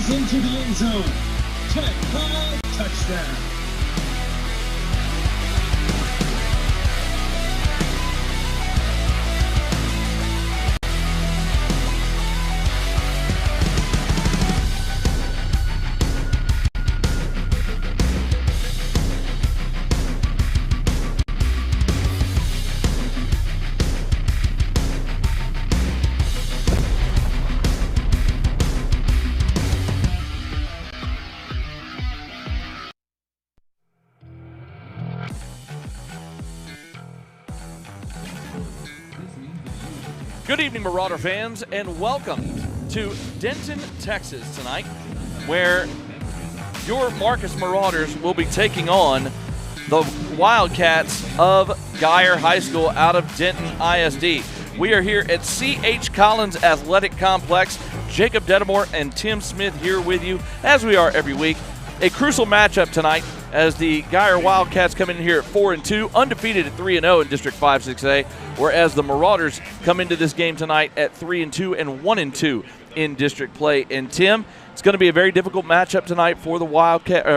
flies into the end zone. Kickoff touchdown. Good evening, Marauder fans, and welcome to Denton, Texas tonight, where your Marcus Marauders will be taking on the Wildcats of Geyer High School out of Denton ISD. We are here at C.H. Collins Athletic Complex. Jacob Dedamore and Tim Smith here with you, as we are every week. A crucial matchup tonight as the Geyer Wildcats come in here at 4-2, undefeated at 3-0 in District 5-6A, whereas the Marauders come into this game tonight at 3-2 and 1-2 in district play. And Tim, it's going to be a very difficult matchup tonight for the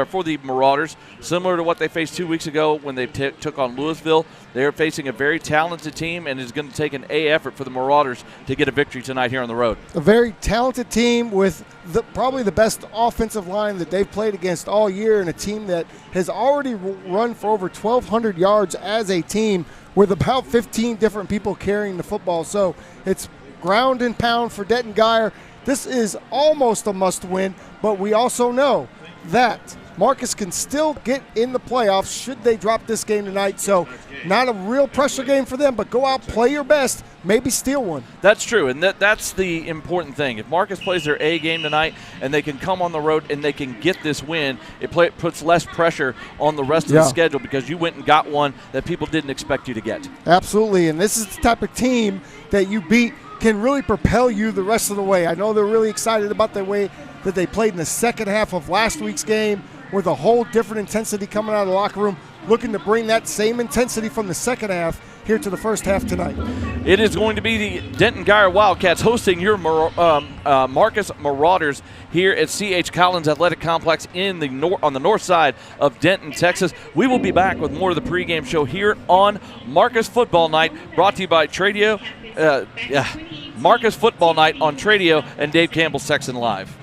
for the Marauders, similar to what they faced 2 weeks ago when they took on Louisville. They're facing a very talented team, and it's going to take an A effort for the Marauders to get a victory tonight here on the road. A very talented team with probably the best offensive line that they've played against all year, and a team that has already run for over 1,200 yards as a team with about 15 different people carrying the football. So it's ground and pound for Denton Geyer. This is almost a must-win, but we also know that Marcus can still get in the playoffs should they drop this game tonight. So not a real pressure game for them, but go out, play your best, maybe steal one. That's true, and that's the important thing. If Marcus plays their A game tonight and they can come on the road and they can get this win, it puts less pressure on the rest of the schedule because you went and got one that people didn't expect you to get. Absolutely, and this is the type of team that you beat can really propel you the rest of the way. I know they're really excited about the way that they played in the second half of last week's game with a whole different intensity coming out of the locker room, looking to bring that same intensity from the second half here to the first half tonight. It is going to be the Denton Geyer Wildcats hosting your Marcus Marauders here at C.H. Collins Athletic Complex on the north side of Denton, Texas. We will be back with more of the pregame show here on Marcus Football Night, brought to you by Tradio. Marcus Football Night on Tradio and Dave Campbell's Texan Live.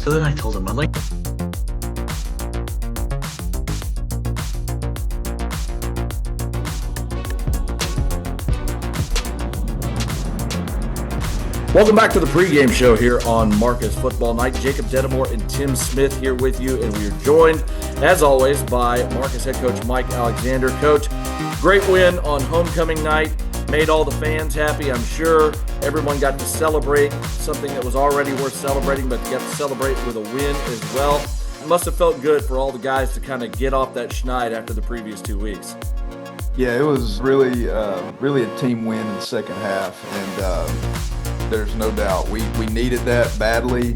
So then I told him, I'm like, welcome back to the pregame show here on Marcus Football Night. Jacob Dedamore and Tim Smith here with you, and we are joined, as always, by Marcus head coach Mike Alexander. Coach, great win on homecoming night. Made all the fans happy, I'm sure. Everyone got to celebrate something that was already worth celebrating, but got to celebrate with a win as well. It must have felt good for all the guys to kind of get off that schneid after the previous 2 weeks. Yeah, it was really a team win in the second half, and there's no doubt we needed that badly.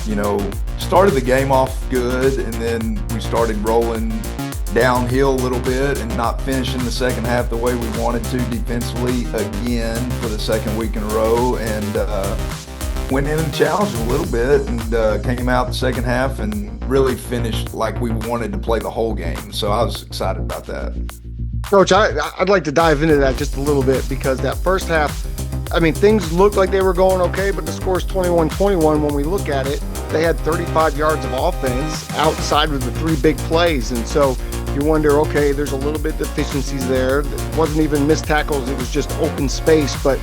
You know, started the game off good, and then we started rolling downhill a little bit and not finishing the second half the way we wanted to defensively again for the second week in a row, and went in and challenged a little bit, and came out the second half and really finished like we wanted to play the whole game. So I was excited about that. Coach, I'd like to dive into that just a little bit, because that first half, I mean, things looked like they were going okay, but the score's 21-21. When we look at it, they had 35 yards of offense outside of the three big plays. And so you wonder, okay, there's a little bit of deficiencies there. It wasn't even missed tackles. It was just open space. But,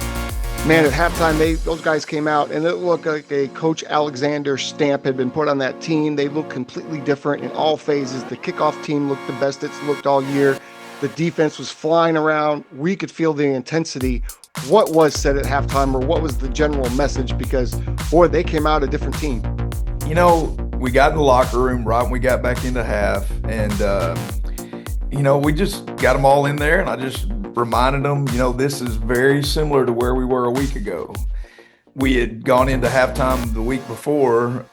man, at halftime, those guys came out, and it looked like a Coach Alexander stamp had been put on that team. They looked completely different in all phases. The kickoff team looked the best it's looked all year. The defense was flying around. We could feel the intensity. What was said at halftime, or what was the general message? Because, boy, they came out a different team. You know, we got in the locker room right when we got back into half, and we just got them all in there, and I just reminded them, this is very similar to where we were a week ago. We had gone into halftime the week before,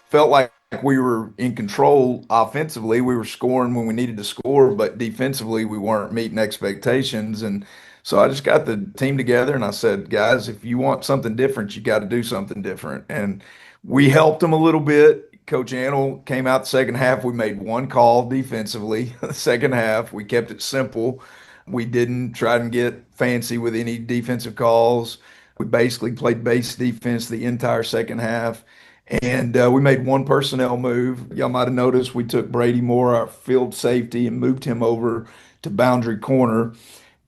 felt like we were in control offensively. We were scoring when we needed to score, but defensively we weren't meeting expectations. And so I just got the team together and I said, guys, if you want something different, you got to do something different. And we helped them a little bit. Coach Antle came out the second half. We made one call defensively. The second half, we kept it simple. We didn't try and get fancy with any defensive calls. We basically played base defense the entire second half. And we made one personnel move. Y'all might have noticed we took Brady Moore, our field safety, and moved him over to boundary corner.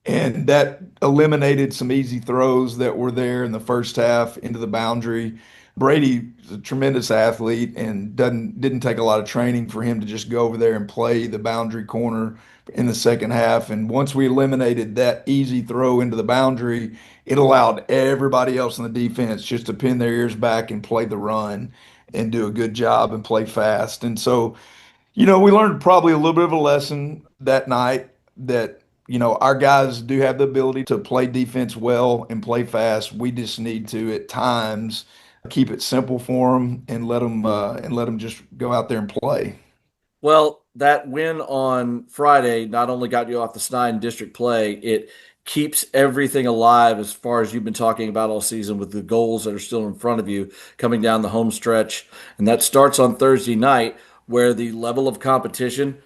And that eliminated some easy throws that were there in the first half into the boundary. Brady is a tremendous athlete and didn't take a lot of training for him to just go over there and play the boundary corner in the second half. And once we eliminated that easy throw into the boundary, it allowed everybody else in the defense just to pin their ears back and play the run and do a good job and play fast. And so, we learned probably a little bit of a lesson that night that, our guys do have the ability to play defense well and play fast. We just need to, at times, keep it simple for them and let them just go out there and play. Well, that win on Friday not only got you off the snide in district play, it keeps everything alive as far as you've been talking about all season with the goals that are still in front of you coming down the home stretch. And that starts on Thursday night, where the level of competition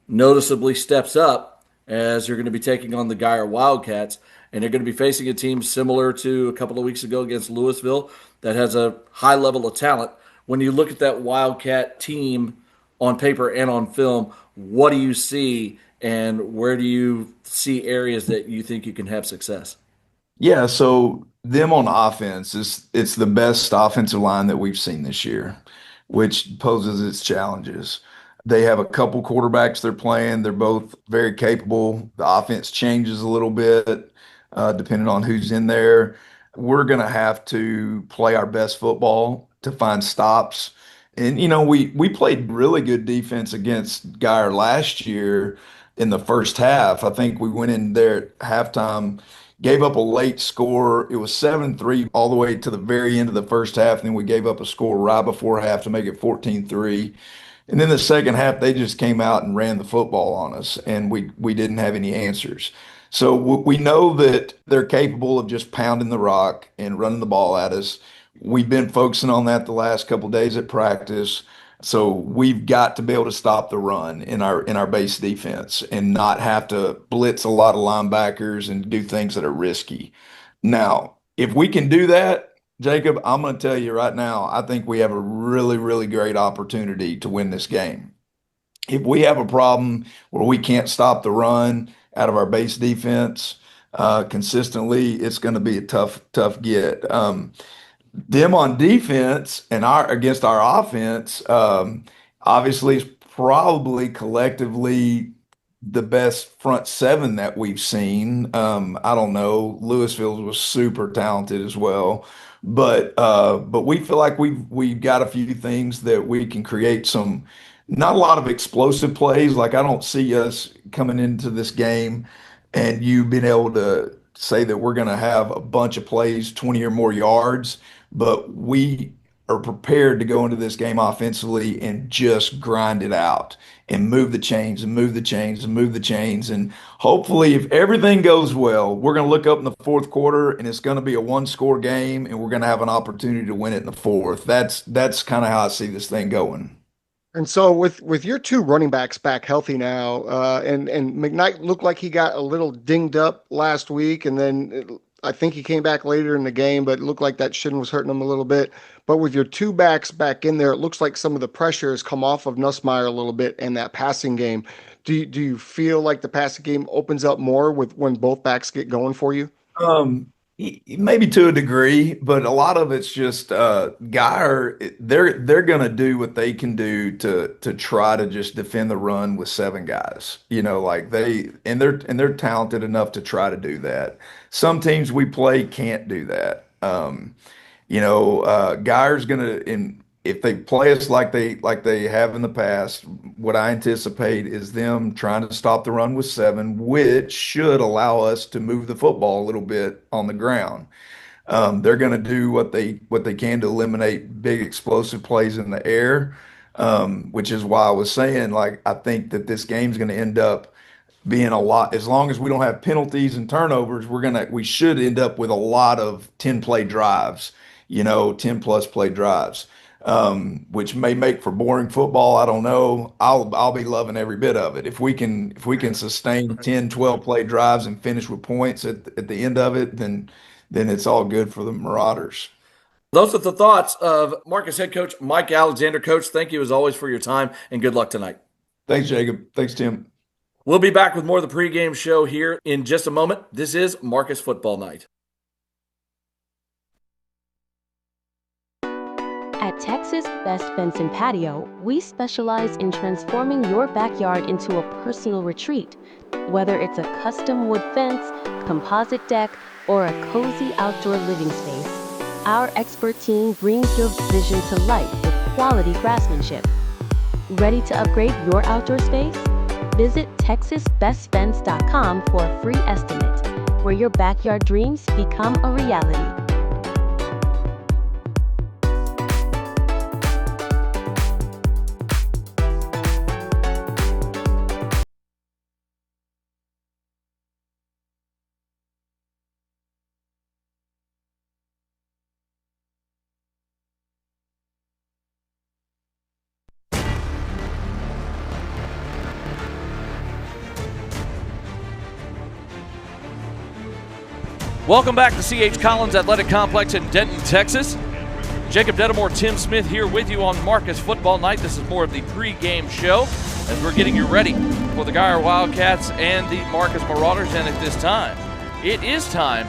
noticeably steps up as you're going to be taking on the Geyer Wildcats. And you're going to be facing a team similar to a couple of weeks ago against Louisville that has a high level of talent. When you look at that Wildcat team on paper and on film, what do you see and where do you see areas that you think you can have success? Yeah, so them on offense it's the best offensive line that we've seen this year, which poses its challenges. They have a couple quarterbacks they're playing. They're both very capable. The offense changes a little bit depending on who's in there. We're going to have to play our best football to find stops. And, we played really good defense against Geyer last year in the first half. I think we went in there at halftime, gave up a late score. It was 7-3 all the way to the very end of the first half. And then we gave up a score right before half to make it 14-3. And then the second half, they just came out and ran the football on us, and we didn't have any answers. So we know that they're capable of just pounding the rock and running the ball at us. We've been focusing on that the last couple of days at practice. So we've got to be able to stop the run in our base defense and not have to blitz a lot of linebackers and do things that are risky. Now, if we can do that, Jacob, I'm going to tell you right now, I think we have a really, really great opportunity to win this game. If we have a problem where we can't stop the run out of our base defense consistently, it's going to be a tough get. Them on defense and against our offense, obviously is probably collectively the best front seven that we've seen. I don't know. Louisville was super talented as well. But we feel like we've got a few things that we can create some, not a lot of explosive plays. Like I don't see us coming into this game and you being able to say that we're going to have a bunch of plays, 20 or more yards, but we are prepared to go into this game offensively and just grind it out and move the chains and move the chains and move the chains. And hopefully, if everything goes well, we're going to look up in the fourth quarter and it's going to be a one-score game and we're going to have an opportunity to win it in the fourth. That's kind of how I see this thing going. And so with your two running backs back healthy now, and McKnight looked like he got a little dinged up last week, and then I think he came back later in the game, but it looked like that shin was hurting him a little bit. But with your two backs back in there, it looks like some of the pressure has come off of Nussmeier a little bit in that passing game. Do you feel like the passing game opens up more with when both backs get going for you? Maybe to a degree, but a lot of it's just Geyer. They're gonna do what they can do to try to just defend the run with seven guys. Like they're talented enough to try to do that. Some teams we play can't do that. Geyer's gonna, and if they play us like they have in the past, what I anticipate is them trying to stop the run with 7, which should allow us to move the football a little bit on the ground. They're going to do what they can to eliminate big explosive plays in the air, which is why I was saying, like, I think that this game's going to end up being a lot. As long as we don't have penalties and turnovers, we should end up with a lot of 10-play drives, 10+ play drives, which may make for boring football. I don't know. I'll be loving every bit of it. If we can sustain 10, 12 play drives and finish with points at the end of it, then it's all good for the Marauders. Those are the thoughts of Marcus head coach Mike Alexander. Coach, thank you as always for your time, and good luck tonight. Thanks, Jacob. Thanks, Tim. We'll be back with more of the pregame show here in just a moment. This is Marcus Football Night. At Texas Best Fence and Patio, we specialize in transforming your backyard into a personal retreat. Whether it's a custom wood fence, composite deck, or a cozy outdoor living space, our expert team brings your vision to life with quality craftsmanship. Ready to upgrade your outdoor space? Visit TexasBestFence.com for a free estimate, where your backyard dreams become a reality. Welcome back to C.H. Collins Athletic Complex in Denton, Texas. Jacob Dedamore, Tim Smith here with you on Marcus Football Night. This is more of the pregame show as we're getting you ready for the Geyer Wildcats and the Marcus Marauders. And at this time, it is time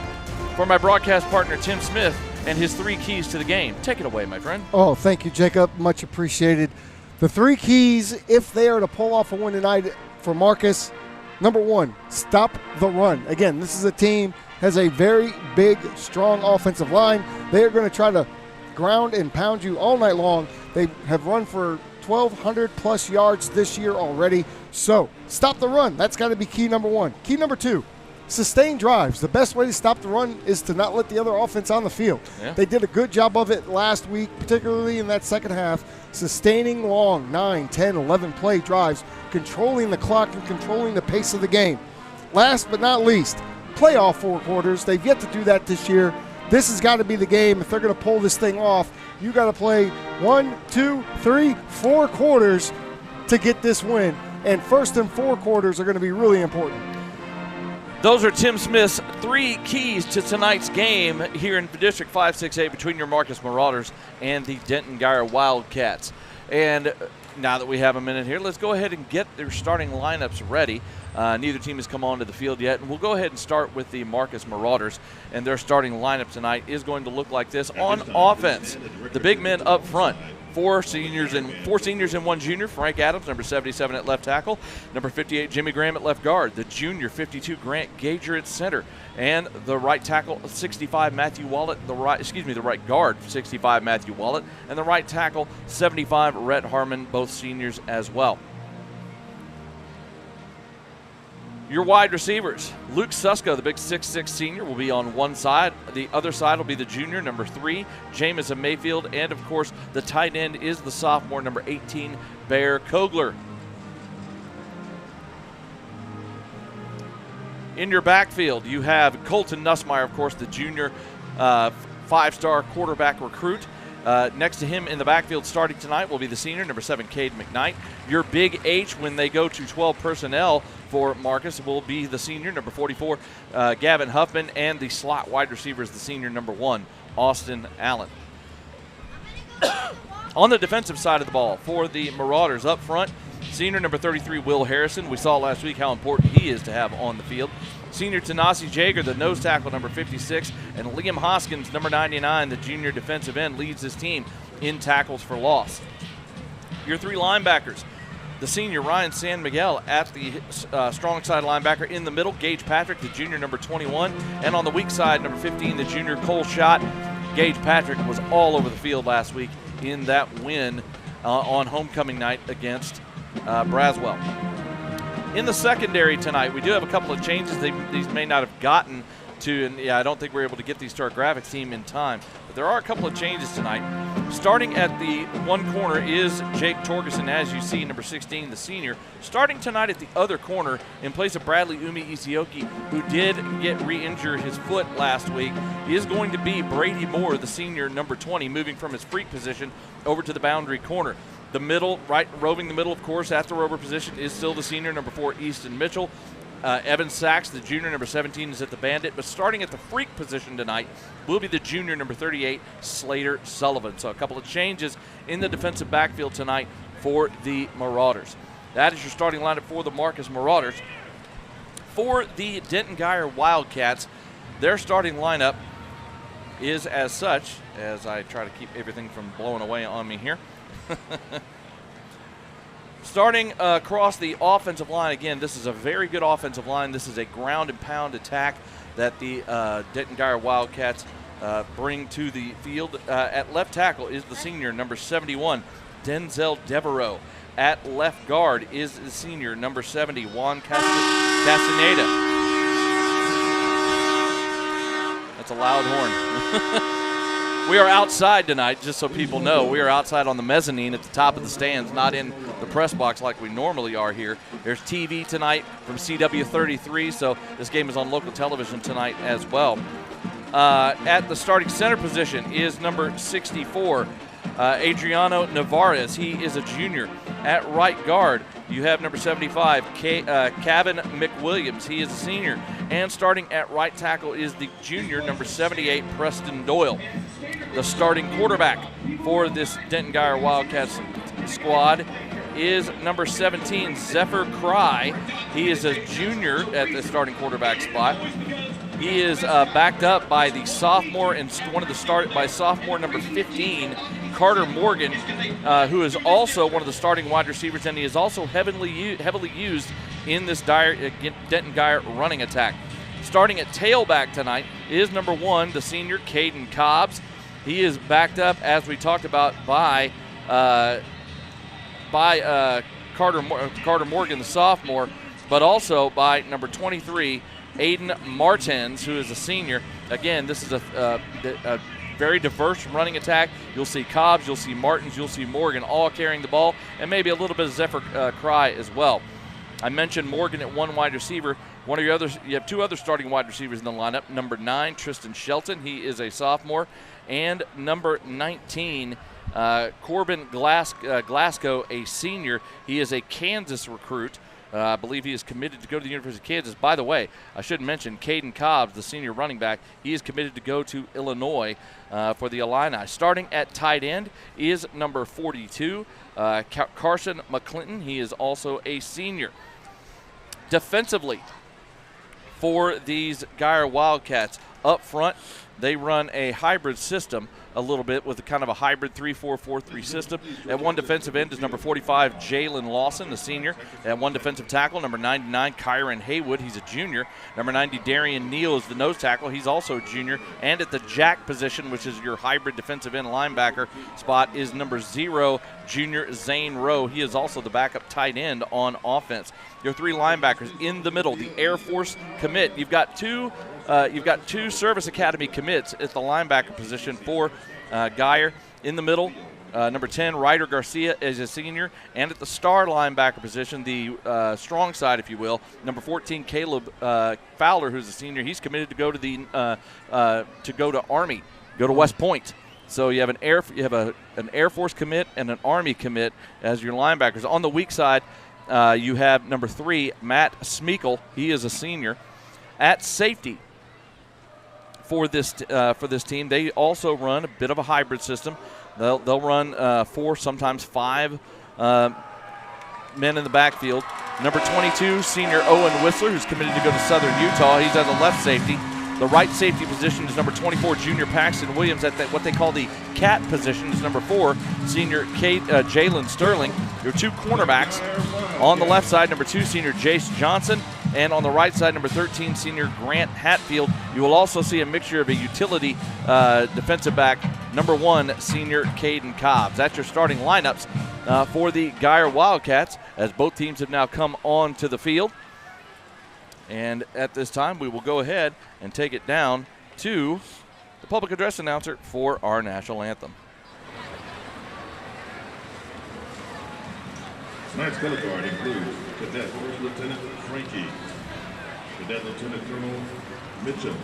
for my broadcast partner, Tim Smith, and his 3 keys to the game. Take it away, my friend. Oh, thank you, Jacob. Much appreciated. The 3 keys, if they are to pull off a win tonight for Marcus, number 1, stop the run. Again, this is a team has a very big, strong offensive line. They are going to try to ground and pound you all night long. They have run for 1,200 plus yards this year already. So stop the run. That's got to be key number 1. Key number 2, sustain drives. The best way to stop the run is to not let the other offense on the field. Yeah. They did a good job of it last week, particularly in that second half, sustaining long 9, 10, 11 play drives, controlling the clock and controlling the pace of the game. Last but not least, playoff 4 quarters. They've yet to do that this year. This has got to be the game. If they're going to pull this thing off, you got to play 1, 2, 3, 4 quarters to get this win. And first and 4 quarters are going to be really important. Those are Tim Smith's 3 keys to tonight's game here in District 5-6A between your Marcus Marauders and the Denton Geyer Wildcats. And now that we have a minute here, let's go ahead and get their starting lineups ready. Neither team has come onto the field yet, and we'll go ahead and start with the Marcus Marauders, and their starting lineup tonight is going to look like this. On offense, the big men up front, 4 seniors and 1 junior. Frank Adams, number 77 at left tackle, number 58 Jimmy Graham at left guard, the junior 52 Grant Gager at center, and the right tackle 65 Matthew Wallet, the right guard 65 Matthew Wallet, and the right tackle 75 Rhett Harmon, both seniors as well. Your wide receivers, Luke Susko, the big 6'6 senior, will be on one side. The other side will be the junior, number 3, Jamison Mayfield. And, of course, the tight end is the sophomore, number 18, Bear Kogler. In your backfield, you have Colton Nussmeyer, of course, the junior 5-star quarterback recruit. Next to him in the backfield starting tonight will be the senior, number 7, Cade McKnight. Your big H when they go to 12 personnel for Marcus will be the senior, number 44, Gavin Huffman, and the slot wide receiver is the senior, number 1, Austin Allen. On the defensive side of the ball for the Marauders up front, senior, number 33, Will Harrison. We saw last week how important he is to have on the field. Senior Tanasi Jager, the nose tackle, number 56, and Liam Hoskins, number 99, the junior defensive end, leads his team in tackles for loss. Your 3 linebackers, the senior Ryan San Miguel at the strong side linebacker. In the middle, Gage Patrick, the junior, number 21, and on the weak side, number 15, the junior Cole Schott. Gage Patrick was all over the field last week in that win on homecoming night against Braswell. In the secondary tonight, we do have a couple of changes. These may not have gotten to, and I don't think we're able to get these to our graphics team in time, but there are a couple of changes tonight. Starting at the one corner is Jake Torgerson, as you see, number 16, the senior. Starting tonight at the other corner in place of Bradley Isioki, who did get re-injure his foot last week, is going to be Brady Moore, the senior, number 20, moving from his freak position over to the boundary corner. The middle, roving the middle, of course, at the rover position is still the senior, number 4, Easton Mitchell. Evan Sachs, the junior, number 17, is at the bandit. But starting at the freak position tonight will be the junior, number 38, Slater Sullivan. So a couple of changes in the defensive backfield tonight for the Marauders. That is your starting lineup for the Marcus Marauders. For the Denton Guyer Wildcats, their starting lineup is as such, as I try to keep everything from blowing away on me here. Starting across the offensive line, again, this is a very good offensive line. This is a ground and pound attack that the Denton Guyer Wildcats bring to the field. At left tackle is the senior, number 71, Denzel Devereaux. At left guard is the senior, number 70, Juan Castaneda. That's a loud horn. We are outside tonight, just so people know. We are outside on the mezzanine at the top of the stands, not in the press box like we normally are here. There's TV tonight from CW33, so this game is on local television tonight as well. At the starting center position is number 64, Adriano Navarez. He is a junior. At right guard, you have number 75, Kevin McWilliams. He is a senior. And starting at right tackle is the junior, number 78, Preston Doyle. The starting quarterback for this Denton Guyer Wildcats squad is number 17, Zephyr Cry. He is a junior at the starting quarterback spot. He is backed up by the sophomore and by sophomore number 15, Carter Morgan, who is also one of the starting wide receivers, and he is also heavily used in this Denton Guyer running attack. Starting at tailback tonight is number 1, the senior, Caden Cobbs. He is backed up, as we talked about, by Carter Morgan, the sophomore, but also by number 23, Aiden Martins, who is a senior. Again, this is a very diverse running attack. You'll see Cobbs, you'll see Martins, you'll see Morgan all carrying the ball, and maybe a little bit of Zephyr Cry as well. I mentioned Morgan at one wide receiver. You have two other starting wide receivers in the lineup. Number 9, Tristan Shelton. He is a sophomore. And number 19, Corbin Glasgow, a senior. He is a Kansas recruit. I believe he is committed to go to the University of Kansas. By the way, I should mention Caden Cobbs, the senior running back. He is committed to go to Illinois for the Illini. Starting at tight end is number 42, Carson McClinton. He is also a senior. Defensively, for these Guyer Wildcats, up front, they run a hybrid system a little bit with a kind of a hybrid 3-4-4-3 system. At one defensive end is number 45, Jalen Lawson, the senior. At one defensive tackle, number 99, Kyron Haywood. He's a junior. Number 90, Darian Neal is the nose tackle. He's also a junior. And at the jack position, which is your hybrid defensive end linebacker spot, is number 0, junior Zane Rowe. He is also the backup tight end on offense. Your 3 linebackers in the middle, the Air Force commit. You've got two Service Academy commits at the linebacker position for Guyer. In the middle, number 10, Ryder Garcia is a senior. And at the star linebacker position, the strong side, if you will, number 14, Caleb Fowler, who's a senior. He's committed to go to Army, go to West Point. So you have an Air Force commit and an Army commit as your linebackers. On the weak side, you have number 3, Matt Smeekle. He is a senior. At safety for this team, they also run a bit of a hybrid system. They'll run 4, sometimes 5 men in the backfield. Number 22, senior Owen Whistler, who's committed to go to Southern Utah. He's at the left safety. The right safety position is number 24, junior Paxton Williams. At what they call the cat position is number 4, senior Jalen Sterling. Your 2 cornerbacks on the left side, number 2, senior Jace Johnson, And on the right side, number 13, senior Grant Hatfield. You will also see a mixture of a utility defensive back, number 1, senior Caden Cobbs. That's your starting lineups for the Geyer Wildcats, as both teams have now come on to the field. And at this time, we will go ahead and take it down to the public address announcer for our national anthem. Tonight's color guard includes Cadet First Lieutenant Frankie, Cadet Lieutenant Colonel Mitchell,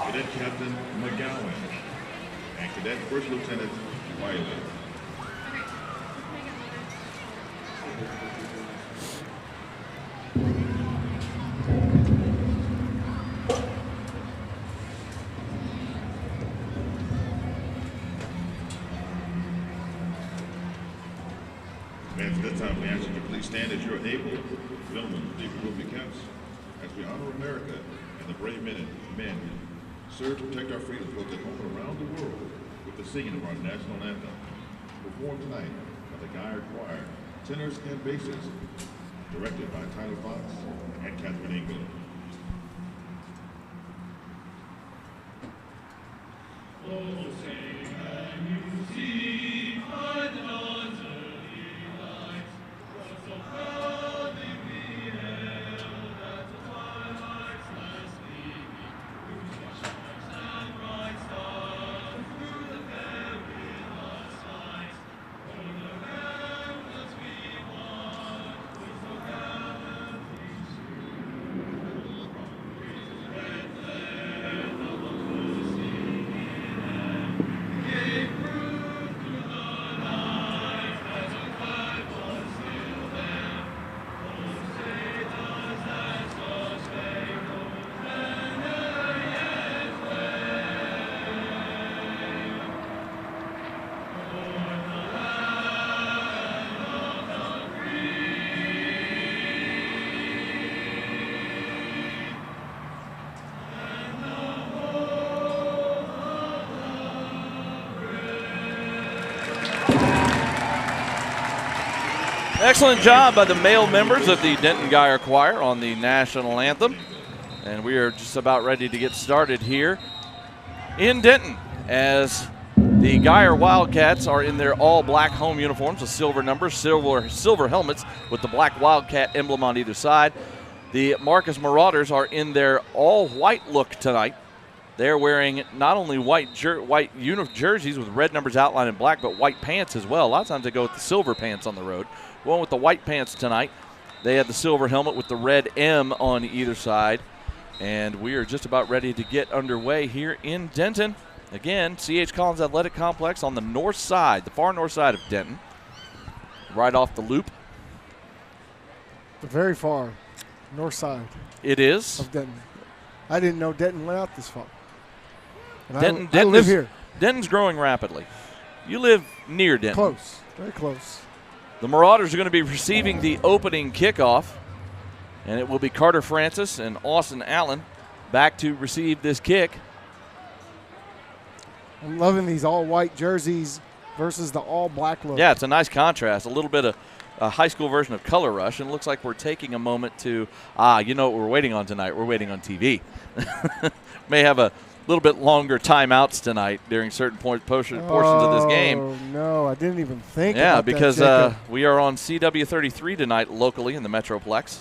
Cadet Captain McGowan, and Cadet First Lieutenant Wiley. And at this time, we ask you to please stand as you're able. Gentlemen, please remove your caps as we honor America and the brave men who serve to protect our freedoms both at home and around the world with the singing of our national anthem. Performed tonight by the Geyer Choir, tenors and basses, directed by Tyler Fox and Catherine England. Oh, say can you see by the dawn's early light, what so proudly we hailed at the twilight's last gleaming, whose shines and bright stars through the perilous fight, o'er the ramparts we won, with so gallantly served. Red flared the luckless gave proof to the night as a flag was still there. Oh, say does that star-spangled banner yet wave? O'er the land of the free, and the hope of the Excellent job by the male members of the Denton Geyer Choir on the national anthem. And we are just about ready to get started here in Denton, as the Geyer Wildcats are in their all-black home uniforms with silver numbers, silver helmets with the black Wildcat emblem on either side. The Marcus Marauders are in their all-white look tonight. They're wearing not only white jerseys with red numbers outlined in black, but white pants as well. A lot of times they go with the silver pants on the road. Going with the white pants tonight. They have the silver helmet with the red M on either side. And we are just about ready to get underway here in Denton. Again, C.H. Collins Athletic Complex on the north side, the far north side of Denton. Right off the loop. The very far north side It is. of Denton. I didn't know Denton went out this far. And Denton I live is- here. Denton's growing rapidly. You live near Denton. Close. Very close. The Marauders are going to be receiving the opening kickoff, and it will be Carter Francis and Austin Allen back to receive this kick. I'm loving these all-white jerseys versus the all-black look. Yeah, it's a nice contrast, a little bit of a high school version of Color Rush, and it looks like we're taking a moment to, you know what we're waiting on tonight? We're waiting on TV. May have a little bit longer timeouts tonight during certain portions of this game. Oh, no, I didn't even think Yeah, about because that, Jacob. we are on CW33 tonight locally in the Metroplex.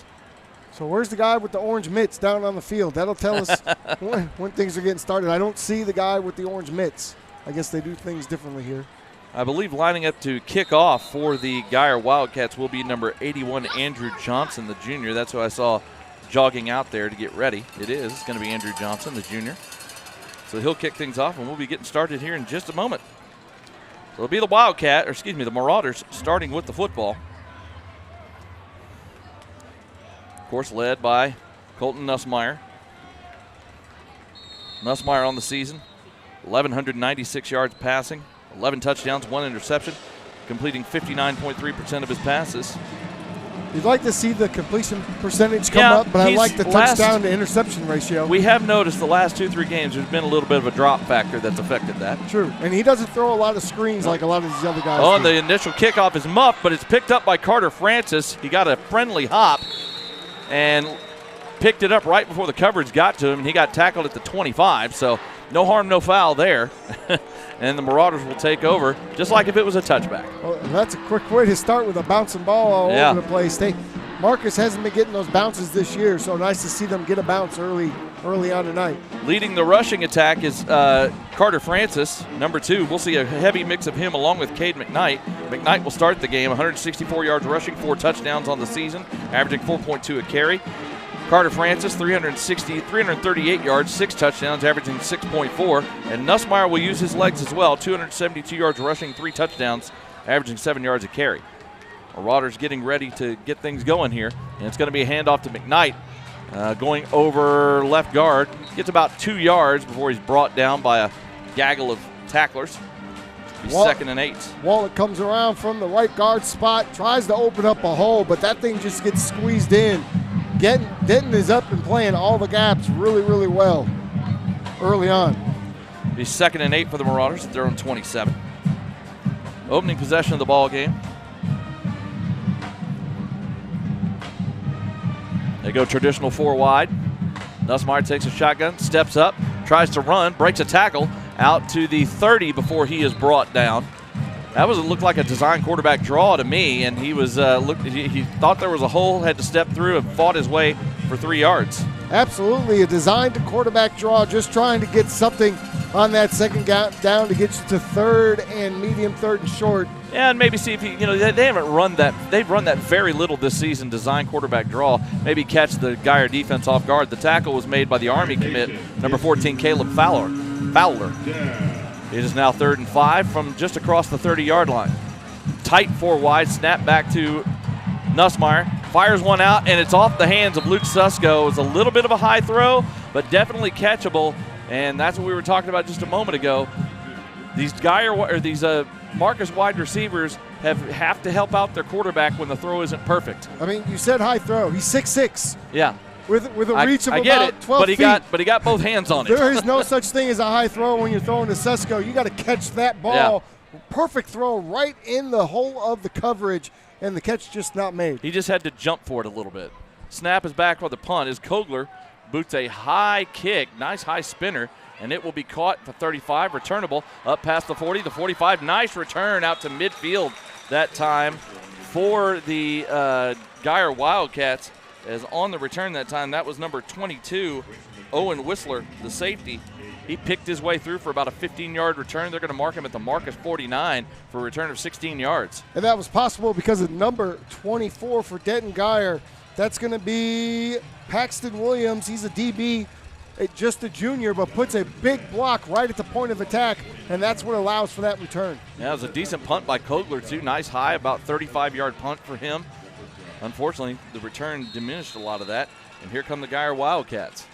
So where's the guy with the orange mitts down on the field? That'll tell us when things are getting started. I don't see the guy with the orange mitts. I guess they do things differently here. I believe lining up to kick off for the Geyer Wildcats will be number 81, Andrew Johnson, the junior. That's who I saw jogging out there to get ready. It is. It's going to be Andrew Johnson, the junior. So he'll kick things off, and we'll be getting started here in just a moment. So it'll be the Marauders starting with the football. Of course, led by Colton Nussmeyer. Nussmeyer on the season, 1,196 yards passing, 11 touchdowns, 1 interception, completing 59.3% of his passes. You'd like to see the completion percentage come up, but I like the touchdown to interception ratio. We have noticed the last 2-3 games there's been a little bit of a drop factor that's affected that. True, and he doesn't throw a lot of screens like a lot of these other guys Oh, do. and the initial kickoff is muffed, but it's picked up by Carter Francis. He got a friendly hop and picked it up right before the coverage got to him, and he got tackled at the 25. So no harm, no foul there. And the Marauders will take over just like if it was a touchback. Well, that's a quick way to start with a bouncing ball all over the place. Marcus hasn't been getting those bounces this year, so nice to see them get a bounce early on tonight. Leading the rushing attack is Carter Francis, number 2. We'll see a heavy mix of him along with Cade McKnight. McKnight will start the game, 164 yards rushing, 4 touchdowns on the season, averaging 4.2 a carry. Carter Francis, 338 yards, 6 touchdowns, averaging 6.4. And Nussmeier will use his legs as well, 272 yards rushing, 3 touchdowns, averaging 7 yards a carry. Marauders getting ready to get things going here, and it's going to be a handoff to McKnight. Going over left guard, gets about 2 yards before he's brought down by a gaggle of tacklers. Second and 8. Wallet comes around from the right guard spot, tries to open up a hole, but that thing just gets squeezed in. Denton is up and playing all the gaps really, really well early on. Be second and 8 for the Marauders at their own 27. Opening possession of the ball game. They go traditional 4 wide. Nussmeier takes a shotgun, steps up, tries to run, breaks a tackle out to the 30 before he is brought down. That looked like a design quarterback draw to me, and he was he thought there was a hole, had to step through and fought his way for 3 yards. Absolutely, a designed quarterback draw, just trying to get something on that second down to get you to third and medium, third and short. Yeah, and maybe see if they haven't run that. They've run that very little this season. Design quarterback draw. Maybe catch the Geyer defense off guard. The tackle was made by the Army commit, number 14, Caleb Fowler. It is now 3rd and 5 from just across the 30-yard line. Tight 4 wide, snap back to Nussmeier. Fires one out, and it's off the hands of Luke Susko. It's a little bit of a high throw, but definitely catchable, and that's what we were talking about just a moment ago. These Marcus wide receivers have to help out their quarterback when the throw isn't perfect. I mean, you said high throw. He's 6'6". Yeah. With a reach of about 12 but feet. But he got both hands on it. There is no such thing as a high throw when you're throwing to Susko. You got to catch that ball. Yeah. Perfect throw right in the hole of the coverage, and the catch just not made. He just had to jump for it a little bit. Snap is back for the punt as Kogler boots a high kick, nice high spinner, and it will be caught for 35, returnable up past the 40, the 45. Nice return out to midfield that time for the Geyer Wildcats. As on the return that time, that was number 22, Owen Whistler, the safety. He picked his way through for about a 15-yard return. They're going to mark him at the Marcus 49 for a return of 16 yards. And that was possible because of number 24 for Denton Geyer. That's going to be Paxton Williams. He's a DB, just a junior, but puts a big block right at the point of attack, and that's what allows for that return. Yeah, it was a decent punt by Kogler, too. Nice high, about 35-yard punt for him. Unfortunately, the return diminished a lot of that. And here come the Geyer Wildcats.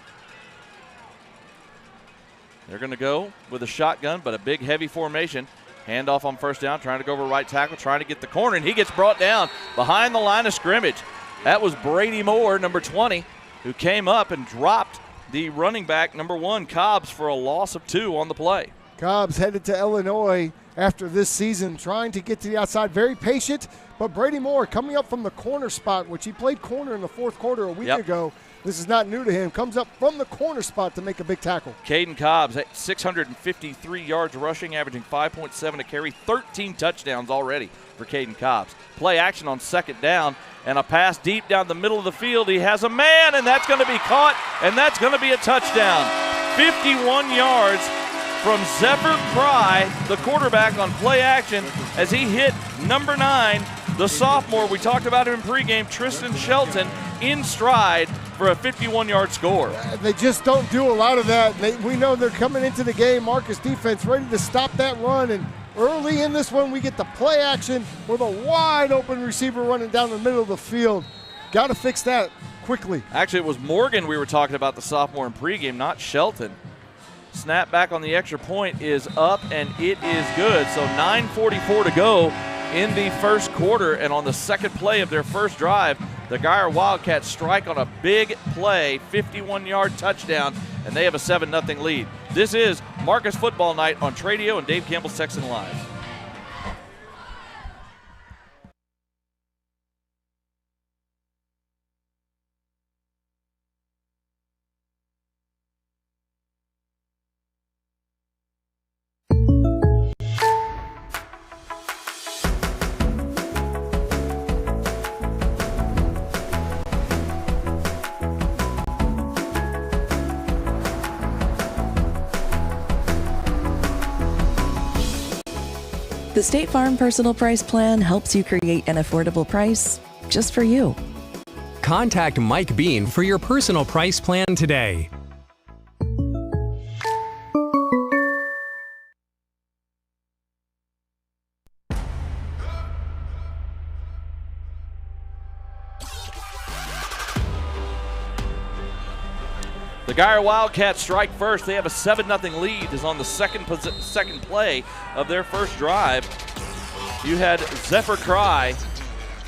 They're going to go with a shotgun, but a big, heavy formation. Handoff on first down, trying to go over right tackle, trying to get the corner, and he gets brought down behind the line of scrimmage. That was Brady Moore, number 20, who came up and dropped the running back, number 1, Cobbs, for a loss of 2 on the play. Cobbs headed to Illinois after this season, trying to get to the outside. Very patient, but Brady Moore coming up from the corner spot, which he played corner in the fourth quarter a week ago. This is not new to him. Comes up from the corner spot to make a big tackle. Caden Cobbs, 653 yards rushing, averaging 5.7 a carry, 13 touchdowns already for Caden Cobbs. Play action on second down, and a pass deep down the middle of the field. He has a man, and that's going to be caught, and that's going to be a touchdown. 51 yards from Zephyr Pry, the quarterback, on play action as he hit number 9, the sophomore. We talked about him in pregame, Tristan Shelton, in stride for a 51-yard score. They just don't do a lot of that. We know they're coming into the game, Marcus defense, ready to stop that run, and early in this one we get the play action with a wide open receiver running down the middle of the field. Got to fix that quickly. Actually, it was Morgan we were talking about, the sophomore in pregame, not Shelton. Snap back on the extra point is up, and it is good. So 9:44 to go in the first quarter, and on the second play of their first drive, the Geyer Wildcats strike on a big play, 51-yard touchdown, and they have a 7-0 lead. This is Marcus Football Night on Tradio and Dave Campbell's Texan Live. The State Farm Personal Price Plan helps you create an affordable price just for you. Contact Mike Bean for your personal price plan today. The Geyer Wildcats strike first. They have a 7-0 lead. Is on the second play of their first drive. You had Zephyr Cry.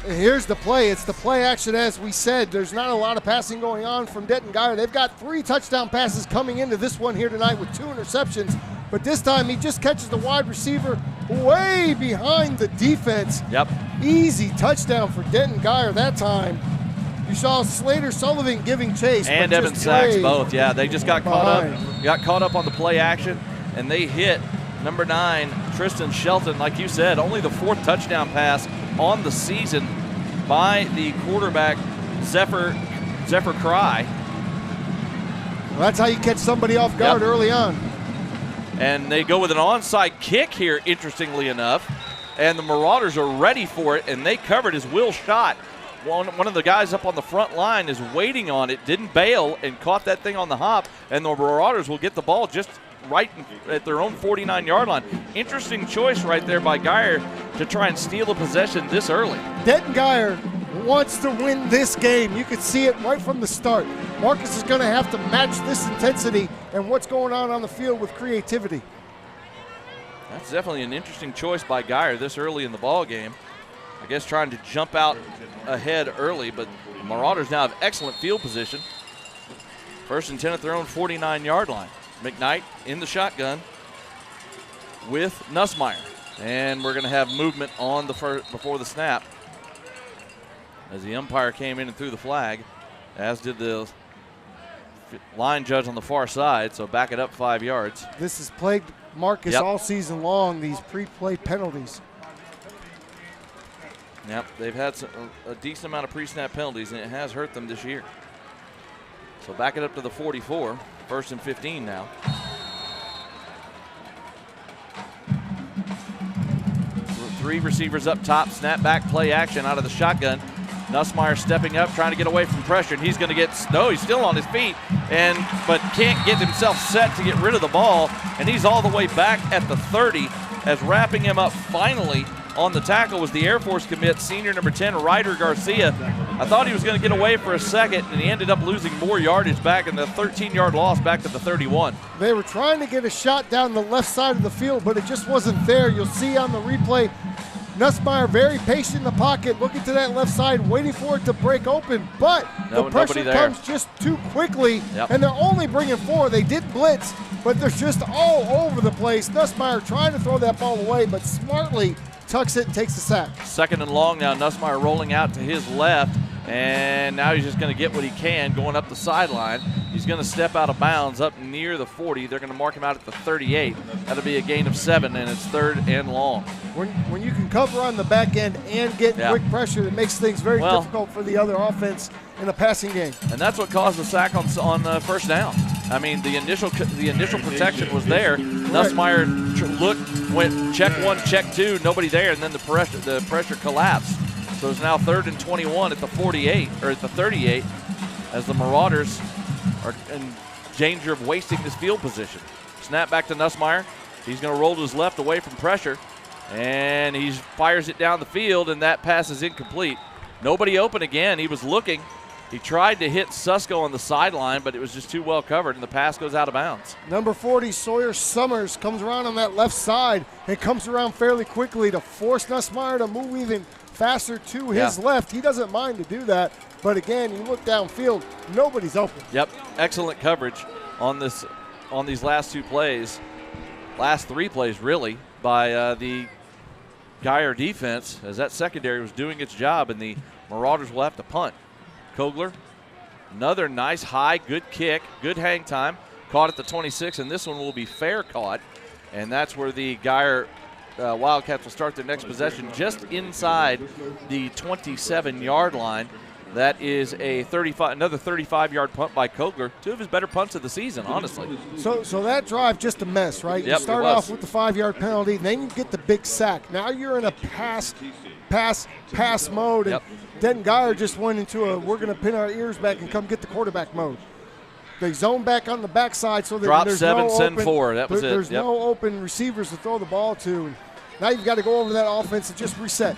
Here's the play. It's the play action, as we said. There's not a lot of passing going on from Denton Geyer. They've got 3 touchdown passes coming into this one here tonight with 2 interceptions. But this time he just catches the wide receiver way behind the defense. Yep. Easy touchdown for Denton Geyer that time. You saw Slater Sullivan giving chase. And Evan Sachs both. Yeah, they just got caught up on the play action, and they hit number 9, Tristan Shelton. Like you said, only the 4th touchdown pass on the season by the quarterback, Zephyr Cry. Well, that's how you catch somebody off guard early on. And they go with an onside kick here, interestingly enough. And the Marauders are ready for it, and they covered as Will Schott. One of the guys up on the front line is waiting on it, didn't bail, and caught that thing on the hop, and the Marauders will get the ball just right at their own 49-yard line. Interesting choice right there by Geyer to try and steal a possession this early. Denton Geyer wants to win this game. You could see it right from the start. Marcus is going to have to match this intensity and what's going on the field with creativity. That's definitely an interesting choice by Geyer this early in the ball game. I guess trying to jump out ahead early, but the Marauders now have excellent field position. 1st and 10 at their own 49-yard line. McKnight in the shotgun with Nussmeier. And we're going to have movement on the before the snap as the umpire came in and threw the flag, as did the line judge on the far side, so back it up 5 yards. This has plagued Marcus all season long, these pre-play penalties. Yep, they've had a decent amount of pre-snap penalties, and it has hurt them this year. So back it up to the 44, 1st and 15 now. Three receivers up top, snap back, play action out of the shotgun. Nussmeier stepping up, trying to get away from pressure, and he's going to get, no, he's still on his feet, but can't get himself set to get rid of the ball, and he's all the way back at the 30, as wrapping him up finally on the tackle was the Air Force commit, senior number 10, Ryder Garcia. I thought he was going to get away for a second, and he ended up losing more yardage back in the 13-yard loss back to the 31. They were trying to get a shot down the left side of the field, but it just wasn't there. You'll see on the replay, Nussmeier very patient in the pocket, looking to that left side, waiting for it to break open, but the pressure comes just too quickly, and they're only bringing 4. They did blitz, but they're just all over the place. Nussmeier trying to throw that ball away, but smartly tucks it and takes the sack. 2nd and long now. Nussmeier rolling out to his left, and now he's just going to get what he can going up the sideline. He's going to step out of bounds up near the 40. They're going to mark him out at the 38. That'll be a gain of 7, and it's 3rd and long. When you can cover on the back end and get quick pressure, it makes things very difficult for the other offense in the passing game. And that's what caused the sack on 1st down. I mean, the initial protection was there. Nussmeier went check 1, check 2, nobody there, and then the pressure collapsed. So it's now 3rd and 21 at the 48 or at the 38, as the Marauders are in danger of wasting this field position. Snap back to Nussmeier. He's going to roll to his left away from pressure, and he fires it down the field, and that pass is incomplete. Nobody open again. He was looking. He tried to hit Susko on the sideline, but it was just too well covered, and the pass goes out of bounds. Number 40, Sawyer Summers, comes around on that left side and comes around fairly quickly to force Nussmeier to move even faster to his left. He doesn't mind to do that, but again, you look downfield, nobody's open. Yep, excellent coverage on these last 2 plays, last 3 plays really, by the Geyer defense, as that secondary was doing its job, and the Marauders will have to punt. Kogler, another nice high, good kick, good hang time, caught at the 26, and this one will be fair caught, and that's where the Geyer Wildcats will start their next possession just inside the 27-yard line. That is another 35-yard punt by Kogler. Two of his better punts of the season, honestly. So that drive just a mess, right? Yep, you start off with the 5-yard penalty, then you get the big sack. Now you're in a pass mode, and Denton Geyer just went into a we're going to pin our ears back and come get the quarterback mode. They zone back on the backside so that Drop there's 7, no send open, 4. That was it. There's no open receivers to throw the ball to. And now you've got to go over that offense and just reset.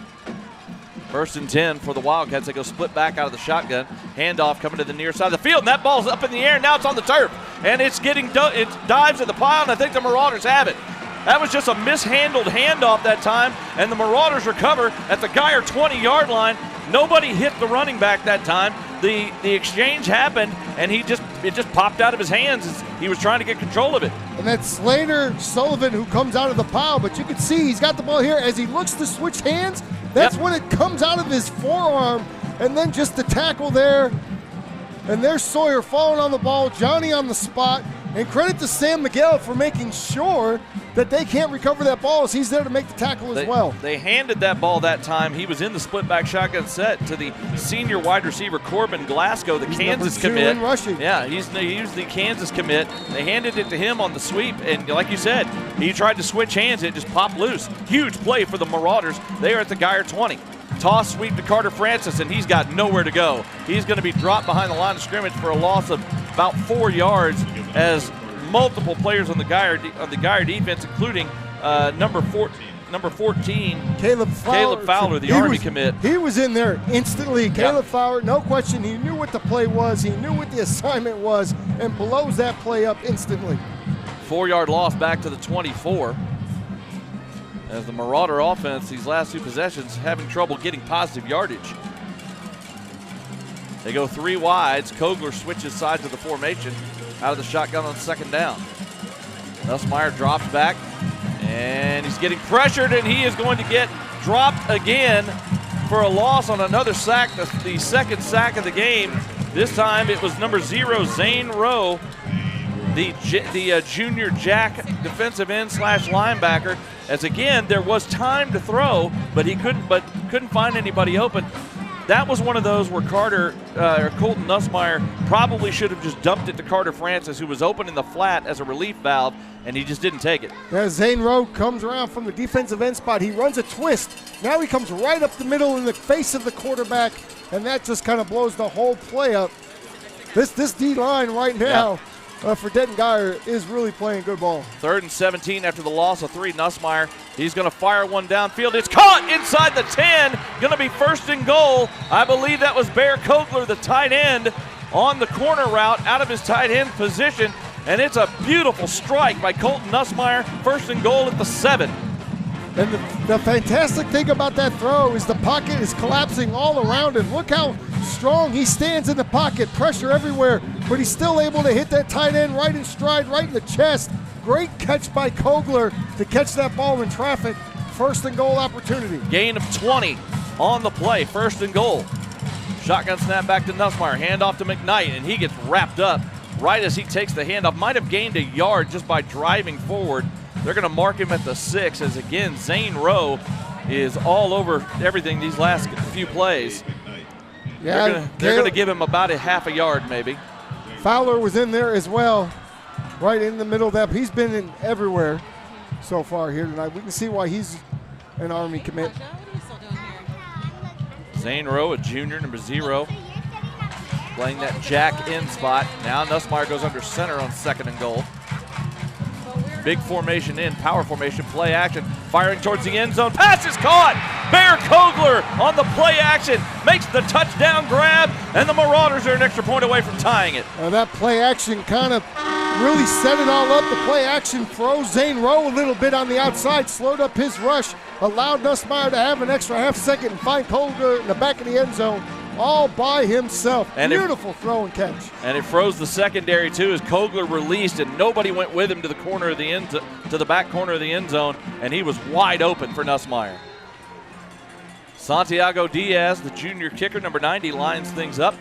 1st and 10 for the Wildcats. They go split back out of the shotgun. Handoff coming to the near side of the field, and that ball's up in the air. Now it's on the turf, and it's it dives at the pile, and I think the Marauders have it. That was just a mishandled handoff that time, and the Marauders recover at the Geyer 20-yard line. Nobody hit the running back that time. The exchange happened, and it just popped out of his hands as he was trying to get control of it. And that's Slater Sullivan who comes out of the pile, but you can see he's got the ball here as he looks to switch hands. That's when it comes out of his forearm, and then just the tackle there. And there's Sawyer falling on the ball, Johnny on the spot. And credit to Sam Miguel for making sure that they can't recover that ball as he's there to make the tackle as well. They handed that ball that time. He was in the split back shotgun set to the senior wide receiver Corbin Glasgow, the Kansas commit. Rushing. Yeah, he's the Kansas commit. They handed it to him on the sweep, and like you said, he tried to switch hands. It just popped loose. Huge play for the Marauders. They are at the Geyer 20. Toss sweep to Carter Francis, and he's got nowhere to go. He's going to be dropped behind the line of scrimmage for a loss of about 4 yards as multiple players on the Geyer defense, including number 14, Caleb Fowler, the Army commit. He was in there instantly. Caleb Fowler, no question. He knew what the play was. He knew what the assignment was and blows that play up instantly. 4-yard loss back to the 24. As the Marauder offense, these last two possessions, having trouble getting positive yardage. They go 3 wides. Kogler switches sides of the formation out of the shotgun on 2nd down. Nussmeier drops back, and he's getting pressured, and he is going to get dropped again for a loss on another sack, the 2nd sack of the game. This time it was number 0, Zane Rowe, the junior Jack defensive end / linebacker. As again, there was time to throw, but he couldn't find anybody open. That was one of those where Colton Nussmeier probably should have just dumped it to Carter Francis, who was open in the flat as a relief valve, and he just didn't take it. Yeah, Zane Rowe comes around from the defensive end spot. He runs a twist. Now he comes right up the middle in the face of the quarterback, and that just kind of blows the whole play up. This D-line right now for Denton Geyer is really playing good ball. 3rd and 17 after the loss of 3. Nussmeier, he's going to fire one downfield. It's caught inside the 10. Going to be 1st and goal. I believe that was Bear Kogler, the tight end, on the corner route out of his tight end position. And it's a beautiful strike by Colton Nussmeier. 1st and goal at the 7. And the fantastic thing about that throw is the pocket is collapsing all around him. Look how strong he stands in the pocket, pressure everywhere, but he's still able to hit that tight end right in stride, right in the chest. Great catch by Kogler to catch that ball in traffic. 1st and goal opportunity. Gain of 20 on the play, 1st and goal. Shotgun snap back to Nussmeier, handoff to McKnight, and he gets wrapped up right as he takes the handoff. Might have gained a yard just by driving forward. They're going to mark him at the 6 as, again, Zane Rowe is all over everything these last few plays. Yeah, they're going to give him about a half a yard maybe. Fowler was in there as well, right in the middle of that. He's been in everywhere so far here tonight. We can see why he's an Army commit. Zane Rowe, a junior, number 0, playing that jack end spot. Now Nussmeier goes under center on 2nd and goal. Big formation in, power formation, play action, firing towards the end zone. Pass is caught. Bear Kogler on the play action makes the touchdown grab, and the Marauders are an extra point away from tying it. That play action kind of really set it all up. The play action froze Zane Rowe a little bit on the outside, slowed up his rush, allowed Nussmeier to have an extra half second and find Kogler in the back of the end zone all by himself. And beautiful throw and catch. And it froze the secondary too as Kogler released and nobody went with him to the corner of the end to the back corner of the end zone, and he was wide open for Nussmeier. Santiago Diaz, the junior kicker, number 90, lines things up.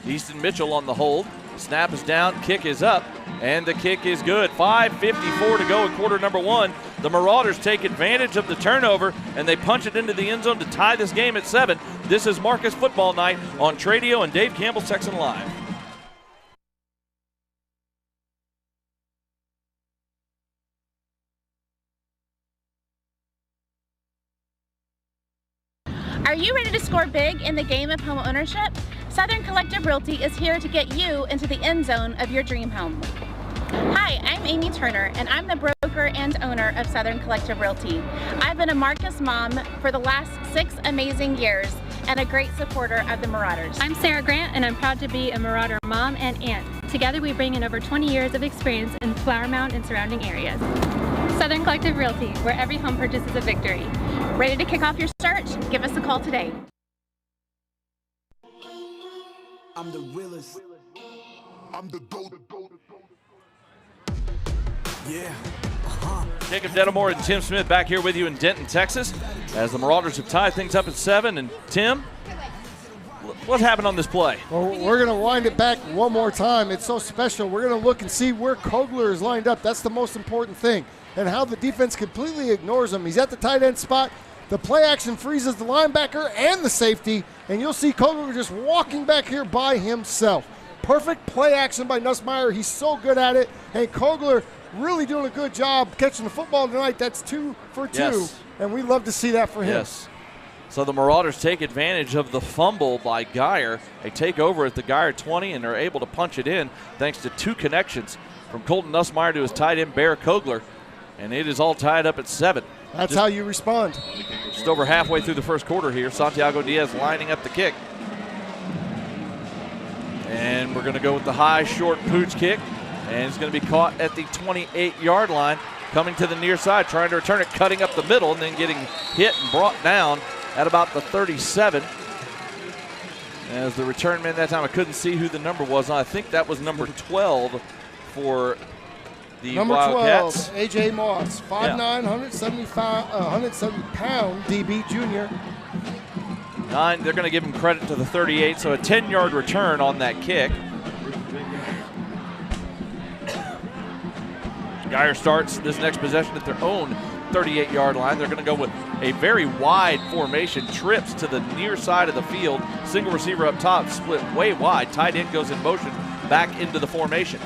Easton Mitchell on the hold. Snap is down, kick is up, and the kick is good. 5:54 to go in quarter number 1. The Marauders take advantage of the turnover, and they punch it into the end zone to tie this game at 7. This is Marcus Football Night on Tradio and Dave Campbell's Texan Live. Are you ready to score big in the game of home ownership? Southern Collective Realty is here to get you into the end zone of your dream home. Hi, I'm Amy Turner, and I'm the broker and owner of Southern Collective Realty. I've been a Marcus mom for the last 6 amazing years and a great supporter of the Marauders. I'm Sarah Grant, and I'm proud to be a Marauder mom and aunt. Together we bring in over 20 years of experience in Flower Mound and surrounding areas. Southern Collective Realty, where every home purchase is a victory. Ready to kick off your search? Give us a call today. I'm the realest. I'm the GOAT. Yeah. Jacob Dettamore and Tim Smith back here with you in Denton, Texas, as the Marauders have tied things up at 7. And Tim, what happened on this play? Well, we're going to wind it back one more time. It's so special. We're going to look and see where Kogler is lined up. That's the most important thing. And how the defense completely ignores him. He's at the tight end spot. The play action freezes the linebacker and the safety, and you'll see Kogler just walking back here by himself. Perfect play action by Nussmeier. He's so good at it. And Kogler really doing a good job catching the football tonight. That's 2 for 2, yes. And we love to see that for him. Yes. So the Marauders take advantage of the fumble by Geyer. They take over at the Geyer 20, and they're able to punch it in thanks to 2 connections from Colton Nussmeier to his tight end, Bear Kogler. And it is all tied up at 7. That's how you respond. Just over halfway through the first quarter here. Santiago Diaz lining up the kick. And we're going to go with the high, short pooch kick. And it's going to be caught at the 28-yard line. Coming to the near side, trying to return it, cutting up the middle, and then getting hit and brought down at about the 37. As the return man that time, I couldn't see who the number was. I think that was number 12 for the number Wildcats. 12, A.J. Moss, 5'9", 170-pound DB junior. 9, they're going to give him credit to the 38, so a 10-yard return on that kick. Geyer starts this next possession at their own 38-yard line. They're going to go with a very wide formation, trips to the near side of the field. Single receiver up top, split way wide. Tight end goes in motion back into the formation.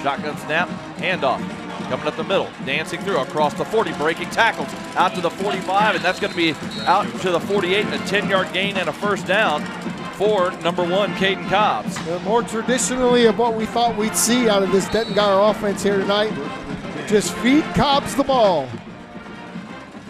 Shotgun snap, handoff. Coming up the middle, dancing through across the 40, breaking tackles out to the 45, and that's going to be out to the 48, a 10-yard gain and a first down for number 1, Caden Cobbs. More traditionally of what we thought we'd see out of this Denton Geyer offense here tonight. Just feed Cobbs the ball.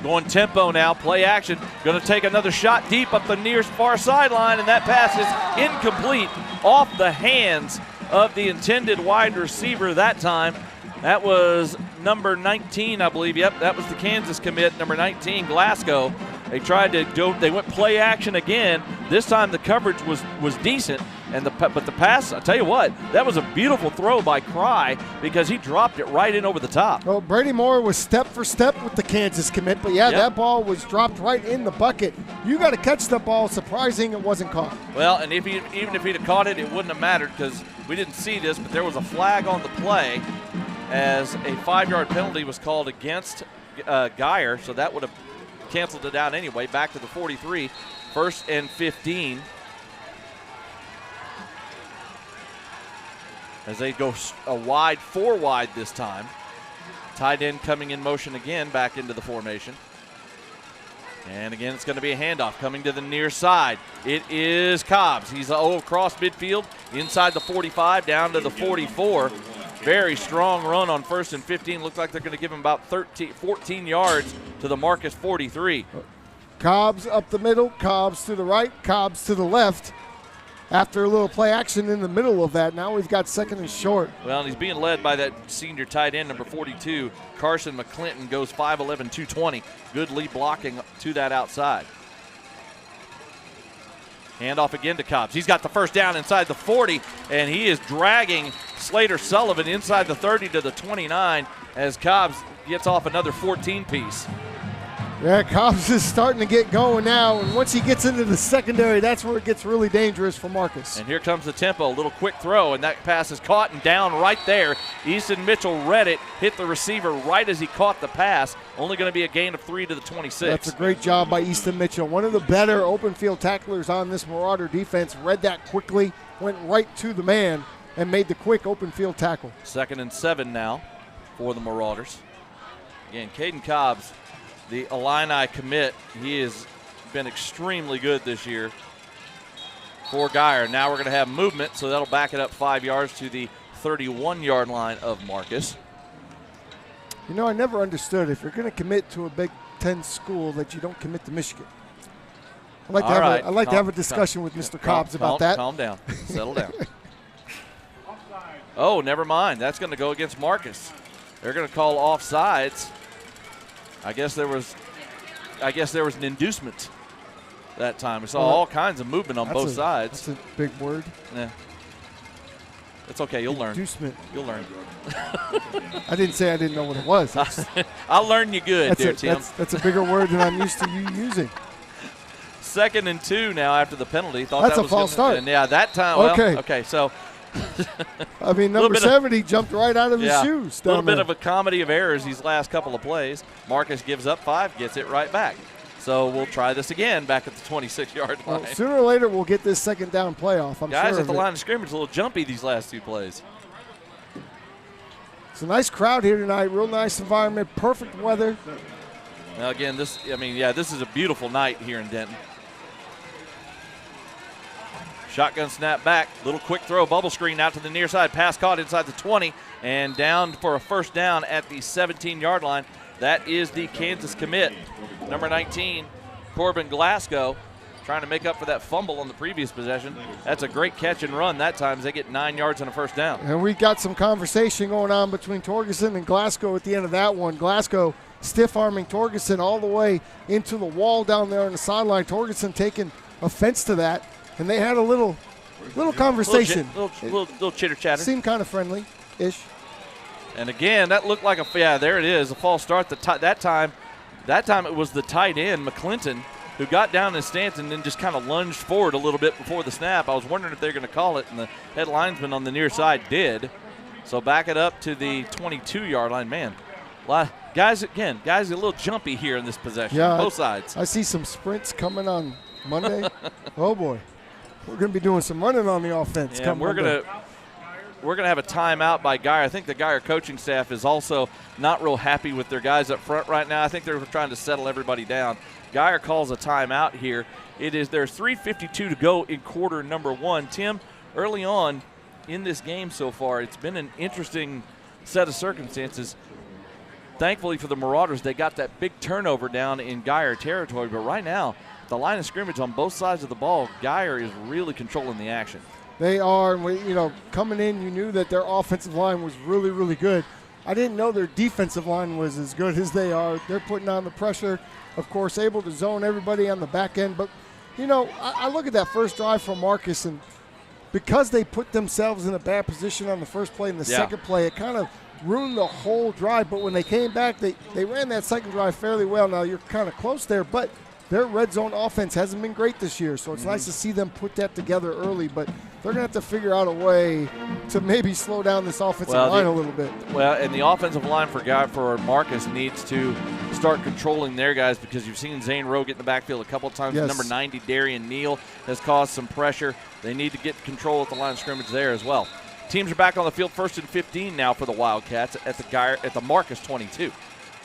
Going tempo now, play action. Going to take another shot deep up the near far sideline, and that pass is incomplete off the hands of the intended wide receiver that time. That was number 19, I believe. Yep, that was the Kansas commit, number 19, Glasgow. They tried to go, they went play action again. This time the coverage was decent, but the pass, I'll tell you what, that was a beautiful throw by Cry because he dropped it right in over the top. Well, Brady Moore was step for step with the Kansas commit, but yeah, that ball was dropped right in the bucket. You got to catch the ball. Surprising it wasn't caught. Well, and even if he'd have caught it, it wouldn't have mattered because we didn't see this, but there was a flag on the play as a 5-yard penalty was called against Geyer, so that would have canceled it out anyway. Back to the 43, 1st and 15. As they go a wide, 4 wide this time. Tight end coming in motion again back into the formation. And again, it's going to be a handoff coming to the near side. It is Cobbs. He's across midfield, inside the 45, down to the 44. Very strong run on 1st and 15. Looks like they're going to give him about 14 yards to the Marcus 43. Cobbs up the middle, Cobbs to the right, Cobbs to the left. After a little play action in the middle of that, now we've got 2nd and short. Well, and he's being led by that senior tight end, number 42. Carson McClinton goes 5'11", 220. Good lead blocking to that outside. Handoff again to Cobbs. He's got the first down inside the 40, and he is dragging Slater Sullivan inside the 30 to the 29 as Cobbs gets off another 14-piece. Yeah, Cobbs is starting to get going now, and once he gets into the secondary, that's where it gets really dangerous for Marcus. And here comes the tempo, a little quick throw, and that pass is caught and down right there. Easton Mitchell read it, hit the receiver right as he caught the pass. Only going to be a gain of 3 to the 26. That's a great job by Easton Mitchell. One of the better open field tacklers on this Marauder defense. Read that quickly, went right to the man, and made the quick open field tackle. 2nd and 7 now for the Marauders. Again, Caden Cobbs, the Illini commit, he has been extremely good this year for Geyer. Now we're going to have movement, so that'll back it up 5 yards to the 31-yard line of Marcus. You know, I never understood if you're going to commit to a Big Ten school that you don't commit to Michigan. I'd like to have a discussion with Mr. Cobbs about that. Calm down. Settle down. Oh, never mind. That's going to go against Marcus. They're going to call offsides. I guess there was an inducement that time. We saw all kinds of movement on both sides. That's a big word. Yeah. It's okay. You'll learn. Inducement. You'll learn. I didn't say I didn't know what it was. I'll learn you good, Tim. That's a bigger word than I'm used to you using. 2nd and 2 now after the penalty. Thought that's that a was false start. And yeah, that time. Okay, so. I mean, number 70 jumped right out of his shoes. A little bit of a comedy of errors these last couple of plays. Marcus gives up 5, gets it right back. So we'll try this again back at the 26-yard line. Well, sooner or later, we'll get this 2nd down playoff. I'm Guys sure at the line of scrimmage, a little jumpy these last 2 plays. It's a nice crowd here tonight. Real nice environment, perfect weather. Now again, this is a beautiful night here in Denton. Shotgun snap back, little quick throw, bubble screen out to the near side. Pass caught inside the 20 and down for a first down at the 17-yard line. That is the Kansas commit. Number 19, Corbin Glasgow, trying to make up for that fumble on the previous possession. That's a great catch and run that time as they get 9 yards and a first down. And we got some conversation going on between Torgerson and Glasgow at the end of that one. Glasgow stiff-arming Torgerson all the way into the wall down there on the sideline. Torgerson taking offense to that. And they had a little conversation. Little chitter-chatter. Seemed kind of friendly-ish. And again, that looked like there it is, a false start. That time it was the tight end, McClinton, who got down in his stance and then just kind of lunged forward a little bit before the snap. I was wondering if they're going to call it, and the head linesman on the near side did. So back it up to the 22-yard line. Man, guys, a little jumpy here in this possession, both sides. I see some sprints coming on Monday. Oh, boy. We're going to be doing some running on the offense. Yeah, we're going to have a timeout by Geyer. I think the Geyer coaching staff is also not real happy with their guys up front right now. I think they're trying to settle everybody down. Geyer calls a timeout here. There's 3:52 to go in quarter number 1. Tim, early on in this game so far, it's been an interesting set of circumstances. Thankfully for the Marauders, they got that big turnover down in Geyer territory, but right now, the line of scrimmage on both sides of the ball, Geyer is really controlling the action. They are, and coming in, you knew that their offensive line was really, really good. I didn't know their defensive line was as good as they are. They're putting on the pressure, of course, able to zone everybody on the back end. But, I look at that first drive from Marcus, and because they put themselves in a bad position on the first play and the second play, it kind of ruined the whole drive. But when they came back, they ran that second drive fairly well. Now, you're kind of close there, but their red zone offense hasn't been great this year, so it's nice to see them put that together early, but they're going to have to figure out a way to maybe slow down this offensive line a little bit. Well, and the offensive line for Marcus needs to start controlling their guys, because you've seen Zane Rowe get in the backfield a couple of times. Yes. Number 90, Darian Neal, has caused some pressure. They need to get control at the line of scrimmage there as well. Teams are back on the field, 1st and 15 now for the Wildcats at the Marcus 22.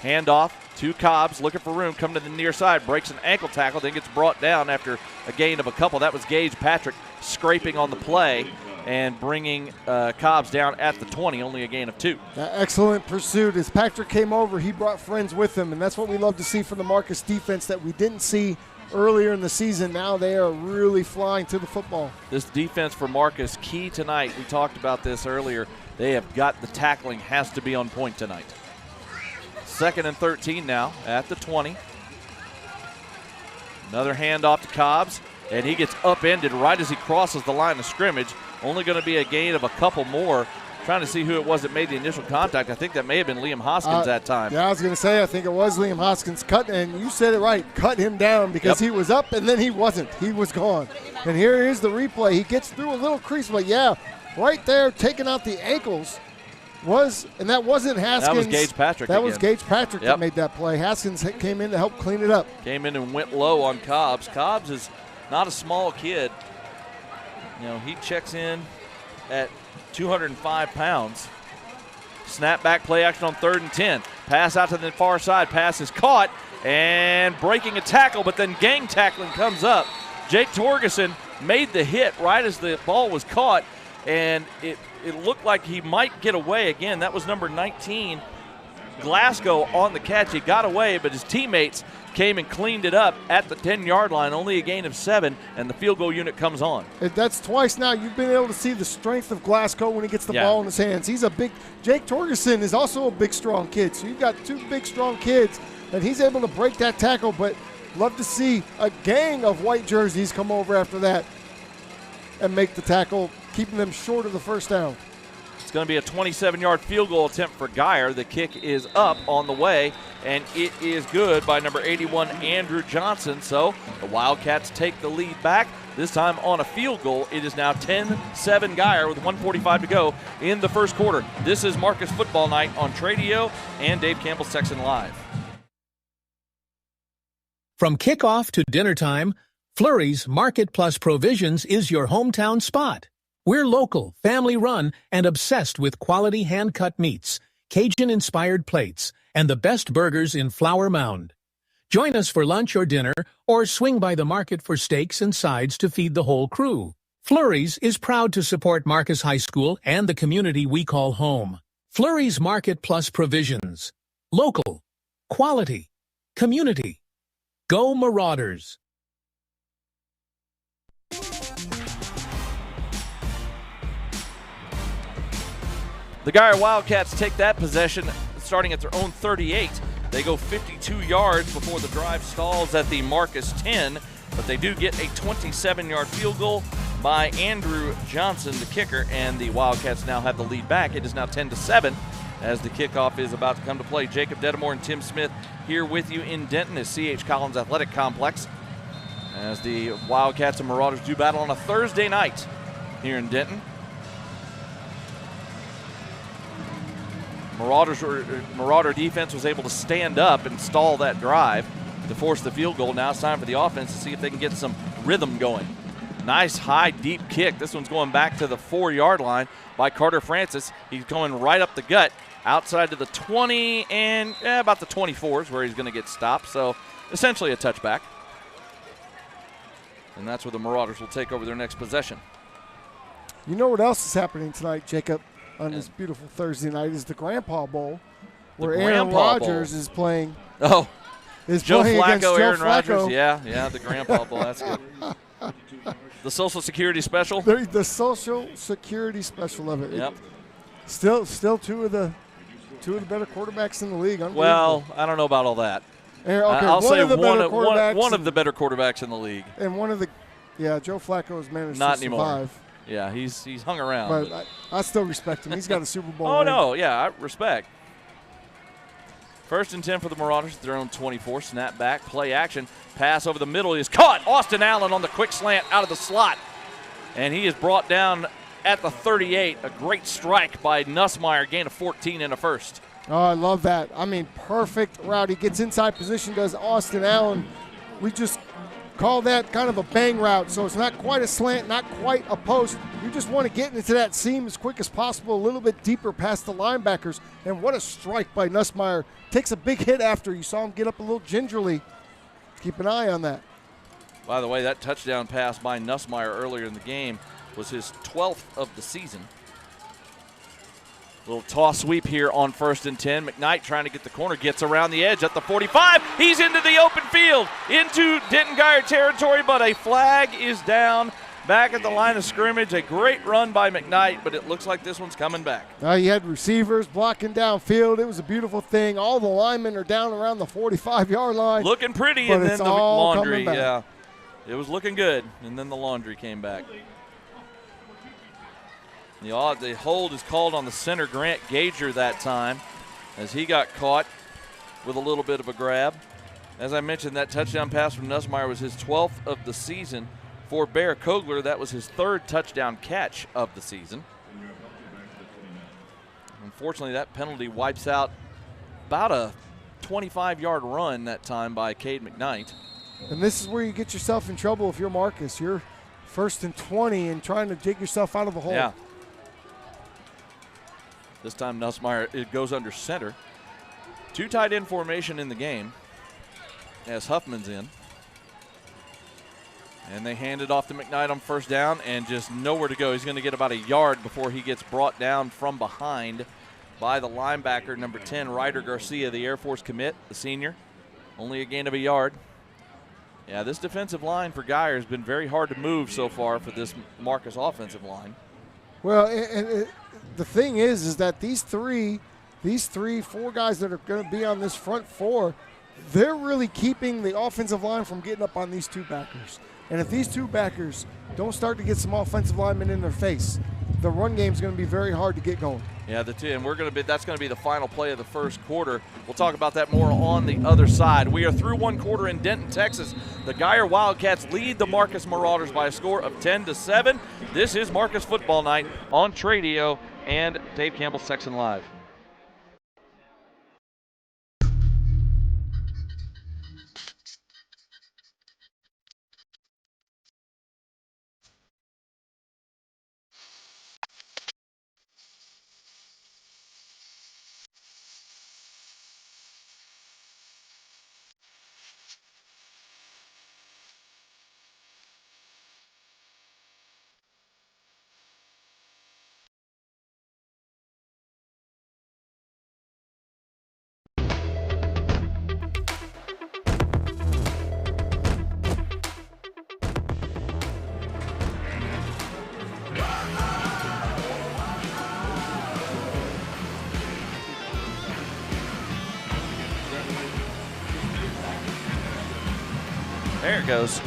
Handoff to Cobbs, looking for room, coming to the near side, breaks an ankle tackle, then gets brought down after a gain of a couple. That was Gage Patrick scraping on the play and bringing Cobbs down at the 20, only a gain of 2. Excellent pursuit. As Patrick came over, he brought friends with him, and that's what we love to see from the Marcus defense that we didn't see earlier in the season. Now they are really flying to the football. This defense for Marcus, key tonight. We talked about this earlier. They have got the tackling has to be on point tonight. 2nd and 13 now at the 20. Another handoff to Cobbs, and he gets upended right as he crosses the line of scrimmage. Only going to be a gain of a couple more Trying to see who it was that made the initial contact. I think that may have been Liam Hoskins that time. Yeah, I was going to say, I think it was Liam Hoskins and you said it right, cut him down because he was up and then he wasn't. He was gone. And here is the replay. He gets through a little crease, but yeah, right there, taking out the ankles and that wasn't Haskins. That was Gage Patrick That was Gage Patrick that made that play. Haskins came in to help clean it up. Came in and went low on Cobbs. Cobbs is not a small kid. You know, he checks in at 205 pounds. Snap back play action on 3rd and 10. Pass out to the far side. Pass is caught and breaking a tackle, but then gang tackling comes up. Jake Torgerson made the hit right as the ball was caught, and it looked like he might get away again. That was number 19, Glasgow, on the catch. He got away, but his teammates came and cleaned it up at the 10-yard line, only a gain of 7, and the field goal unit comes on. That's twice now. You've been able to see the strength of Glasgow when he gets the ball in his hands. He's a big – Jake Torgerson is also a big, strong kid. So you've got 2 big, strong kids, and he's able to break that tackle. But love to see a gang of white jerseys come over after that and make the tackle, keeping them short of the first down. It's going to be a 27-yard field goal attempt for Geyer. The kick is up on the way, and it is good by number 81, Andrew Johnson. So the Wildcats take the lead back, this time on a field goal. It is now 10-7 Geyer with 1:45 to go in the first quarter. This is Marcus Football Night on Tradio and Dave Campbell's Texan Live. From kickoff to dinner time, Flurry's Market Plus Provisions is your hometown spot. We're local, family-run, and obsessed with quality hand-cut meats, Cajun-inspired plates, and the best burgers in Flower Mound. Join us for lunch or dinner, or swing by the market for steaks and sides to feed the whole crew. Flurry's is proud to support Marcus High School and the community we call home. Flurry's Market Plus Provisions. Local. Quality. Community. Go Marauders! The Geyer Wildcats take that possession starting at their own 38. They go 52 yards before the drive stalls at the Marcus 10, but they do get a 27-yard field goal by Andrew Johnson, the kicker, and the Wildcats now have the lead back. It is now 10-7 as the kickoff is about to come to play. Jacob Dedamore and Tim Smith here with you in Denton at C.H. Collins Athletic Complex as the Wildcats and Marauders do battle on a Thursday night here in Denton. Marauder defense was able to stand up and stall that drive to force the field goal. Now it's time for the offense to see if they can get some rhythm going. Nice high, deep kick. This one's going back to the 4-yard line by Carter Francis. He's going right up the gut, outside to the 20 and about the 24 is where he's going to get stopped. So essentially a touchback. And that's where the Marauders will take over their next possession. You know what else is happening tonight, Jacob? On this beautiful Thursday night is the Grandpa Bowl, where Aaron Rodgers is playing. Oh, is Joe playing against Flacco, Joe Aaron Flacco. Rodgers. Yeah, the Grandpa Bowl. That's good. The Social Security special. The Social Security special of it. Yep. Still two of the better quarterbacks in the league. Well, I don't know about all that. Okay, I'll say one of the better quarterbacks in the league. And Joe Flacco has managed Not to survive. anymore. Yeah, he's hung around. But I still respect him. He's got a Super Bowl Oh, ring. no, yeah, I respect. 1st and 10 for the Marauders at their own 24. Snap back, play action. Pass over the middle is caught. Austin Allen on the quick slant out of the slot. And he is brought down at the 38. A great strike by Nussmeier. Gain of 14 and a first. Oh, I love that. I mean, perfect route. He gets inside position, does Austin Allen. We just call that kind of a bang route, so it's not quite a slant, not quite a post. You just want to get into that seam as quick as possible, a little bit deeper past the linebackers. And what a strike by Nussmeier. Takes a big hit after. You saw him get up a little gingerly. Keep an eye on that. By the way, that touchdown pass by Nussmeier earlier in the game was his 12th of the season. Little toss sweep here on 1st and 10. McKnight trying to get the corner, gets around the edge at the 45. He's into the open field, into Denton Geyer territory, but a flag is down back at the line of scrimmage. A great run by McKnight, but it looks like this one's coming back. You had receivers blocking downfield. It was a beautiful thing. All the linemen are down around the 45-yard line. Looking pretty, but and then it's the all laundry. coming back. Yeah, it was looking good, and then the laundry came back. The hold is called on the center, Grant Gager, that time, as he got caught with a little bit of a grab. As I mentioned, that touchdown pass from Nussmeier was his 12th of the season. For Bear Kogler, that was his 3rd touchdown catch of the season. Unfortunately, that penalty wipes out about a 25-yard run that time by Cade McKnight. And this is where you get yourself in trouble if you're Marcus. You're 1st and 20 and trying to dig yourself out of the hole. Yeah. This time Nussmeier, it goes under center. 2 tight end formation in the game as Huffman's in. And they hand it off to McKnight on 1st down and just nowhere to go. He's going to get about a yard before he gets brought down from behind by the linebacker, number 10, Ryder Garcia, the Air Force commit, the senior. Only a gain of a yard. Yeah, this defensive line for Geyer has been very hard to move so far for this Marcus offensive line. Well, the thing is that these 4 guys that are going to be on this front 4, they're really keeping the offensive line from getting up on these 2 backers. And if these 2 backers don't start to get some offensive linemen in their face, the run game is going to be very hard to get going. Yeah, and that's going to be the final play of the first quarter. We'll talk about that more on the other side. We are through 1 quarter in Denton, Texas. The Geyer Wildcats lead the Marcus Marauders by a score of 10-7. This is Marcus Football Night on Tradio and Dave Campbell's Texan Live. There it goes.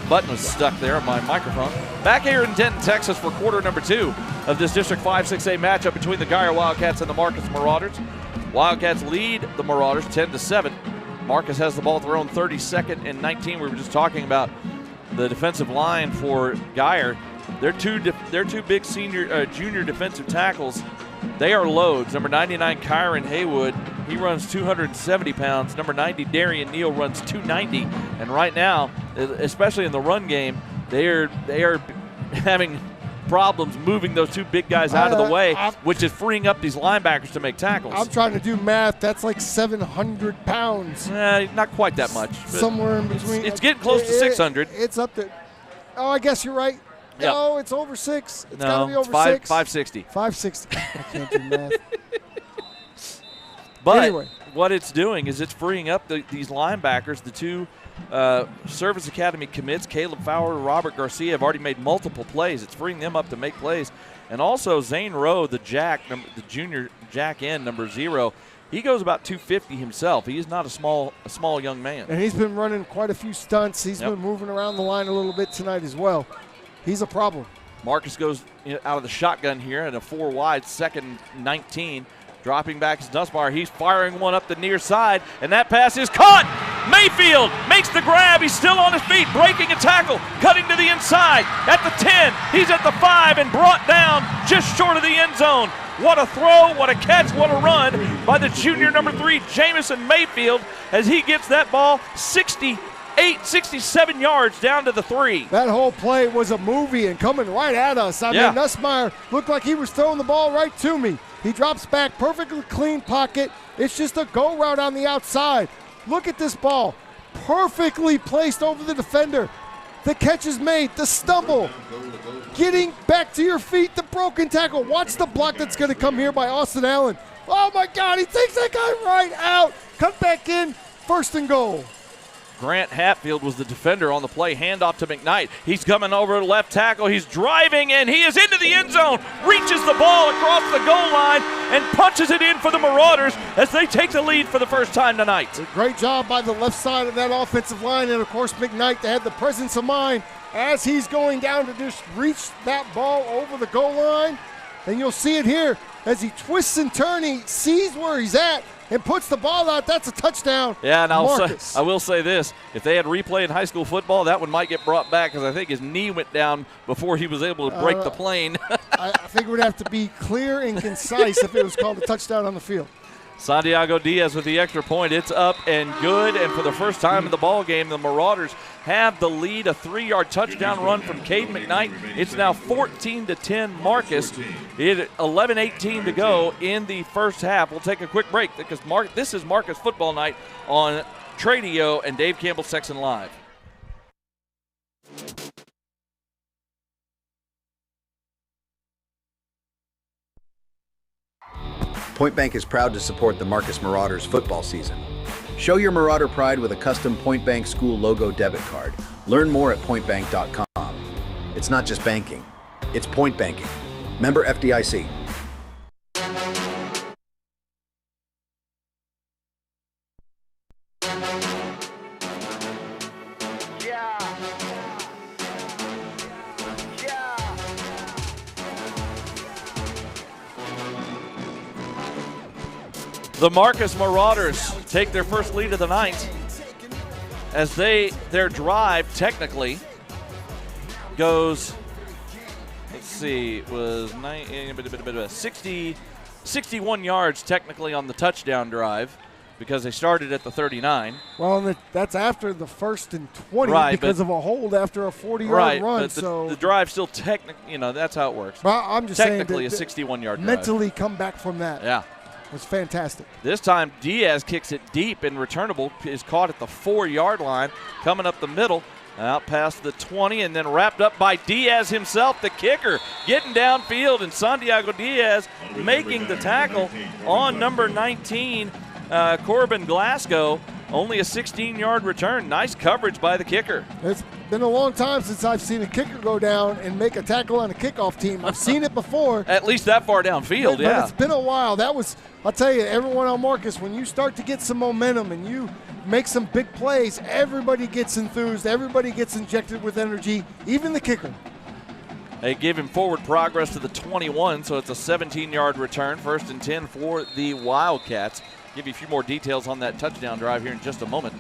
Button was stuck there on my microphone. Back here in Denton, Texas for quarter number 2 of this District 5-6A matchup between the Geyer Wildcats and the Marcus Marauders. Wildcats lead the Marauders 10-7. Marcus has the ball at their own 32nd and 19. We were just talking about the defensive line for Geyer. Their two big junior defensive tackles, they are loads. Number 99, Kyron Haywood, he runs 270 pounds. Number 90, Darian Neal, runs 290. And right now, especially in the run game, they are having problems moving those 2 big guys out of the way, which is freeing up these linebackers to make tackles. I'm trying to do math. That's like 700 pounds. Not quite that much. Somewhere in between. It's getting close to 600. It's up there. Oh, I guess you're right. Yep. No, it's over 6. It's no, got to be over 6. 560. 560. I can't do math. But anyway, what it's doing is it's freeing up these linebackers. The 2 Service Academy commits, Caleb Fowler, Robert Garcia, have already made multiple plays. It's freeing them up to make plays. And also Zane Rowe, the junior jack end, number 0, he goes about 250 himself. He is not a small young man. And he's been running quite a few stunts. He's been moving around the line a little bit tonight as well. He's a problem. Marcus goes out of the shotgun here at a 4 wide, 2nd and 19. Dropping back is Nussmeier. He's firing one up the near side, and that pass is caught. Mayfield makes the grab. He's still on his feet, breaking a tackle, cutting to the inside. At the 10, he's at the 5 and brought down just short of the end zone. What a throw, what a catch, what a run by the junior number 3, Jamison Mayfield, as he gets that ball 67 yards down to the 3. That whole play was a movie and coming right at us. I mean, Nussmeier looked like he was throwing the ball right to me. He drops back, perfectly clean pocket. It's just a go route on the outside. Look at this ball. Perfectly placed over the defender. The catch is made, the stumble. Getting back to your feet, the broken tackle. Watch the block that's going to come here by Austin Allen. Oh, my God, he takes that guy right out. Cut back in, 1st and goal. Grant Hatfield was the defender on the play. Handoff to McKnight. He's coming over to left tackle. He's driving, and he is into the end zone. Reaches the ball across the goal line and punches it in for the Marauders as they take the lead for the first time tonight. Great job by the left side of that offensive line, and, of course, McKnight, they had the presence of mind as he's going down to just reach that ball over the goal line. And you'll see it here as he twists and turns, he sees where he's at and puts the ball out. That's a touchdown. Yeah, and Marcus. I will say this. If they had replay in high school football, that one might get brought back because I think his knee went down before he was able to break the plane. I think it would have to be clear and concise if it was called a touchdown on the field. Santiago Diaz with the extra point. It's up and good, and for the first time in the ball game, the Marauders have the lead. A 3-yard touchdown run from Cade McKnight. It's now 14-10 Marcus. 11:18 to go in the first half. We'll take a quick break because this is Marcus Football Night on Tradio and Dave Campbell Sexton Live. Point Bank is proud to support the Marcus Marauders football season. Show your Marauder pride with a custom Point Bank school logo debit card. Learn more at pointbank.com. It's not just banking, it's point banking. Member FDIC. The Marcus Marauders take their first lead of the night as their drive technically goes, was 61 yards technically on the touchdown drive because they started at the 39. Well, that's after the 1st and 20 because of a hold after a 40-yard run. But the drive still technically, that's how it works. Well, I'm just technically saying a 61-yard drive. Mentally come back from that. Yeah. It was fantastic. This time, Diaz kicks it deep and returnable is caught at the 4-yard line, coming up the middle, out past the 20, and then wrapped up by Diaz himself, the kicker, getting downfield, and Santiago Diaz making the tackle on number 19, Corbin Glasgow. Only a 16-yard return. Nice coverage by the kicker. It's been a long time since I've seen a kicker go down and make a tackle on a kickoff team. I've seen it before. At least that far downfield, but it's been a while. That was, I'll tell you, everyone on Marcus, when you start to get some momentum and you make some big plays, everybody gets enthused. Everybody gets injected with energy, even the kicker. They give him forward progress to the 21, so it's a 17-yard return. 1st and 10 for the Wildcats. Give you a few more details on that touchdown drive here in just a moment.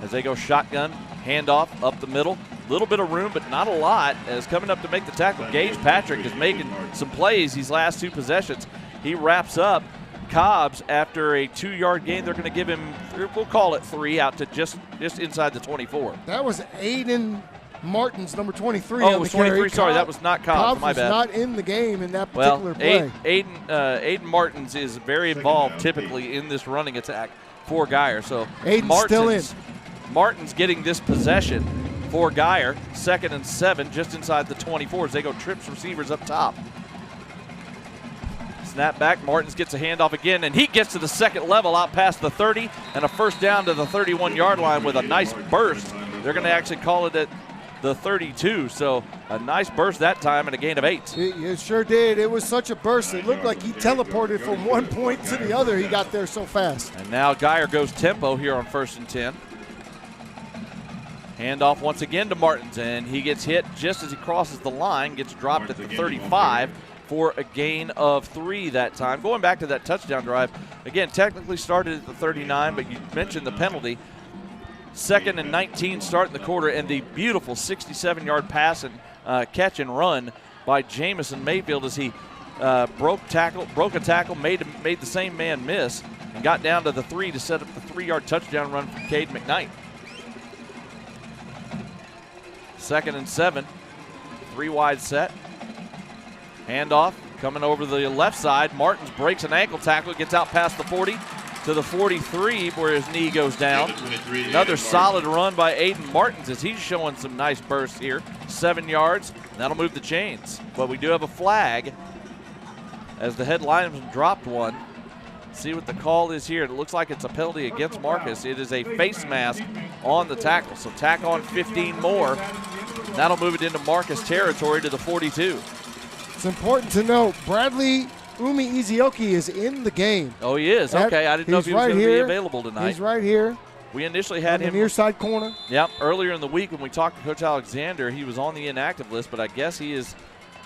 As they go shotgun, handoff up the middle. Little bit of room, but not a lot. As coming up to make the tackle, Gage Patrick is making some plays these last 2 possessions. He wraps up Cobbs after a 2-yard gain. They're going to give him, we'll call it 3, out to just inside the 24. That was Aiden Martin's number 23. Oh, it was 23. Sorry, that was not Cobbs. My bad. Cobbs was not in the game in that particular play. Aiden Martins is very involved typically in this running attack for Geyer. So Aiden's still in. Martin's getting this possession for Geyer. 2nd and 7, just inside the 24 as they go trips receivers up top. Snap back. Martins gets a handoff again, and he gets to the second level out past the 30 and a first down to the 31-yard line with a nice burst. They're going to actually call it at the 32, so a nice burst that time and a gain of 8. It sure did. It was such a burst. It looked like he teleported from one point to the other. He got there so fast. And now Geyer goes tempo here on 1st and 10. Handoff once again to Martins, and he gets hit just as he crosses the line, gets dropped at the 35 for a gain of 3 that time. Going back to that touchdown drive, again, technically started at the 39, but you mentioned the penalty. 2nd and 19 starting the quarter, and the beautiful 67-yard pass and catch and run by Jamison Mayfield as he broke a tackle, made the same man miss, and got down to the 3 to set up the 3-yard touchdown run from Cade McKnight. 2nd and 7, 3 wide set. Handoff coming over the left side. Martins breaks an ankle tackle, gets out past the 40 to the 43 where his knee goes down. Another solid run by Aiden Martins as he's showing some nice bursts here. 7 yards, that'll move the chains. But we do have a flag as the head lineman dropped one. See what the call is here. It looks like it's a penalty against Marcus. It is a face mask on the tackle. So tack on 15 more. That'll move it into Marcus territory to the 42. It's important to note Bradley Umi Izioki is in the game. Oh, he is. Okay, I didn't know if he was going to be available tonight. He's right here. We initially had him near side corner. Yep. Earlier in the week when we talked to Coach Alexander, he was on the inactive list, but I guess he has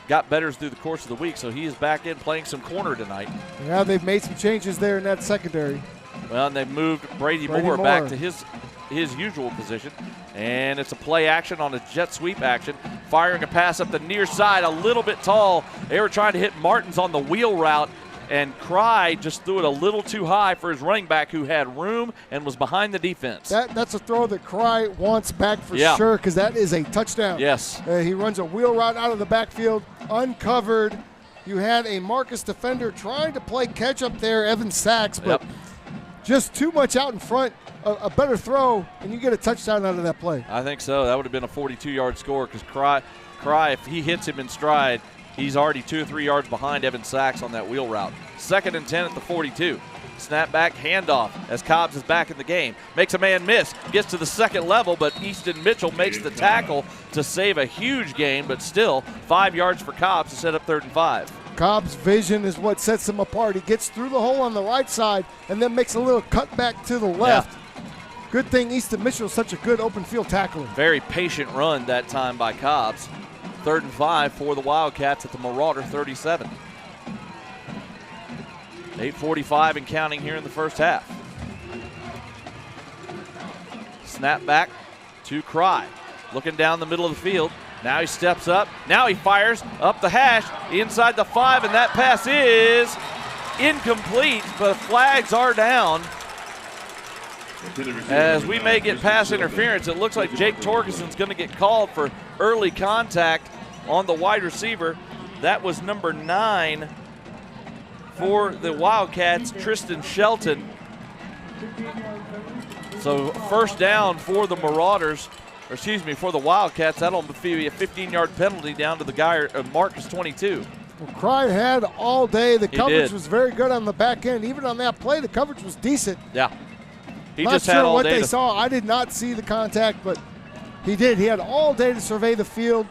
got better through the course of the week, so he is back in playing some corner tonight. Yeah, they've made some changes there in that secondary. Well, and they've moved Brady Moore back to his usual position, and it's a play action on a jet sweep action, firing a pass up the near side, a little bit tall. They were trying to hit Martins on the wheel route, and Cry just threw it a little too high for his running back, who had room and was behind the defense. That's a throw that Cry wants back for Yeah. sure, because that is a touchdown. Yes. He runs a wheel route out of the backfield, uncovered. You had a Marcus defender trying to play catch up there, Evan Sachs, but just too much out in front. A better throw, and you get a touchdown out of that play. I think so. That would have been a 42-yard score, because Cry, if he hits him in stride, he's already 2 or 3 yards behind Evan Sachs on that wheel route. 2nd and 10 at the 42. Snap back, handoff as Cobbs is back in the game. Makes a man miss, gets to the second level, but Easton Mitchell makes the tackle to save a huge gain, but still 5 yards for Cobbs to set up 3rd and 5. Cobb's vision is what sets him apart. He gets through the hole on the right side and then makes a little cut back to the left. Yeah. Good thing Easton Mitchell is such a good open field tackler. Very patient run that time by Cobbs. 3rd and 5 for the Wildcats at the Marauder 37. 8:45 and counting here in the first half. Snap back to Cry. Looking down the middle of the field. Now he steps up. Now he fires up the hash inside the 5, and that pass is incomplete, but flags are down. As we may get pass interference, it looks like Jake Torgeson's going to get called for early contact on the wide receiver. That was number 9 for the Wildcats, Tristan Shelton. So 1st down for the Marauders, or excuse me, for the Wildcats. That'll be a 15-yard penalty down to the guy, Marcus 22. Well, Cry had all day. The coverage did. was very good on the back end. Even on that play, the coverage was decent. Yeah. He Not just sure had all what day they saw. I did not see the contact, but he did. He had all day to survey the field,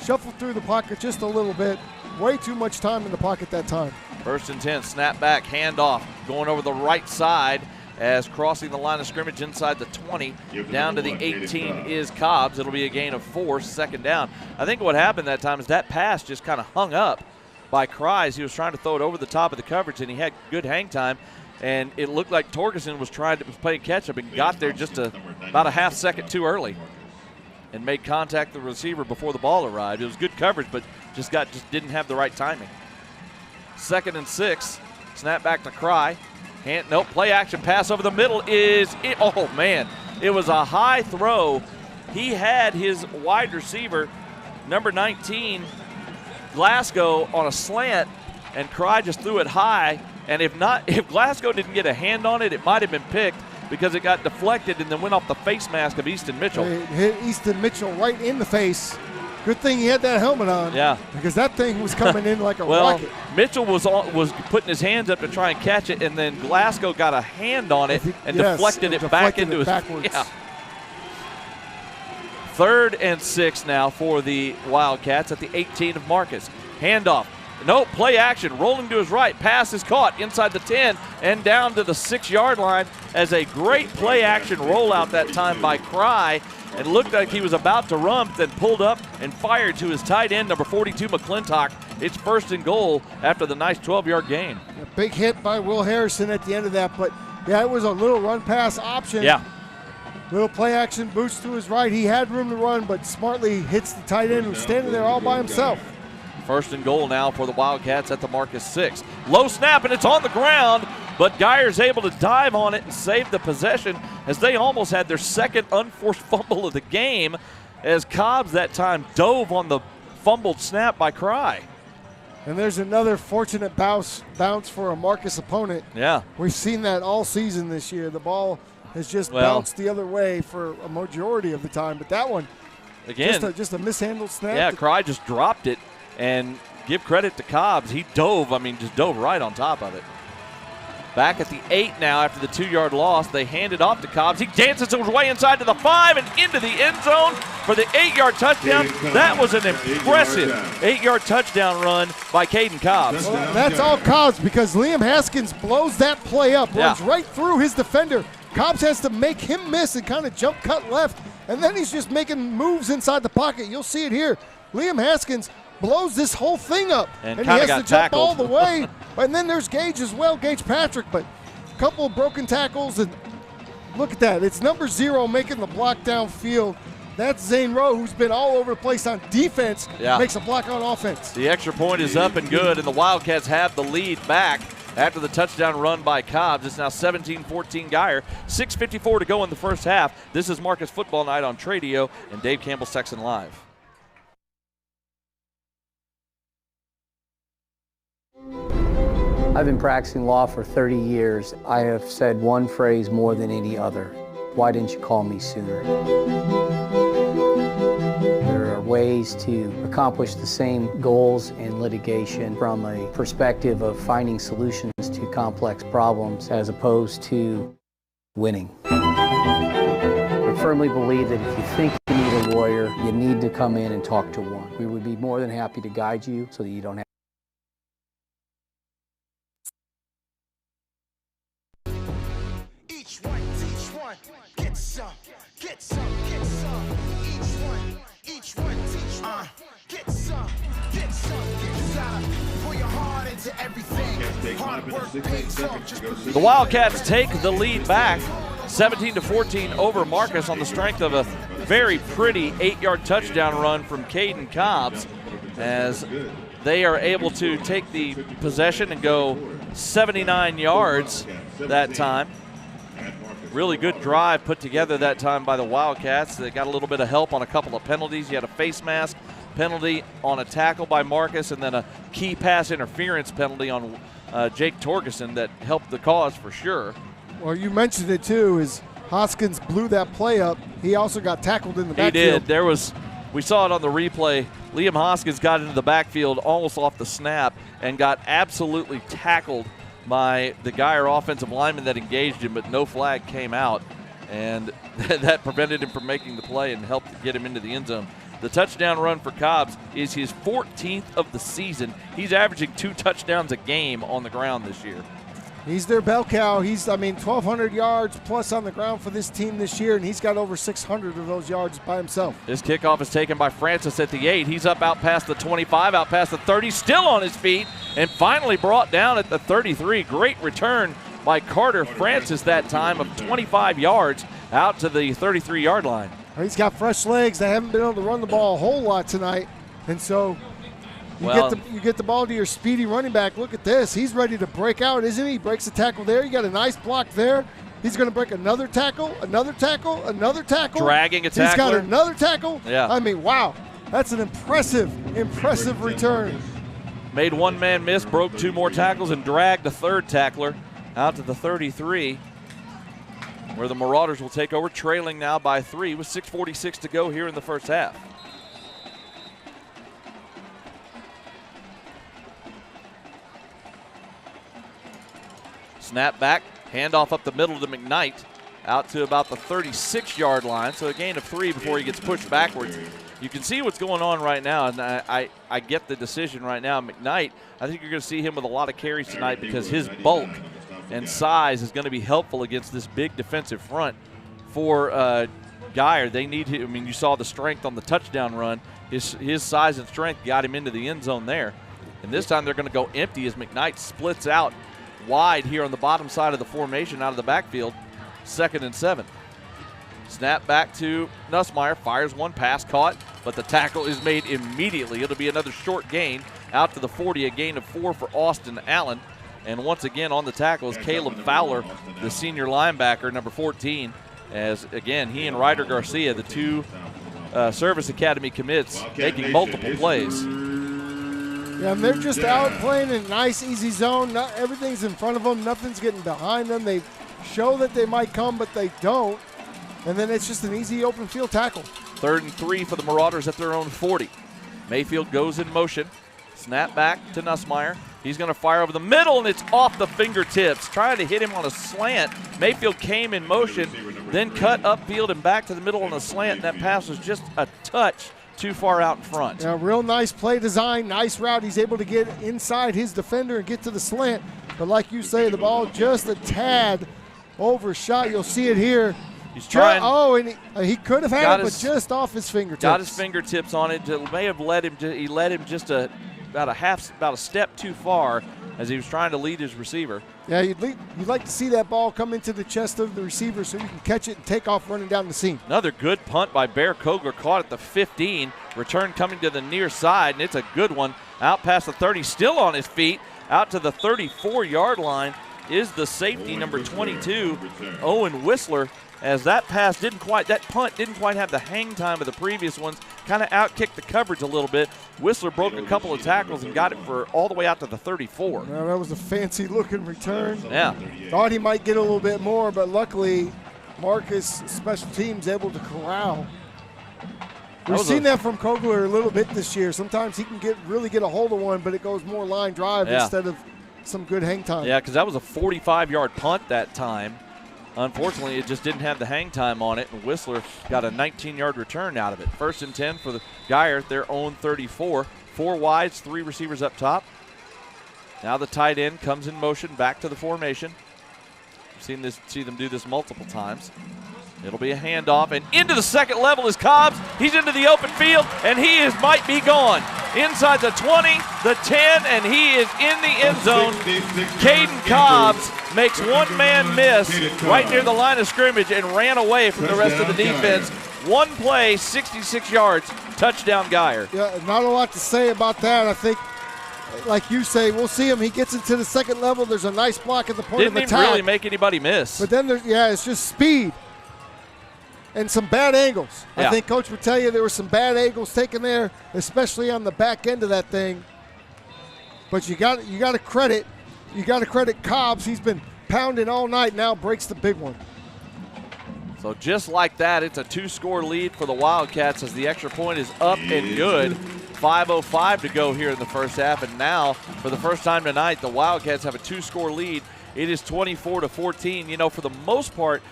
shuffle through the pocket just a little bit. Way too much time in the pocket that time. 1st and 10, snap back, handoff, going over the right side as crossing the line of scrimmage inside the 20, down to the 18 is Cobbs. It'll be a gain of 4, 2nd down. I think what happened that time is that pass just kind of hung up by Cries. He was trying to throw it over the top of the coverage, and he had good hang time. And it looked like Torgeson was trying to play catch-up and got there just about a half second too early and made contact with the receiver before the ball arrived. It was good coverage, but just didn't have the right timing. 2nd and 6, snap back to Cry. Play action pass over the middle is it. Oh, man. It was a high throw. He had his wide receiver, number 19, Glasgow, on a slant, and Cry just threw it high. And if Glasgow didn't get a hand on it, it might have been picked because it got deflected and then went off the face mask of Easton Mitchell. It hit Easton Mitchell right in the face. Good thing he had that helmet on. Yeah. Because that thing was coming in like a rocket. Mitchell was putting his hands up to try and catch it, and then Glasgow got a hand on it and deflected it back into his backwards. Yeah. 3rd and 6 now for the Wildcats at the 18 of Marcus. Handoff. No, play action, rolling to his right. Pass is caught inside the 10 and down to the 6-yard line as a great play action rollout that time by Cry. It looked like he was about to run, then pulled up and fired to his tight end, number 42, McClintock. It's 1st and goal after the nice 12-yard gain. A big hit by Will Harrison at the end of that, but yeah, it was a little run pass option. Yeah. Little play action boost to his right. He had room to run, but smartly hits the tight end who's standing there all by himself. 1st and goal now for the Wildcats at the Marcus 6. Low snap, and it's on the ground, but Geyer's able to dive on it and save the possession as they almost had their 2nd unforced fumble of the game as Cobbs that time dove on the fumbled snap by Cry. And there's another fortunate bounce for a Marcus opponent. Yeah. We've seen that all season this year. The ball has just bounced the other way for a majority of the time, but that one, again, just a mishandled snap. Yeah, Cry just dropped it. And give credit to Cobbs. He just dove right on top of it. Back at the 8 now after the 2-yard loss. They hand it off to Cobbs. He dances his way inside to the 5 and into the end zone for the 8-yard touchdown. That was an impressive 8-yard touchdown run by Caden Cobbs. Well, that's all Cobbs because Liam Haskins blows that play up, runs right through his defender, Cobbs has to make him miss and kind of jump cut left, and then he's just making moves inside the pocket. You'll see it here. Liam Haskins blows this whole thing up, and he has to jump all the way. And then there's Gage as well, Gage Patrick, but a couple of broken tackles, and look at that. It's number 0 making the block downfield. That's Zane Rowe, who's been all over the place on defense, makes a block on offense. The extra point is up and good, and the Wildcats have the lead back after the touchdown run by Cobbs. It's now 17-14 Geyer. 6:54 to go in the first half. This is Marcus Football Night on Tradio and Dave Campbell Sexton Live. I've been practicing law for 30 years. I have said one phrase more than any other. Why didn't you call me sooner? There are ways to accomplish the same goals in litigation from a perspective of finding solutions to complex problems as opposed to winning. I firmly believe that if you think you need a lawyer, you need to come in and talk to one. We would be more than happy to guide you so that you don't have Each one, get some, get some, get some. Each one, get some, get some. You gotta put your heart into everything. Hard work pays off. The Wildcats take the lead back 17-14 over Marcus on the strength of a very pretty 8-yard touchdown run from Caden Cobbs, as they are able to take the possession and go 79 yards that time. Really good drive put together that time by the Wildcats. They got a little bit of help on a couple of penalties. You had a face mask penalty on a tackle by Marcus, and then a key pass interference penalty on Jake Torgerson that helped the cause for sure. Well, you mentioned it too, is Hoskins blew that play up. He also got tackled in the backfield. He did. We saw it on the replay. Liam Hoskins got into the backfield almost off the snap and got absolutely tackled by the Geyer offensive lineman that engaged him, but no flag came out, and that prevented him from making the play and helped get him into the end zone. The touchdown run for Cobbs is his 14th of the season. He's averaging 2 touchdowns a game on the ground this year. He's their bell cow. He's, 1,200 yards plus on the ground for this team this year, and he's got over 600 of those yards by himself. This kickoff is taken by Francis at the 8. He's up out past the 25, out past the 30, still on his feet, and finally brought down at the 33. Great return by Carter Francis that time of 25 yards out to the 33-yard line. He's got fresh legs. They haven't been able to run the ball a whole lot tonight, and so you get the ball to your speedy running back. Look at this. He's ready to break out, isn't he? He breaks a tackle there. You got a nice block there. He's going to break another tackle, another tackle, another tackle. Dragging a tackler. He's got another tackle. Yeah. Wow. That's an impressive return. Made one man miss, broke 2 more tackles, and dragged a third tackler out to the 33, where the Marauders will take over, trailing now by 3 with 6:46 to go here in the first half. Snap back, handoff up the middle to McKnight, out to about the 36-yard line. So a gain of 3 before he gets pushed backwards. You can see what's going on right now, and I get the decision right now. McKnight, I think you're going to see him with a lot of carries tonight because his bulk and size is going to be helpful against this big defensive front for Geyer. They need him. You saw the strength on the touchdown run. His size and strength got him into the end zone there. And this time they're going to go empty as McKnight splits out wide here on the bottom side of the formation out of the backfield. 2nd and 7. Snap back to Nussmeier, fires one, pass caught, but the tackle is made immediately. It'll be another short gain out to the 40, a gain of 4 for Austin Allen. And once again on the tackle is Caleb Fowler, the senior linebacker, number 14, as again he and Ryder Garcia, the 2 Service Academy commits, making multiple plays. Yeah, and they're just out playing in a nice, easy zone. Everything's in front of them. Nothing's getting behind them. They show that they might come, but they don't. And then it's just an easy open field tackle. 3rd and 3 for the Marauders at their own 40. Mayfield goes in motion. Snap back to Nussmeier. He's going to fire over the middle, and it's off the fingertips. Trying to hit him on a slant. Mayfield came in motion, then cut upfield and back to the middle on a slant. And that pass was just a touch too far out in front. Yeah, real nice play design, nice route. He's able to get inside his defender and get to the slant. But like you say, the ball just a tad Overshot. You'll see it here. He's trying. Oh, and he could have had it, but just off his fingertips. Got his fingertips on it. It may have led him. He led him just about a step too far as he was trying to lead his receiver. Yeah, you'd like to see that ball come into the chest of the receiver so you can catch it and take off running down the seam. Another good punt by Bear Kogler, caught at the 15. Return coming to the near side, and it's a good one. Out past the 30, still on his feet. Out to the 34-yard line is the safety, number 22, Owen Whistler. As that punt didn't quite have the hang time of the previous ones, kind of outkicked the coverage a little bit. Whistler broke a couple of tackles and got it for all the way out to the 34. Now, that was a fancy-looking return. Yeah. Thought he might get a little bit more, but luckily Marcus special teams able to corral. We've seen that from Kogler a little bit this year. Sometimes he can really get a hold of one, but it goes more line drive instead of some good hang time. Yeah, because that was a 45-yard punt that time. Unfortunately, it just didn't have the hang time on it, and Whistler got a 19-yard return out of it. 1st and 10 for the Geyer, their own 34. 4 wides, 3 receivers up top. Now the tight end comes in motion back to the formation. We've see them do this multiple times. It'll be a handoff, and into the second level is Cobbs. He's into the open field, and he might be gone. Inside the 20, the 10, and he is in the end zone. Caden Cobbs makes one man miss right near the line of scrimmage and ran away from the rest of the defense. One play, 66 yards, touchdown Geyer. Yeah, not a lot to say about that. I think, like you say, we'll see him. He gets into the second level. There's a nice block at the point of attack. Didn't even really make anybody miss. But then, it's just speed. And some bad angles. Yeah. I think Coach would tell you there were some bad angles taken there, especially on the back end of that thing. But you got to credit Cobbs. He's been pounding all night. Now breaks the big one. So just like that, it's a 2-score lead for the Wildcats as the extra point is up and good. 5:05 to go here in the first half, and now for the first time tonight, the Wildcats have a 2-score lead. It is 24-14. You know, for the most part,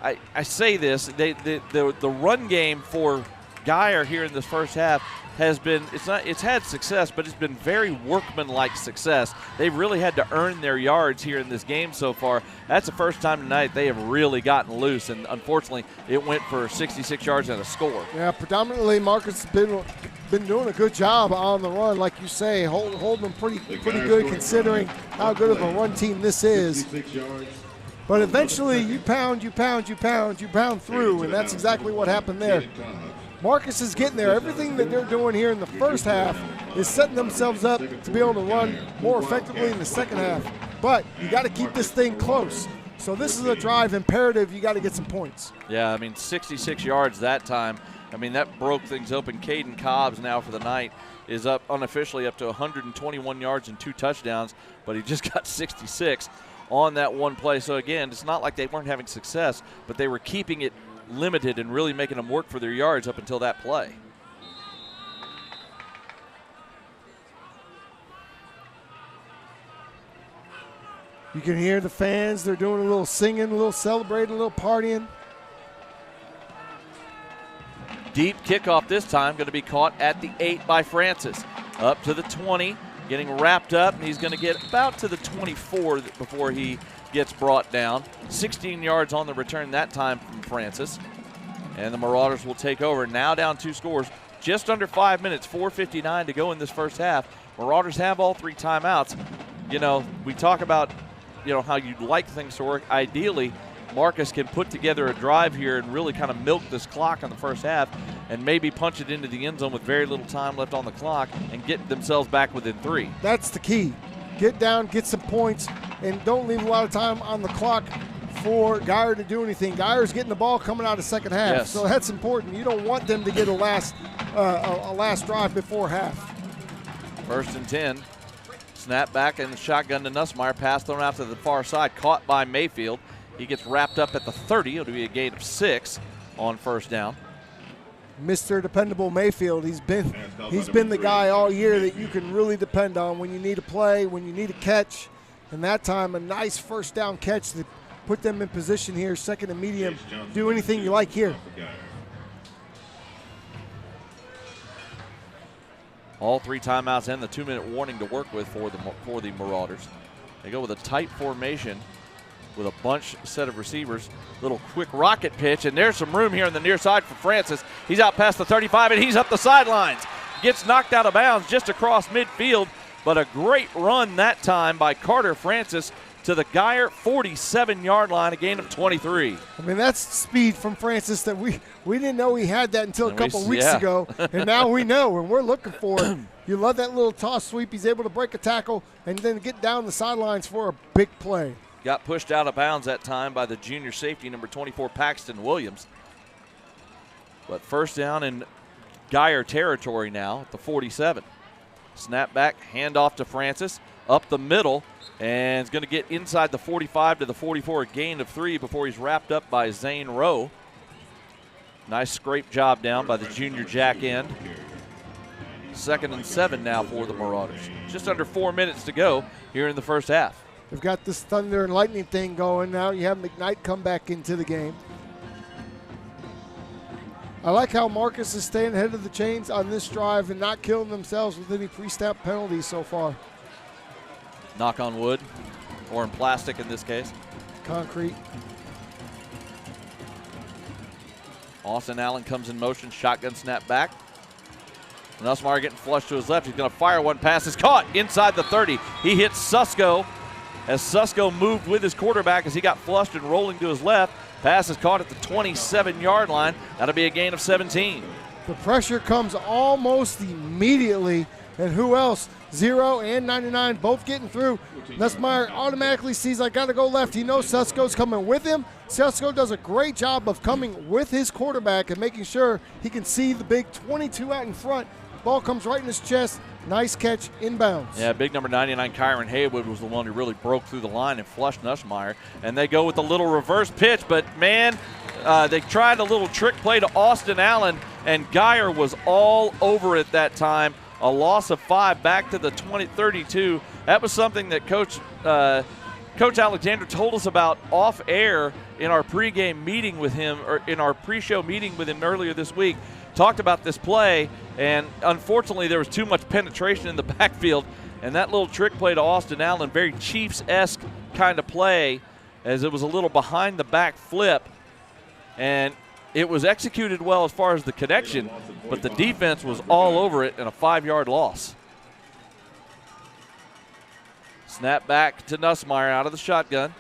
I say this, the run game for Geyer here in this first half has been, it's had success, but it's been very workmanlike success. They've really had to earn their yards here in this game so far. That's the first time tonight they have really gotten loose, and unfortunately it went for 66 yards and a score. Yeah, predominantly Marcus has been doing a good job on the run, like you say, holding them pretty good considering how good of a run team this is. But eventually you pound through, and that's exactly what happened there. Marcus is getting there. Everything that they're doing here in the first half is setting themselves up to be able to run more effectively in the second half. But you got to keep this thing close. So this is a drive imperative. You got to get some points. Yeah, I mean, 66 yards that time. I mean, that broke things open. Caden Cobbs now for the night is up unofficially up to 121 yards and 2 touchdowns, but he just got 66 on that one play. So again, it's not like they weren't having success, but they were keeping it limited and really making them work for their yards up until that play. You can hear the fans. They're doing a little singing, a little celebrating, a little partying. Deep kickoff this time, going to be caught at the 8 by Francis. Up to the 20, getting wrapped up, and he's going to get about to the 24 before he gets brought down. 16 yards on the return that time from Francis. And the Marauders will take over. Now down 2 scores, just under 5 minutes, 4:59 to go in this first half. Marauders have all 3 timeouts. You know, we talk about, you know, how you'd like things to work. Ideally, Marcus can put together a drive here and really kind of milk this clock on the first half and maybe punch it into the end zone with very little time left on the clock and get themselves back within 3. That's the key. Get down, get some points, and don't leave a lot of time on the clock for Geyer to do anything. Geyer's getting the ball coming out of second half, yes. So that's important. You don't want them to get a last drive before half. 1st and 10. Snap back and shotgun to Nussmeier. Pass thrown out to the far side. Caught by Mayfield. He gets wrapped up at the 30. It'll be a gain of 6 on first down. Mr. Dependable Mayfield. He's been the guy all year that you can really depend on when you need a play, when you need a catch. And that time, a nice first down catch to put them in position here, 2nd and medium. Do anything you like here. All 3 timeouts and the 2-minute warning to work with for the Marauders. They go with a tight formation with a bunch set of receivers. Little quick rocket pitch, and there's some room here on the near side for Francis. He's out past the 35, and he's up the sidelines. Gets knocked out of bounds just across midfield, but a great run that time by Carter Francis to the Geyer 47-yard line, a gain of 23. I mean, that's speed from Francis that we didn't know he had that until a couple weeks ago, and now we know, and we're looking for it. You love that little toss sweep. He's able to break a tackle and then get down the sidelines for a big play. Got pushed out of bounds that time by the junior safety, number 24, Paxton Williams. But first down in Geyer territory now at the 47. Snap back, handoff to Francis, up the middle, and is going to get inside the 45 to the 44, a gain of 3 before he's wrapped up by Zane Rowe. Nice scrape job down by the junior jack end. 2nd and 7 now for the Marauders. Just under 4 minutes to go here in the first half. They've got this thunder and lightning thing going now. You have McKnight come back into the game. I like how Marcus is staying ahead of the chains on this drive and not killing themselves with any pre-snap penalties so far. Knock on wood, or in plastic in this case. Concrete. Austin Allen comes in motion, shotgun snap back. Nussmeier getting flushed to his left. He's going to fire one pass. It's caught inside the 30. He hits Susko as Susko moved with his quarterback as he got flushed and rolling to his left. Pass is caught at the 27-yard line. That'll be a gain of 17. The pressure comes almost immediately. And who else? 0 and 99 both getting through. Nussmeier automatically sees I got to go left. He knows Susko's coming with him. Susko does a great job of coming with his quarterback and making sure he can see the big 22 out in front. Ball comes right in his chest. Nice catch inbounds. Yeah, big number 99, Kyron Haywood, was the one who really broke through the line and flushed Nussmeier. And they go with a little reverse pitch, but man, they tried a little trick play to Austin Allen, and Geyer was all over it that time. A loss of 5 back to the 32. That was something that Coach Alexander told us about off air in our pregame meeting with him, or in our pre-show meeting with him earlier this week. Talked about this play, and unfortunately there was too much penetration in the backfield, and that little trick play to Austin Allen, very Chiefs-esque kind of play, as it was a little behind the back flip, and it was executed well as far as the connection, but the defense was all over it, and a 5-yard loss. Snap back to Nussmeier out of the shotgun.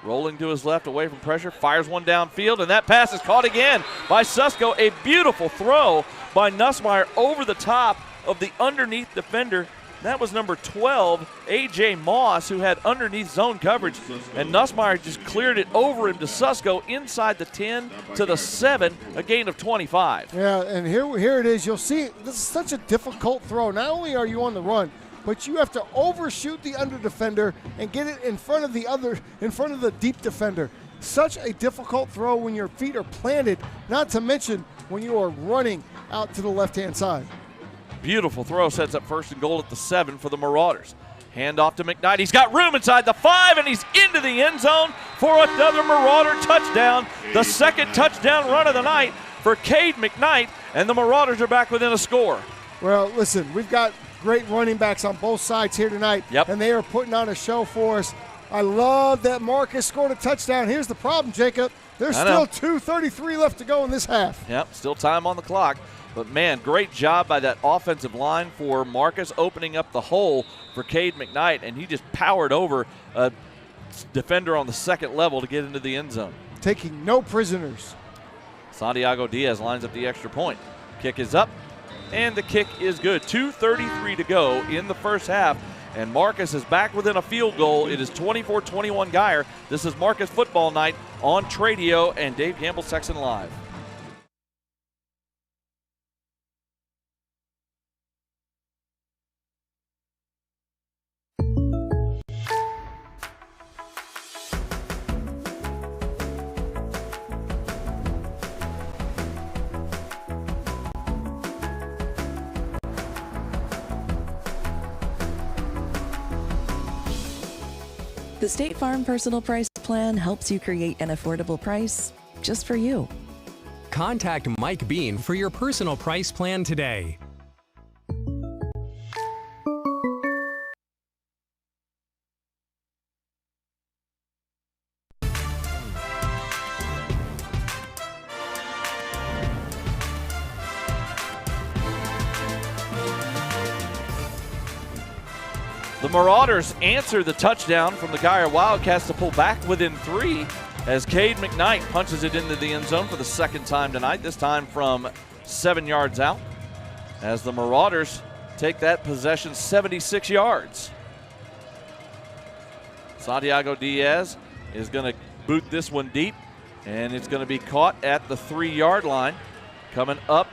Rolling to his left away from pressure, fires one downfield, and that pass is caught again by Susko. A beautiful throw by Nussmeier over the top of the underneath defender. That was number 12, A.J. Moss, who had underneath zone coverage, and Nussmeier just cleared it over him to Susko inside the 10 to the 7, a gain of 25. Yeah, and here it is. You'll see this is such a difficult throw. Not only are you on the run, but you have to overshoot the under defender and get it in front of the deep defender. Such a difficult throw when your feet are planted, not to mention when you are running out to the left-hand side. Beautiful throw, sets up 1st and goal at the 7 for the Marauders. Hand off to McKnight. He's got room inside the 5, and he's into the end zone for another Marauder touchdown. The 2nd touchdown run of the night for Cade McKnight, and the Marauders are back within a score. Well, listen, we've got great running backs on both sides here tonight, and they are putting on a show for us. I love that Marcus scored a touchdown. Here's the problem, Jacob. There's still 2:33 left to go in this half. Yep, still time on the clock. But, man, great job by that offensive line for Marcus opening up the hole for Cade McKnight, and he just powered over a defender on the 2nd level to get into the end zone. Taking no prisoners. Santiago Diaz lines up the extra point. Kick is up, and the kick is good. 2:33 to go in the first half, and Marcus is back within a field goal. It is 24-21 Geyer. This is Marcus Football Night on Tradio and Dave Campbell Texan Live. The State Farm Personal Price Plan helps you create an affordable price just for you. Contact Mike Bean for your personal price plan today. The Marauders answer the touchdown from the Geyer Wildcats to pull back within 3 as Cade McKnight punches it into the end zone for the second time tonight, this time from 7 yards out, as the Marauders take that possession 76 yards. Santiago Diaz is going to boot this one deep, and it's going to be caught at the 3-yard line. Coming up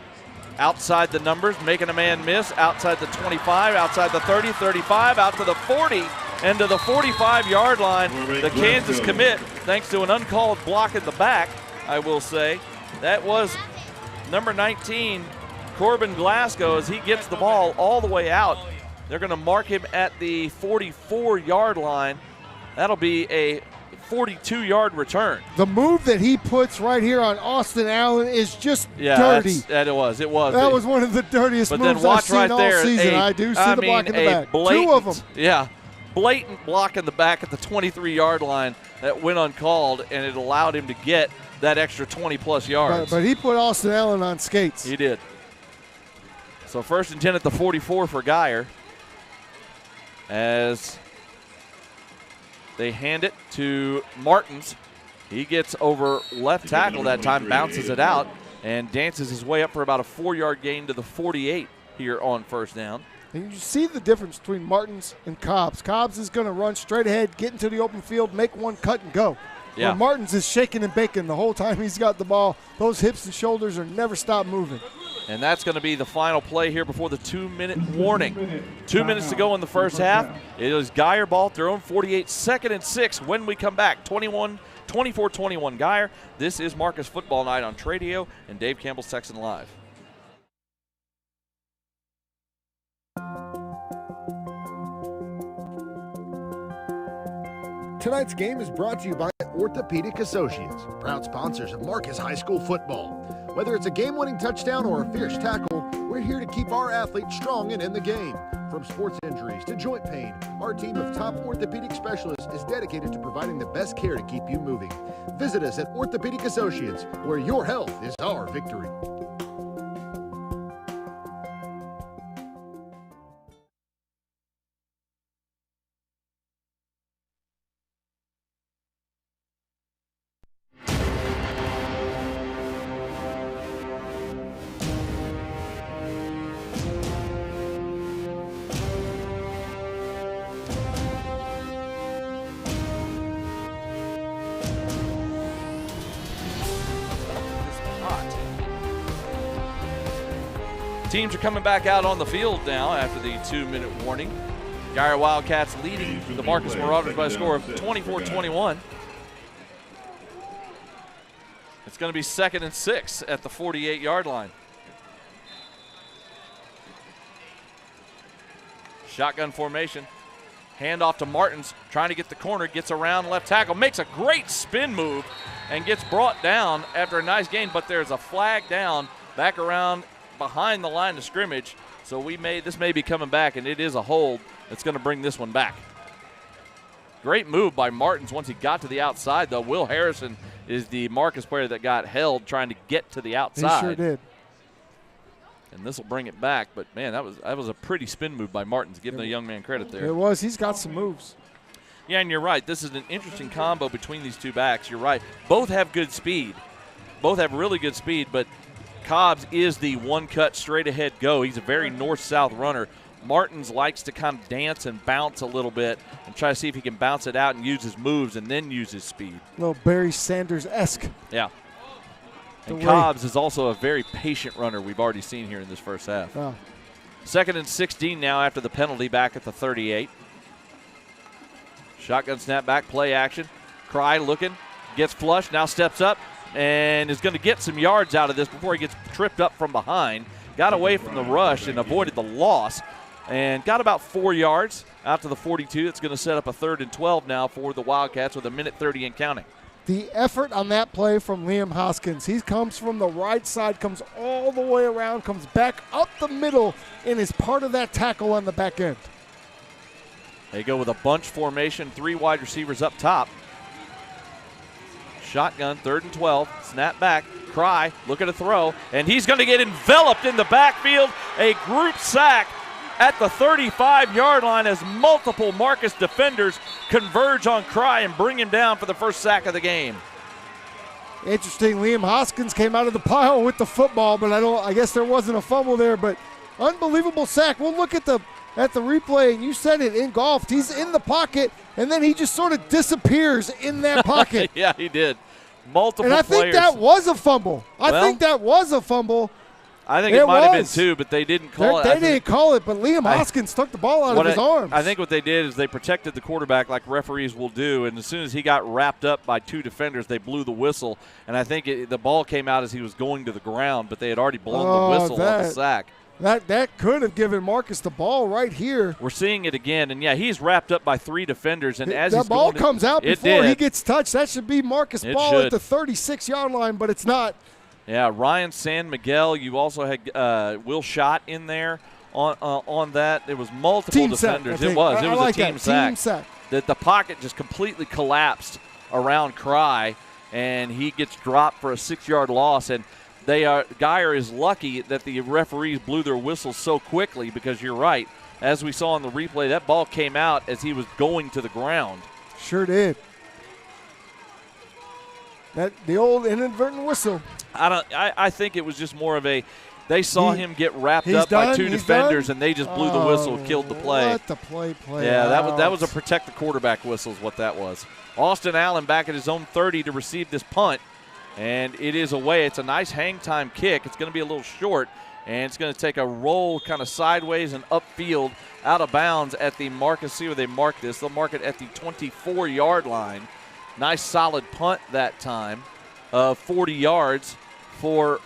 outside the numbers, making a man miss, outside the 25, outside the 30, 35, out to the 40, and to the 45-yard line. The Kansas commit, thanks to an uncalled block in the back, I will say. That was number 19, Corbin Glasgow, as he gets the ball all the way out. They're going to mark him at the 44-yard line. That'll be a 42-yard return. The move that he puts right here on Austin Allen is just dirty. That it was. That was one of the dirtiest but moves then watch I've seen right all there, season. I do see the block in the back. Blatant, 2 of them. Yeah, blatant block in the back at the 23-yard line that went uncalled, and it allowed him to get that extra 20-plus yards. But he put Austin Allen on skates. He did. So 1st and 10 at the 44 for Geyer, as they hand it to Martins. He gets over left tackle that time, bounces it out, and dances his way up for about a 4-yard gain to the 48 here on 1st down. And you see the difference between Martins and Cobbs. Cobbs is going to run straight ahead, get into the open field, make one cut and go. Yeah. Where Martins is shaking and baking the whole time he's got the ball. Those hips and shoulders are never stop moving. And that's going to be the final play here before the 2-minute warning. 2 minutes to go in the first half. It is Geyer ball at their own 48, 2nd and 6 when we come back. 24-21 Geyer. This is Marcus Football Night on Tradio and Dave Campbell's Texan Live. Tonight's game is brought to you by Orthopedic Associates, proud sponsors of Marcus High School football. Whether it's a game-winning touchdown or a fierce tackle, we're here to keep our athletes strong and in the game. From sports injuries to joint pain, our team of top orthopedic specialists is dedicated to providing the best care to keep you moving. Visit us at Orthopedic Associates, where your health is our victory. Teams are coming back out on the field now after the 2-minute warning. Geyer Wildcats leading the Marcus Marauders by a score of 24-21. It's going to be 2nd and 6 at the 48-yard line. Shotgun formation. Hand off to Martins, trying to get the corner, gets around left tackle, makes a great spin move, and gets brought down after a nice gain, but there's a flag down back around behind the line of scrimmage. So this may be coming back, and it is a hold that's going to bring this one back. Great move by Martins once he got to the outside, though. Will Harrison is the Marcus player that got held trying to get to the outside. He sure did. And this will bring it back, but man, that was a pretty spin move by Martins. Give the young man credit there. It was. He's got some moves. Yeah, and you're right. This is an interesting combo between these two backs. You're right. Both have good speed. Both have really good speed, but Cobbs is the one-cut, straight-ahead go. He's a very north-south runner. Martins likes to kind of dance and bounce a little bit and try to see if he can bounce it out and use his moves and then use his speed. A little Barry Sanders-esque. Yeah. And Cobbs is also a very patient runner we've already seen here in this first half. Oh. 2nd and 16 now after the penalty back at the 38. Shotgun snap back, play action. Cry looking, gets flushed, now steps up and is going to get some yards out of this before he gets tripped up from behind. Got away from the rush and avoided the loss and got about 4 yards out to the 42. It's going to set up a 3rd and 12 now for the Wildcats with 1:30 and counting. The effort on that play from Liam Hoskins. He comes from the right side, comes all the way around, comes back up the middle, and is part of that tackle on the back end. They go with a bunch formation, 3 wide receivers up top. Shotgun, 3rd and 12, snap back, Cry, looking to throw, and he's going to get enveloped in the backfield. A group sack at the 35-yard line as multiple Marcus defenders converge on Cry and bring him down for the first sack of the game. Interesting, Liam Hoskins came out of the pile with the football, but I guess there wasn't a fumble there, but unbelievable sack. We'll look at the replay, and you said it, engulfed. He's in the pocket, and then he just sort of disappears in that pocket. Yeah, he did. Multiple and I players. think that was a fumble. I think it might have been two, but they didn't call it. They didn't call it, but Liam Hoskins took the ball out of his arms. I think what they did is they protected the quarterback like referees will do, and as soon as he got wrapped up by two defenders, they blew the whistle, and I think the ball came out as he was going to the ground, but they had already blown the whistle on the sack. That could have given Marcus the ball right here. We're seeing it again, and yeah, he's wrapped up by three defenders, and as the ball comes out before he gets touched, that should be Marcus' ball at the 36-yard line, but it's not. Yeah, Ryan San Miguel. You also had Will Schott in there on that. It was multiple team defenders. Sack, it was like a team sack. The pocket just completely collapsed around Cry, and he gets dropped for a 6-yard loss. And Geyer is lucky that the referees blew their whistles so quickly because you're right. As we saw in the replay, that ball came out as he was going to the ground. Sure did. The old inadvertent whistle. I think it was just more of they saw him get wrapped up by two defenders, and they just blew the whistle, killed the play. Let the play Yeah, out. that was a protect the quarterback whistle is what that was. Austin Allen back at his own 30 to receive this punt, and it is away. It's a nice hang time kick. It's going to be a little short, and it's going to take a roll kind of sideways and upfield out of bounds at the Marcus. See where they mark this. They'll mark it at the 24-yard line. Nice solid punt that time of 40 yards for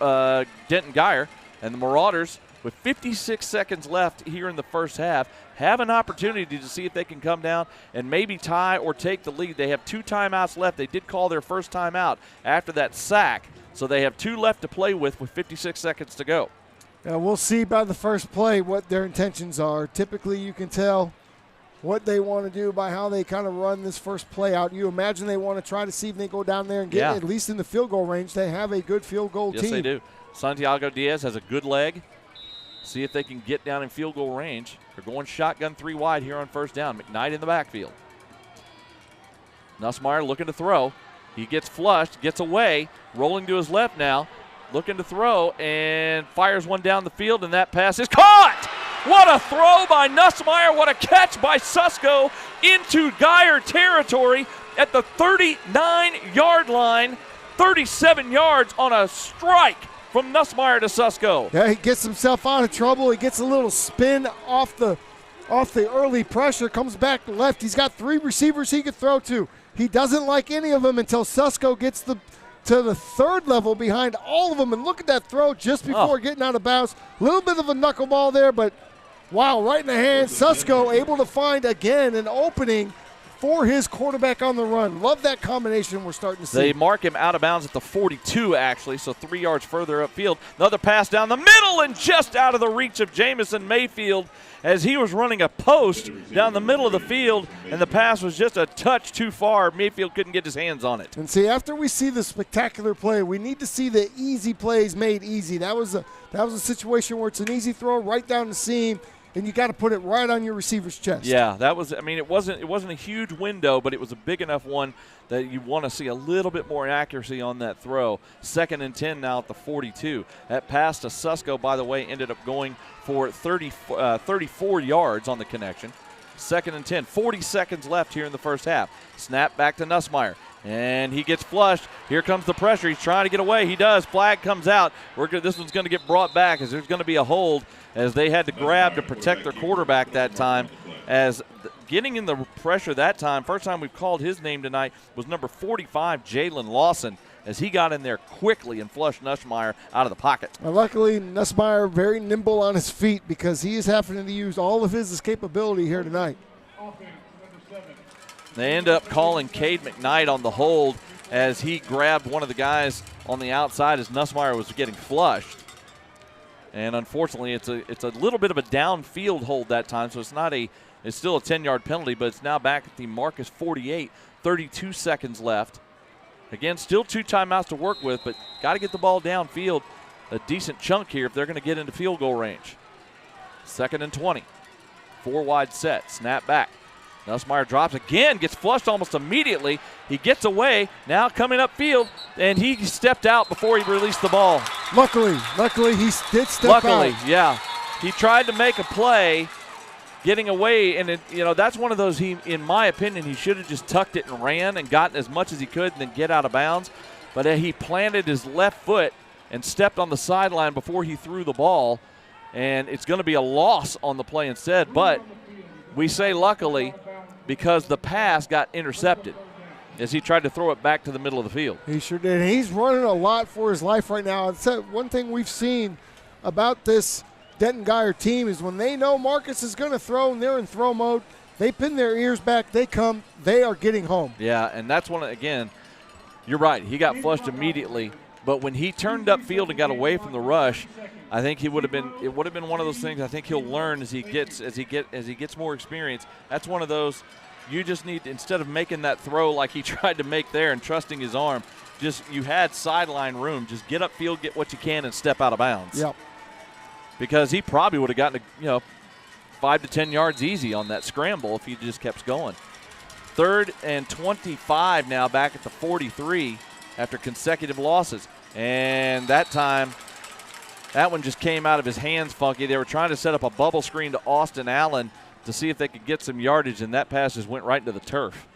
Denton Geyer. And the Marauders, with 56 seconds left here in the first half, have an opportunity to see if they can come down and maybe tie or take the lead. They have 2 timeouts left. They did call their first timeout after that sack, so they have 2 left to play with 56 seconds to go. We'll see by the first play what their intentions are. Typically, you can tell what they want to do by how they kind of run this first play out. You imagine they want to try to see if they go down there and get at least in the field goal range. They have a good field goal team. Yes, they do. Santiago Diaz has a good leg. See if they can get down in field goal range. They're going shotgun 3 wide here on first down. McKnight in the backfield. Nussmeier looking to throw. He gets flushed, gets away, rolling to his left now, looking to throw, and fires one down the field, and that pass is caught! What a throw by Nussmeier. What a catch by Susko into Geyer territory at the 39-yard line. 37 yards on a strike from Nussmeier to Susko. Yeah, he gets himself out of trouble. He gets a little spin off the early pressure, comes back left. He's got 3 receivers he could throw to. He doesn't like any of them until Susko gets to the 3rd level behind all of them. And look at that throw just before getting out of bounds. A little bit of a knuckleball there, but wow, right in the hand. Susko able to find again an opening for his quarterback on the run. Love that combination we're starting to see. They mark him out of bounds at the 42, actually, so 3 yards further upfield. Another pass down the middle and just out of the reach of Jamison Mayfield as he was running a post down the middle of the field, and the pass was just a touch too far. Mayfield couldn't get his hands on it. And see, after we see the spectacular play, we need to see the easy plays made easy. That was a situation where it's an easy throw right down the seam, and you got to put it right on your receiver's chest. Yeah, that was. I mean, it wasn't a huge window, but it was a big enough one that you want to see a little bit more accuracy on that throw. 2nd and 10 now at the 42. That pass to Susko, by the way, ended up going for 34 yards on the connection. 2nd and 10. 40 seconds left here in the first half. Snap back to Nussmeier. And he gets flushed. Here comes the pressure. He's trying to get away. He does. Flag comes out. This one's going to get brought back as there's going to be a hold as they had to grab to protect their quarterback that time. As getting in the pressure that time, first time we've called his name tonight, was number 45, Jalen Lawson, as he got in there quickly and flushed Nussmeier out of the pocket. Well, luckily, Nussmeier very nimble on his feet because he is having to use all of his escapability here tonight. They end up calling Cade McKnight on the hold as he grabbed one of the guys on the outside as Nussmeier was getting flushed. And unfortunately, it's a little bit of a downfield hold that time, so it's still a 10-yard penalty, but it's now back at the Marcus 48, 32 seconds left. Again, still 2 timeouts to work with, but got to get the ball downfield a decent chunk here if they're going to get into field goal range. 2nd and 20. 4 wide set. Snap back. Nussmeier drops again, gets flushed almost immediately. He gets away, now coming upfield, and he stepped out before he released the ball. Luckily, he did step out. Luckily, yeah. He tried to make a play, getting away, and that's one of those, in my opinion, he should have just tucked it and ran and gotten as much as he could and then get out of bounds. But he planted his left foot and stepped on the sideline before he threw the ball, and it's going to be a loss on the play instead. But we say luckily because the pass got intercepted as he tried to throw it back to the middle of the field. He sure did. He's running a lot for his life right now. It's one thing we've seen about this Denton Guyer team is when they know Marcus is going to throw and they're in throw mode, they pin their ears back, they come, they are getting home. Yeah, and that's again, you're right. He got flushed immediately, but when he turned upfield and got away from the rush, I think it would have been one of those things I think he'll learn as he gets more experience. That's one of those you just need, instead of making that throw like he tried to make there and trusting his arm, you had sideline room. Just get upfield, get what you can, and step out of bounds. Yep. Because he probably would have gotten 5 to 10 yards easy on that scramble if he just kept going. 3rd and 25 now, back at the 43 after consecutive losses. And that time, that one just came out of his hands funky. They were trying to set up a bubble screen to Austin Allen to see if they could get some yardage, and that pass just went right into the turf.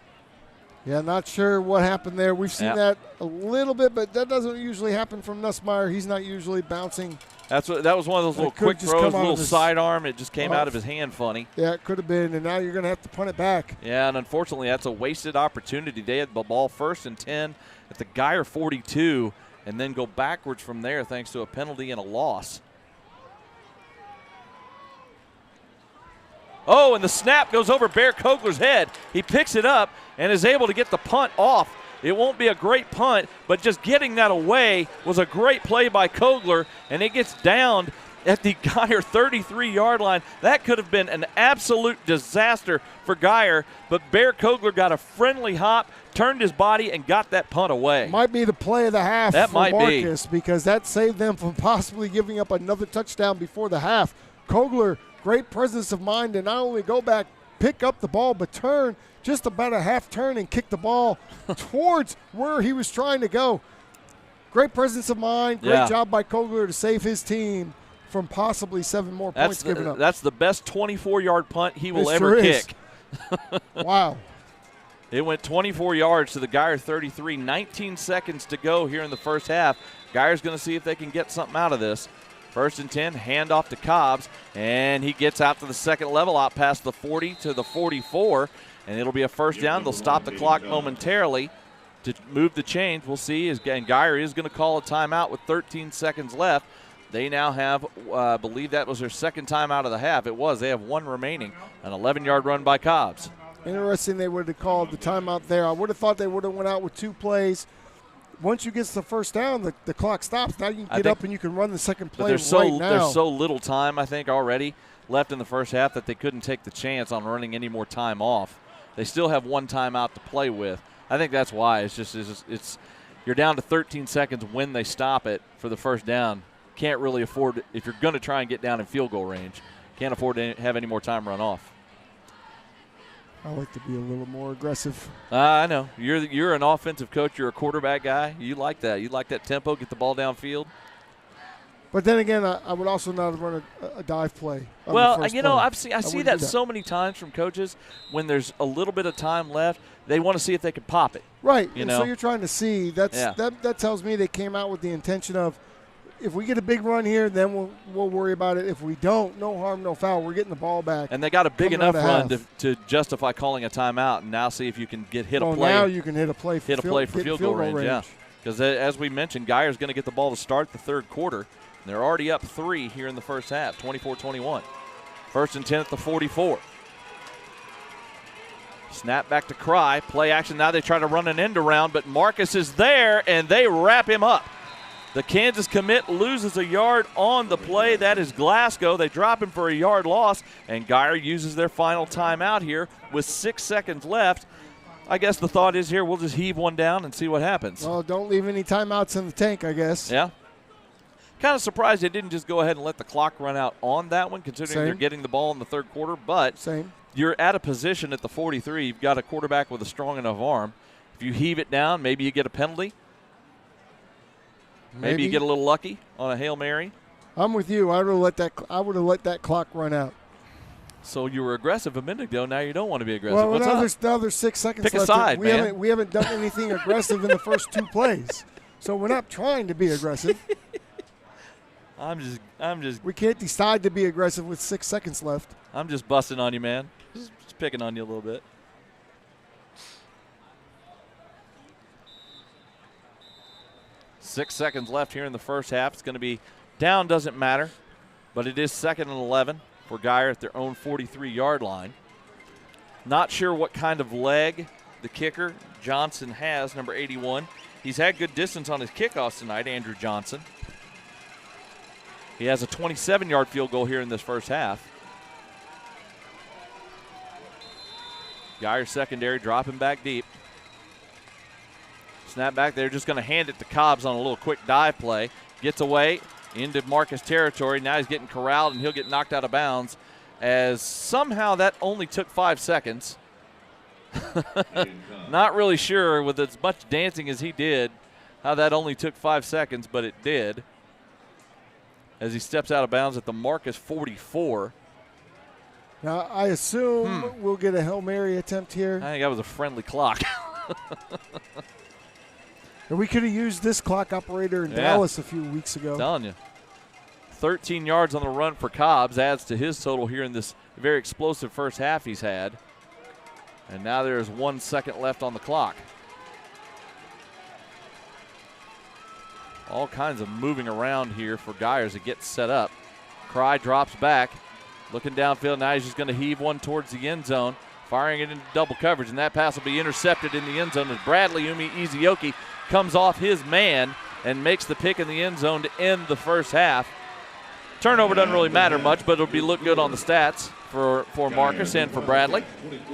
Yeah, not sure what happened there. We've seen that a little bit, but that doesn't usually happen from Nussmeier. He's not usually bouncing. That was one of those little quick throws, little sidearm. It just came out of his hand funny. Yeah, it could have been, and now you're going to have to punt it back. Yeah, and unfortunately, that's a wasted opportunity. They had the ball 1st and 10 at the Guyer 42, and then go backwards from there thanks to a penalty and a loss. Oh, and the snap goes over Bear Kogler's head. He picks it up and is able to get the punt off. It won't be a great punt, but just getting that away was a great play by Kogler, and it gets downed at the Guyer 33-yard line. That could have been an absolute disaster for Guyer, but Bear Kogler got a friendly hop, turned his body, and got that punt away. Might be the play of the half for Marcus because that saved them from possibly giving up another touchdown before the half. Kogler, great presence of mind to not only go back, pick up the ball, but turn just about a half turn and kick the ball towards where he was trying to go. Great presence of mind. Great job by Kogler to save his team from possibly 7 more points given up. That's the best 24-yard punt he will ever kick. Wow. It went 24 yards to the Guyer 33. 19 seconds to go here in the first half. Guyer's going to see if they can get something out of this. 1st and 10, handoff to Cobbs, and he gets out to the second level, out past the 40 to the 44, and it'll be a first down. They'll stop the clock momentarily to move the chains. We'll see, and Guyer is going to call a timeout with 13 seconds left. They now have, I believe that was their second timeout of the half. It was. They have 1 remaining, an 11-yard run by Cobbs. Interesting they would have called the timeout there. I would have thought they would have went out with 2 plays. Once you get to the first down, the clock stops. Now you can get up and you can run the second play there's right now. There's so little time, I think, already left in the first half that they couldn't take the chance on running any more time off. They still have 1 timeout to play with. I think that's why. It's you're down to 13 seconds when they stop it for the first down. Can't really afford, if you're going to try and get down in field goal range, can't afford to have any more time run off. I like to be a little more aggressive. I know. You're an offensive coach. You're a quarterback guy. You like that. You like that tempo, get the ball downfield. But then again, I would also not run a dive play. Well, I see that so many times from coaches when there's a little bit of time left, they want to see if they can pop it. Right. So you're trying to see. That tells me they came out with the intention of, if we get a big run here, then we'll worry about it. If we don't, no harm, no foul. We're getting the ball back. And they got a big enough run to justify calling a timeout, and now see if you can hit a play. Now you can hit a play for field goal range. Yeah, because as we mentioned, Guyer's going to get the ball to start the third quarter. And they're already up 3 here in the first half, 24-21. 1st and 10 at the 44. Snap back to Cry. Play action. Now they try to run an end around, but Marcus is there, and they wrap him up. The Kansas commit loses a yard on the play. That is Glasgow. They drop him for a yard loss, and Guyer uses their final timeout here with 6 seconds left. I guess the thought is here, we'll just heave one down and see what happens. Well, don't leave any timeouts in the tank, I guess. Yeah. Kind of surprised they didn't just go ahead and let the clock run out on that one, considering Same. they're getting the ball in the third quarter. But Same. You're at a position at the 43. You've got a quarterback with a strong enough arm. If you heave it down, maybe you get a penalty. Maybe you get a little lucky on a Hail Mary. I'm with you. I would have let that clock run out. So you were aggressive a minute ago. Now you don't want to be aggressive. Well, What's now there's 6 seconds Pick left. a side, We haven't done anything aggressive in the first 2 plays. So we're not trying to be aggressive. I'm just. We can't decide to be aggressive with 6 seconds left. I'm just busting on you, man. Just picking on you a little bit. Six seconds left here in the first half. It's going to be down, doesn't matter, but it is 2nd and 11 for Geyer at their own 43-yard line. Not sure what kind of leg the kicker Johnson has, number 81. He's had good distance on his kickoffs tonight, Andrew Johnson. He has a 27-yard field goal here in this first half. Geyer secondary dropping back deep. Snap back there, just going to hand it to Cobbs on a little quick dive play. Gets away into Marcus territory. Now he's getting corralled, and he'll get knocked out of bounds as somehow that only took 5 seconds. Not really sure with as much dancing as he did how that only took 5 seconds, but it did. As he steps out of bounds at the Marcus 44. Now, I assume we'll get a Hail Mary attempt here. I think that was a friendly clock. And we could have used this clock operator in Dallas a few weeks ago. I'm telling you. 13 yards on the run for Cobbs adds to his total here in this very explosive first half he's had. And now there's 1 second left on the clock. All kinds of moving around here for Geyer as it gets set up. Cry drops back. Looking downfield, now he's just going to heave one towards the end zone, firing it into double coverage, and that pass will be intercepted in the end zone as Bradley Izioki comes off his man and makes the pick in the end zone to end the first half. Turnover doesn't really matter much, but it'll look good on the stats for Marcus and for Bradley.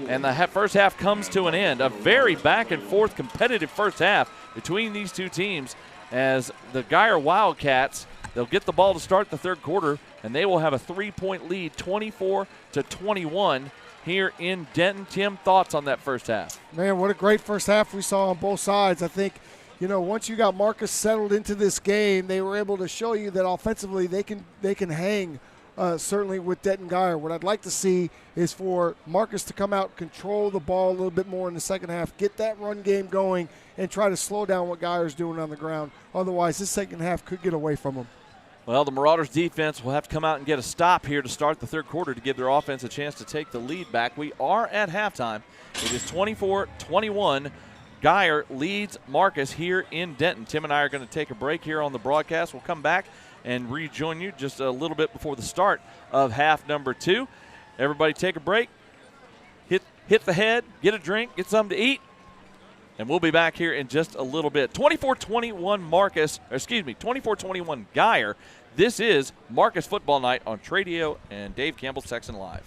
And the first half comes to an end. A very back-and-forth competitive first half between these two teams as the Geyer Wildcats, they'll get the ball to start the third quarter, and they will have a 3-point lead, 24-21 here in Denton. Tim, thoughts on that first half? Man, what a great first half we saw on both sides. I think, once you got Marcus settled into this game, they were able to show you that offensively they can hang certainly with Denton Geyer. What I'd like to see is for Marcus to come out, control the ball a little bit more in the second half, get that run game going, and try to slow down what Geyer's doing on the ground. Otherwise, this second half could get away from him. Well, the Marauders defense will have to come out and get a stop here to start the third quarter to give their offense a chance to take the lead back. We are at halftime. It is 24-21. Geyer leads Marcus here in Denton. Tim and I are going to take a break here on the broadcast. We'll come back and rejoin you just a little bit before the start of half number 2. Everybody take a break, hit the head, get a drink, get something to eat, and we'll be back here in just a little bit. 24-21 Geyer. This is Marcus Football Night on Tradio and Dave Campbell's Texan Live.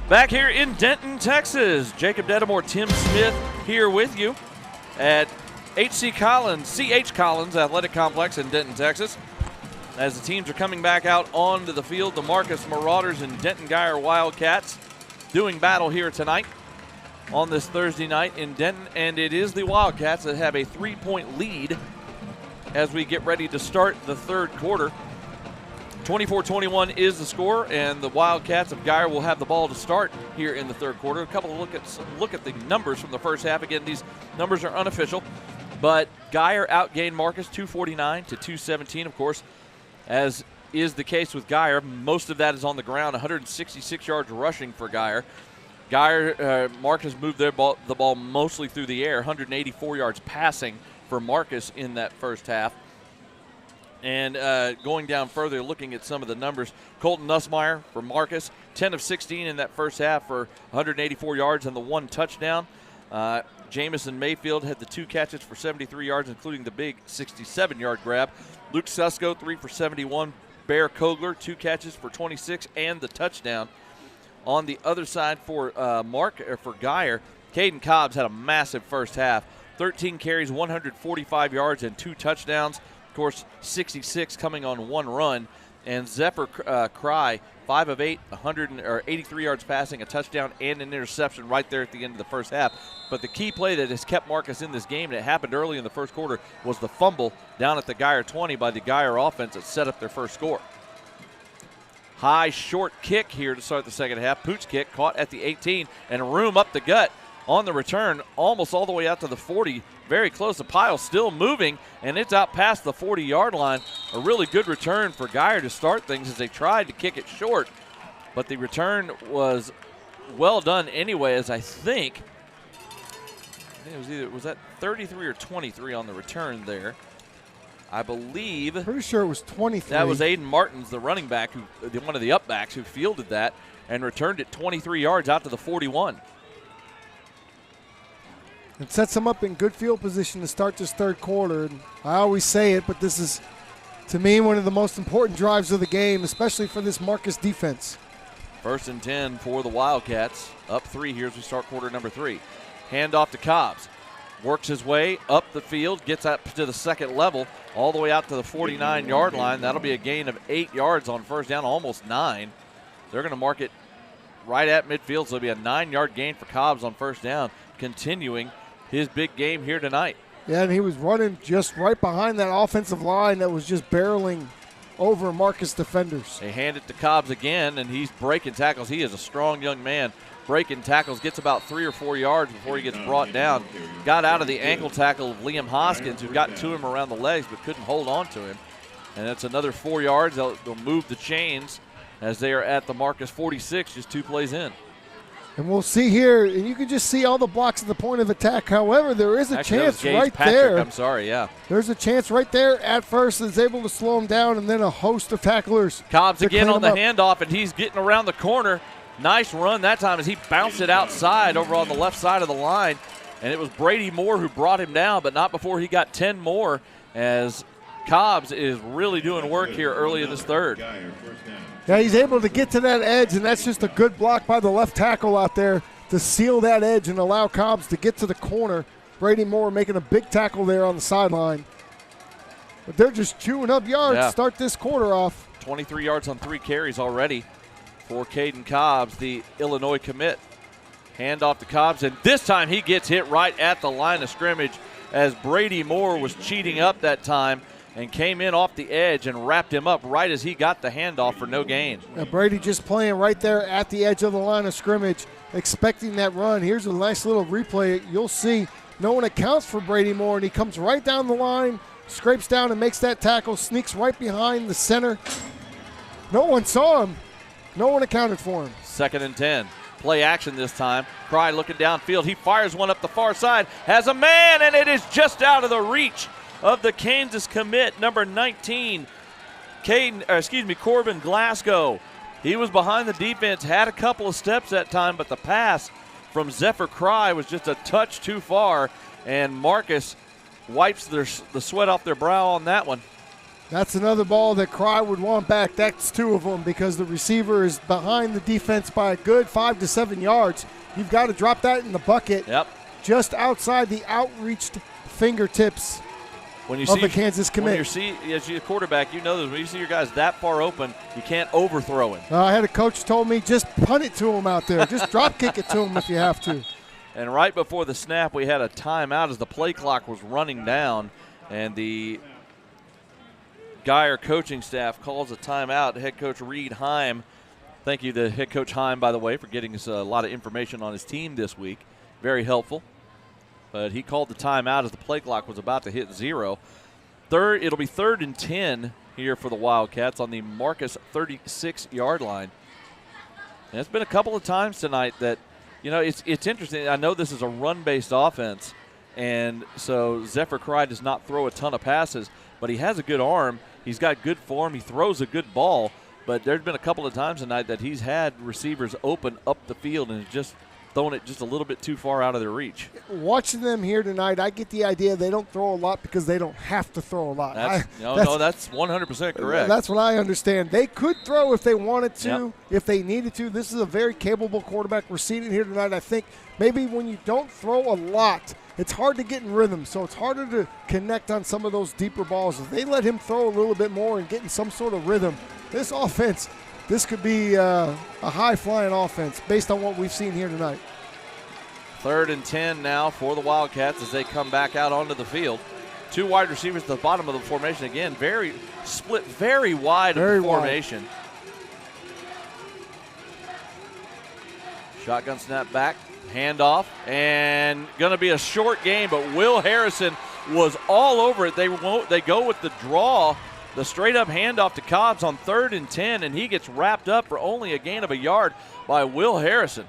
Back here in Denton, Texas. Jacob Dedamore, Tim Smith here with you at CH Collins Athletic Complex in Denton, Texas. As the teams are coming back out onto the field, the Marcus Marauders and Denton Guyer Wildcats doing battle here tonight on this Thursday night in Denton. And it is the Wildcats that have a 3-point lead as we get ready to start the third quarter. 24-21 is the score, and the Wildcats of Guyer will have the ball to start here in the third quarter. A couple of look at the numbers from the first half. Again, these numbers are unofficial, but Guyer outgained Marcus 249 to 217. Of course, as is the case with Guyer, most of that is on the ground. 166 yards rushing for Guyer. Marcus moved the ball mostly through the air. 184 yards passing for Marcus in that first half. And going down further, looking at some of the numbers, Colton Nussmeier for Marcus, 10 of 16 in that first half for 184 yards and the 1 touchdown. Jamison Mayfield had the 2 catches for 73 yards, including the big 67-yard grab. Luke Susko, 3 for 71. Bear Kogler, 2 catches for 26 and the touchdown. On the other side for Guyer, Caden Cobbs had a massive first half. 13 carries, 145 yards, and 2 touchdowns. Of course, 66 coming on 1 run. And Zephyr Cry, 5 of 8, 83 yards passing, a touchdown, and an interception right there at the end of the first half. But the key play that has kept Marcus in this game, and it happened early in the first quarter, was the fumble down at the Guyer 20 by the Guyer offense that set up their first score. High, short kick here to start the second half. Pooch kick caught at the 18, and room up the gut on the return, almost all the way out to the 40. Very close. The pile still moving, and it's out past the 40-yard line. A really good return for Guyer to start things as they tried to kick it short. But the return was well done anyway, as I think it was that 33 or 23 on the return there. I believe. Pretty sure it was 23. That was Aiden Martins, the running back, one of the upbacks, who fielded that and returned it 23 yards out to the 41. It sets them up in good field position to start this third quarter. And I always say it, but this is, to me, one of the most important drives of the game, especially for this Marcus defense. 1st and 10 for the Wildcats. Up 3 here as we start quarter number 3. Hand off to Cobbs. Works his way up the field, gets up to the second level, all the way out to the 49-yard line. That'll be a gain of 8 yards on first down, almost 9. They're going to mark it right at midfield, so it'll be a 9-yard gain for Cobbs on first down, continuing his big game here tonight. Yeah, and he was running just right behind that offensive line that was just barreling over Marcus defenders. They hand it to Cobbs again, and he's breaking tackles. He is a strong young man. Breaking tackles, gets about 3 or 4 yards before he gets brought down. Got out of the ankle tackle of Liam Hoskins, who got to him around the legs but couldn't hold on to him. And that's another 4 yards. They'll move the chains as they are at the Marcus 46, just 2 plays in. And we'll see here, and you can just see all the blocks at the point of attack. However, there is a chance right there. I'm sorry, yeah. There's a chance right there at first that's able to slow him down, and then a host of tacklers. Cobbs again on the handoff, and he's getting around the corner. Nice run that time as he bounced it outside over on the left side of the line. And it was Brady Moore who brought him down, but not before he got 10 more, as Cobbs is really doing work here early in this third. Yeah, he's able to get to that edge, and that's just a good block by the left tackle out there to seal that edge and allow Cobbs to get to the corner. Brady Moore making a big tackle there on the sideline. But they're just chewing up yards to start this quarter off. 23 yards on 3 carries already for Caden Cobbs, the Illinois commit. Hand off to Cobbs, and this time he gets hit right at the line of scrimmage as Brady Moore was cheating up that time and came in off the edge and wrapped him up right as he got the handoff for no gain. Now Brady just playing right there at the edge of the line of scrimmage, expecting that run. Here's a nice little replay. You'll see no one accounts for Brady Moore, and he comes right down the line, scrapes down and makes that tackle, sneaks right behind the center. No one saw him. No one accounted for him. 2nd and 10. Play action this time. Cry looking downfield. He fires one up the far side. Has a man, and it is just out of the reach of the Kansas commit, number 19, Corbin Glasgow. He was behind the defense, had a couple of steps that time, but the pass from Zephyr Cry was just a touch too far, and Marcus wipes the sweat off their brow on that one. That's another ball that Cry would want back. That's 2 of them because the receiver is behind the defense by a good 5 to 7 yards. You've got to drop that in the bucket. Yep. Just outside the outreached fingertips when you of see the Kansas commit. When you see, as a quarterback, you know that when you see your guys that far open, you can't overthrow him. I had a coach told me just punt it to him out there. Just drop kick it to him if you have to. And right before the snap, we had a timeout as the play clock was running down, and the Geyer coaching staff calls a timeout. Head coach Reed Heim, thank you to head coach Heim, by the way, for getting us a lot of information on his team this week. Very helpful. But he called the timeout as the play clock was about to hit 0. It'll be 3rd and 10 here for the Wildcats on the Marcus 36-yard line. And it's been a couple of times tonight that, it's interesting. I know this is a run-based offense, and so Zephyr Cry does not throw a ton of passes, but he has a good arm. He's got good form. He throws a good ball. But there's been a couple of times tonight that he's had receivers open up the field and just throwing it just a little bit too far out of their reach. Watching them here tonight, I get the idea they don't throw a lot because they don't have to throw a lot. That's 100% correct. That's what I understand. They could throw if they wanted to, Yep. if they needed to. This is a very capable quarterback we're seeing here tonight. I think maybe when you don't throw a lot, it's hard to get in rhythm, so it's harder to connect on some of those deeper balls. If they let him throw a little bit more and get in some sort of rhythm, this offense, this could be a high-flying offense based on what we've seen here tonight. 3rd and 10 now for the Wildcats as they come back out onto the field. 2 wide receivers at the bottom of the formation. Again, very split, very wide of the formation. Shotgun snap back. Handoff, and going to be a short game, but Will Harrison was all over it. They go with the draw, the straight-up handoff to Cobbs on 3rd and 10, and he gets wrapped up for only a gain of a yard by Will Harrison.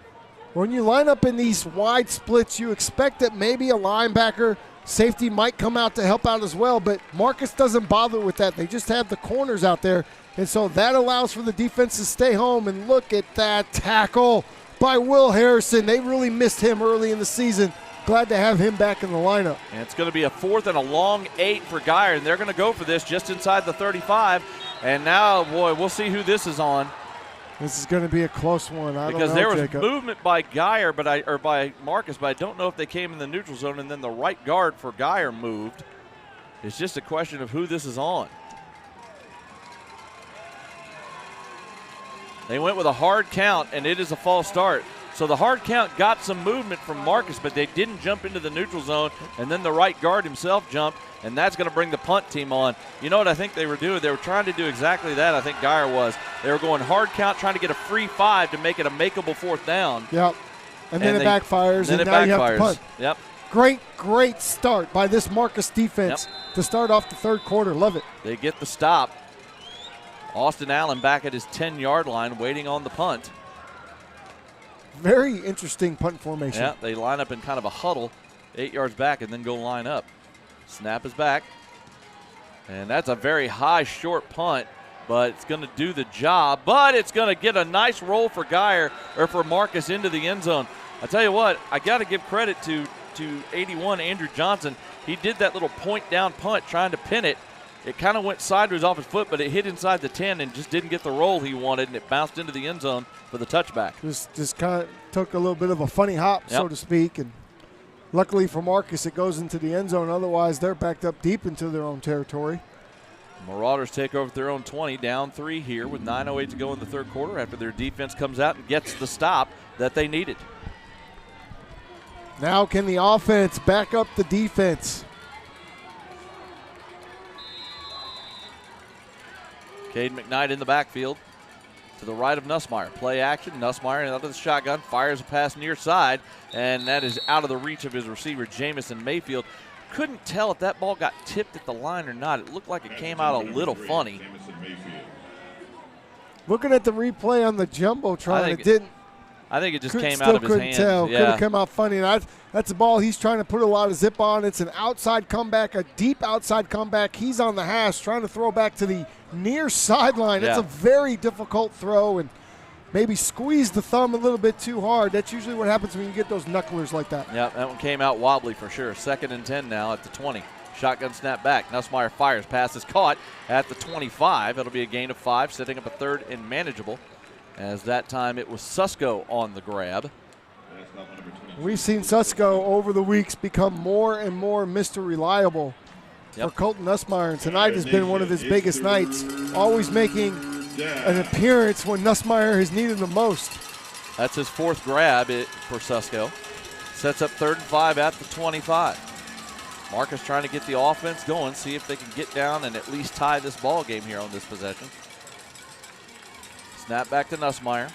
When you line up in these wide splits, you expect that maybe a linebacker, safety might come out to help out as well, but Marcus doesn't bother with that. They just have the corners out there, and so that allows for the defense to stay home, and look at that tackle by Will Harrison. They really missed him early in the season. Glad to have him back in the lineup. And it's going to be a 4th and a long 8 for Geyer, and they're going to go for this just inside the 35. And now, boy, we'll see who this is on. This is going to be a close one. I because don't know, there was Jacob. movement by Geyer, or by Marcus, but I don't know if they came in the neutral zone, and then the right guard for Geyer moved. It's just a question of who this is on. They went with a hard count, and it is a false start. So the hard count got some movement from Marcus, but they didn't jump into the neutral zone, and then the right guard himself jumped, and that's going to bring the punt team on. You know what I think they were doing? They were trying to do exactly that, I think Geyer was. They were going hard count, trying to get a free 5 to make it a makeable 4th down. Yep. And then it backfires, and now you have to punt. Yep. Great start by this Marcus defense to start off the 3rd quarter. Love it. They get the stop. Austin Allen back at his 10-yard line waiting on the punt. Very interesting punt formation. Yeah, they line up in kind of a huddle, 8 yards back, and then go line up. Snap is back. And that's a very high, short punt, but it's going to do the job. But it's going to get a nice roll for Geyer, or for Marcus, into the end zone. I tell you what, I got to give credit to 81, Andrew Johnson. He did that little point-down punt, trying to pin it. It kind of went sideways off his foot, but it hit inside the 10 and just didn't get the roll he wanted, and it bounced into the end zone for the touchback. Just kind of took a little bit of a funny hop, so to speak, and luckily for Marcus, it goes into the end zone. Otherwise, they're backed up deep into their own territory. Marauders take over their own 20, down 3 here with 9:08 to go in the 3rd quarter after their defense comes out and gets the stop that they needed. Now can the offense back up the defense? Cade McKnight in the backfield to the right of Nussmeier. Play action. Nussmeier out of the shotgun, fires a pass near side, and that is out of the reach of his receiver, Jamison Mayfield. Couldn't tell if that ball got tipped at the line or not. It looked like it came out a little funny. Looking at the replay on the Jumbotron, it didn't. I think it just came out of his hands. Tell. Could have come out funny. And that's a ball he's trying to put a lot of zip on. It's an outside comeback, a deep outside comeback. He's on the hash trying to throw back to the near sideline. It's a very difficult throw, and maybe squeeze the thumb a little bit too hard. That's usually what happens when you get those knucklers like that. Yeah, that one came out wobbly for sure. 2nd and 10 now at the 20. Shotgun snap back. Nussmeier fires. Pass is caught at the 25. It'll be a gain of 5, setting up a 3rd and manageable, as that time it was Susko on the grab. We've seen Susko over the weeks become more and more Mr. Reliable for Colton Nussmeier, and tonight has been one of his biggest nights, always making an appearance when Nussmeier has needed the most. That's his 4th grab for Susko. Sets up 3rd and 5 at the 25. Marcus trying to get the offense going, see if they can get down and at least tie this ball game here on this possession. Snap back to Nussmeier.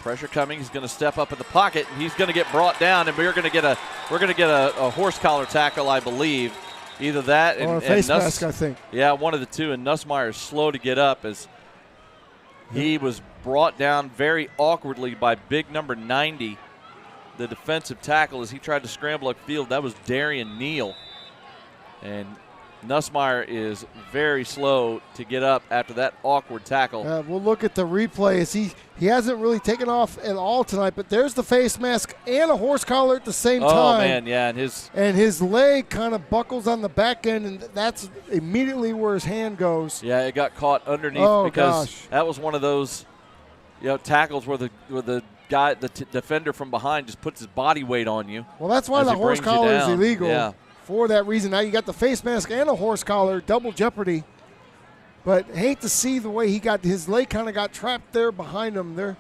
Pressure coming. He's going to step up in the pocket, and he's going to get brought down, and we're going to get a horse collar tackle, I believe. Either that or a face mask, I think. Yeah, one of the two. And Nussmeier is slow to get up as he was brought down very awkwardly by big number 90, the defensive tackle, as he tried to scramble upfield. That was Darian Neal. And Nussmeier is very slow to get up after that awkward tackle. We'll look at the replay as he hasn't really taken off at all tonight, but there's the face mask and a horse collar at the same time. Oh, man, yeah. And his leg kind of buckles on the back end, and that's immediately where his hand goes. Yeah, it got caught underneath because that was one of those tackles where the guy, the defender from behind, just puts his body weight on you. Well, that's why the horse collar is illegal. Yeah. For that reason, now you got the face mask and a horse collar, double jeopardy. But hate to see the way he got his leg kind of got trapped there behind him. They're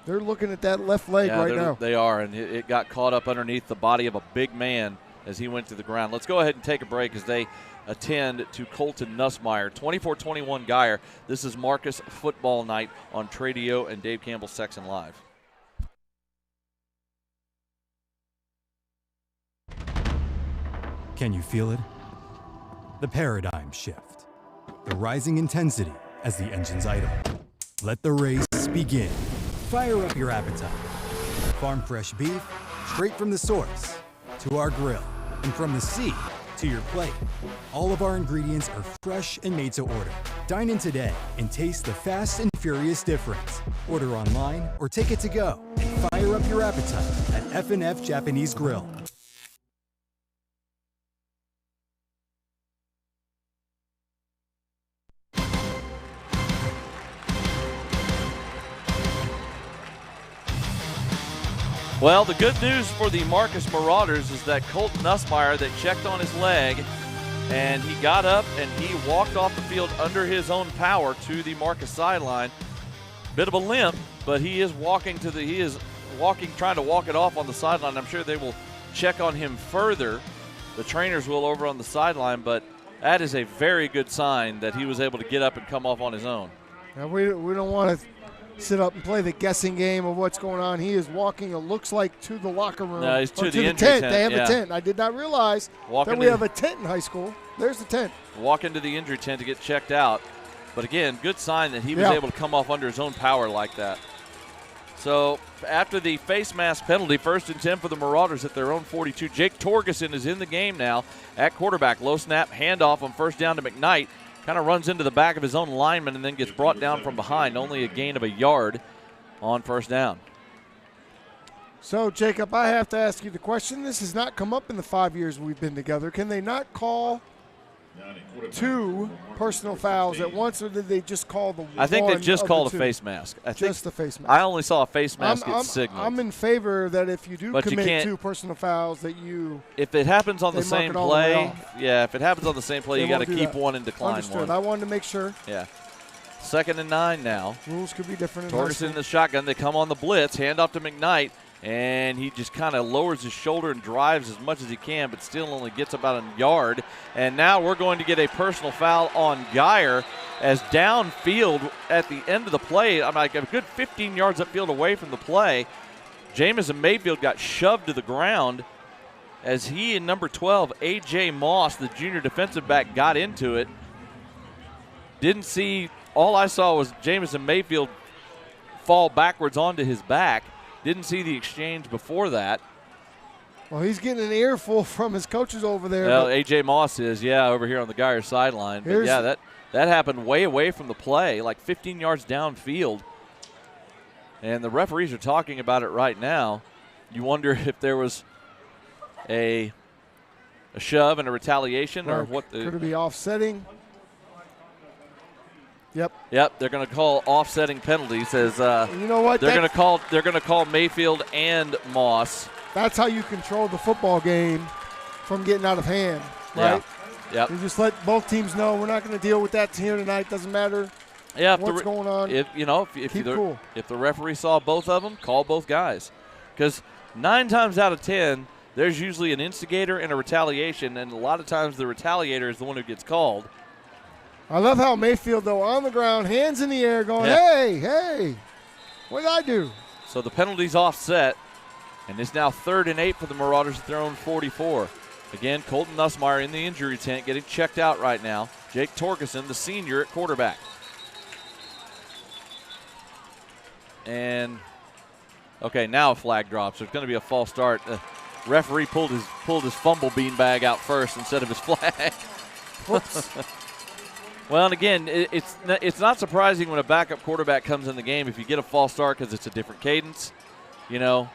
looking at that left leg right now. They are, and it got caught up underneath the body of a big man as he went to the ground. Let's go ahead and take a break as they attend to Colton Nussmeier. 24-21 Geyer. This is Marcus Football Night on Tradio and Dave Campbell's Texan Live. Can you feel it? The paradigm shift. The rising intensity as the engines idle. Let the race begin. Fire up your appetite. Farm fresh beef, straight from the source, to our grill, and from the sea to your plate. All of our ingredients are fresh and made to order. Dine in today and taste the fast and furious difference. Order online or take it to go and fire up your appetite at F&F Japanese Grill. Well, the good news for the Marcus Marauders is that Colton Nussmeier, that checked on his leg, and he got up and he walked off the field under his own power to the Marcus sideline. Bit of a limp, but he is trying to walk it off on the sideline. I'm sure they will check on him further. The trainers will over on the sideline, but that is a very good sign that he was able to get up and come off on his own. Now we don't want to sit up and play the guessing game of what's going on. He is walking, it looks like, to the locker room. No, he's to the tent. tent. They have a tent. I did not realize that we have a tent in high school. There's the tent. Walk into the injury tent to get checked out. But again, good sign that he was able to come off under his own power like that. So after the face mask penalty, 1st and 10 for the Marauders at their own 42. Jake Torgerson is in the game now at quarterback. Low snap, handoff on 1st down to McKnight. Kind of runs into the back of his own lineman and then gets brought down from behind. Only a gain of a yard on 1st down. So, Jacob, I have to ask you the question. This has not come up in the 5 years we've been together. Can they not call 2 personal fouls at once, or did they just call the one? I think they just called a face mask. Just the face mask. I only saw a face mask get signaled. I'm in favor that if you do commit 2 personal fouls, that you. If it happens on the same play, if it happens on the same play, you got to keep one and decline Understood. one. I wanted to make sure. Yeah. 2nd and 9 now. Rules could be different. Torgerson in the shotgun. They come on the blitz. Hand off to McKnight. And he just kind of lowers his shoulder and drives as much as he can, but still only gets about a yard. And now we're going to get a personal foul on Geyer as downfield at the end of the play, I'm like a good 15 yards upfield away from the play, Jamison Mayfield got shoved to the ground as he and number 12, A.J. Moss, the junior defensive back, got into it. Didn't see, all I saw was Jamison Mayfield fall backwards onto his back. Didn't see the exchange before that. Well, he's getting an earful from his coaches over there. Well, A.J. Moss is, over here on the Geyer sideline. But, that happened way away from the play, like 15 yards downfield. And the referees are talking about it right now. You wonder if there was a a shove and a retaliation, or Right. what? Could it be offsetting? Yep. Yep, they're going to call offsetting penalties as you know what? They're going to call Mayfield and Moss. That's how you control the football game from getting out of hand, right? Yeah. Yep. You just let both teams know we're not going to deal with that here tonight. Doesn't matter what's going on. If cool. If the referee saw both of them, call both guys, because 9 times out of 10 there's usually an instigator and a retaliation, and a lot of times the retaliator is the one who gets called. I love how Mayfield, though, on the ground, hands in the air, going, hey, what did I do? So the penalty's offset, and it's now 3rd and 8 for the Marauders at their own 44. Again, Colton Nussmeier in the injury tent getting checked out right now. Jake Torgerson, the senior, at quarterback. And, okay, now a flag drops. There's going to be a false start. The referee pulled his fumble beanbag out first instead of his flag. Whoops. Well, and again, it's not surprising when a backup quarterback comes in the game if you get a false start, because it's a different cadence. You know,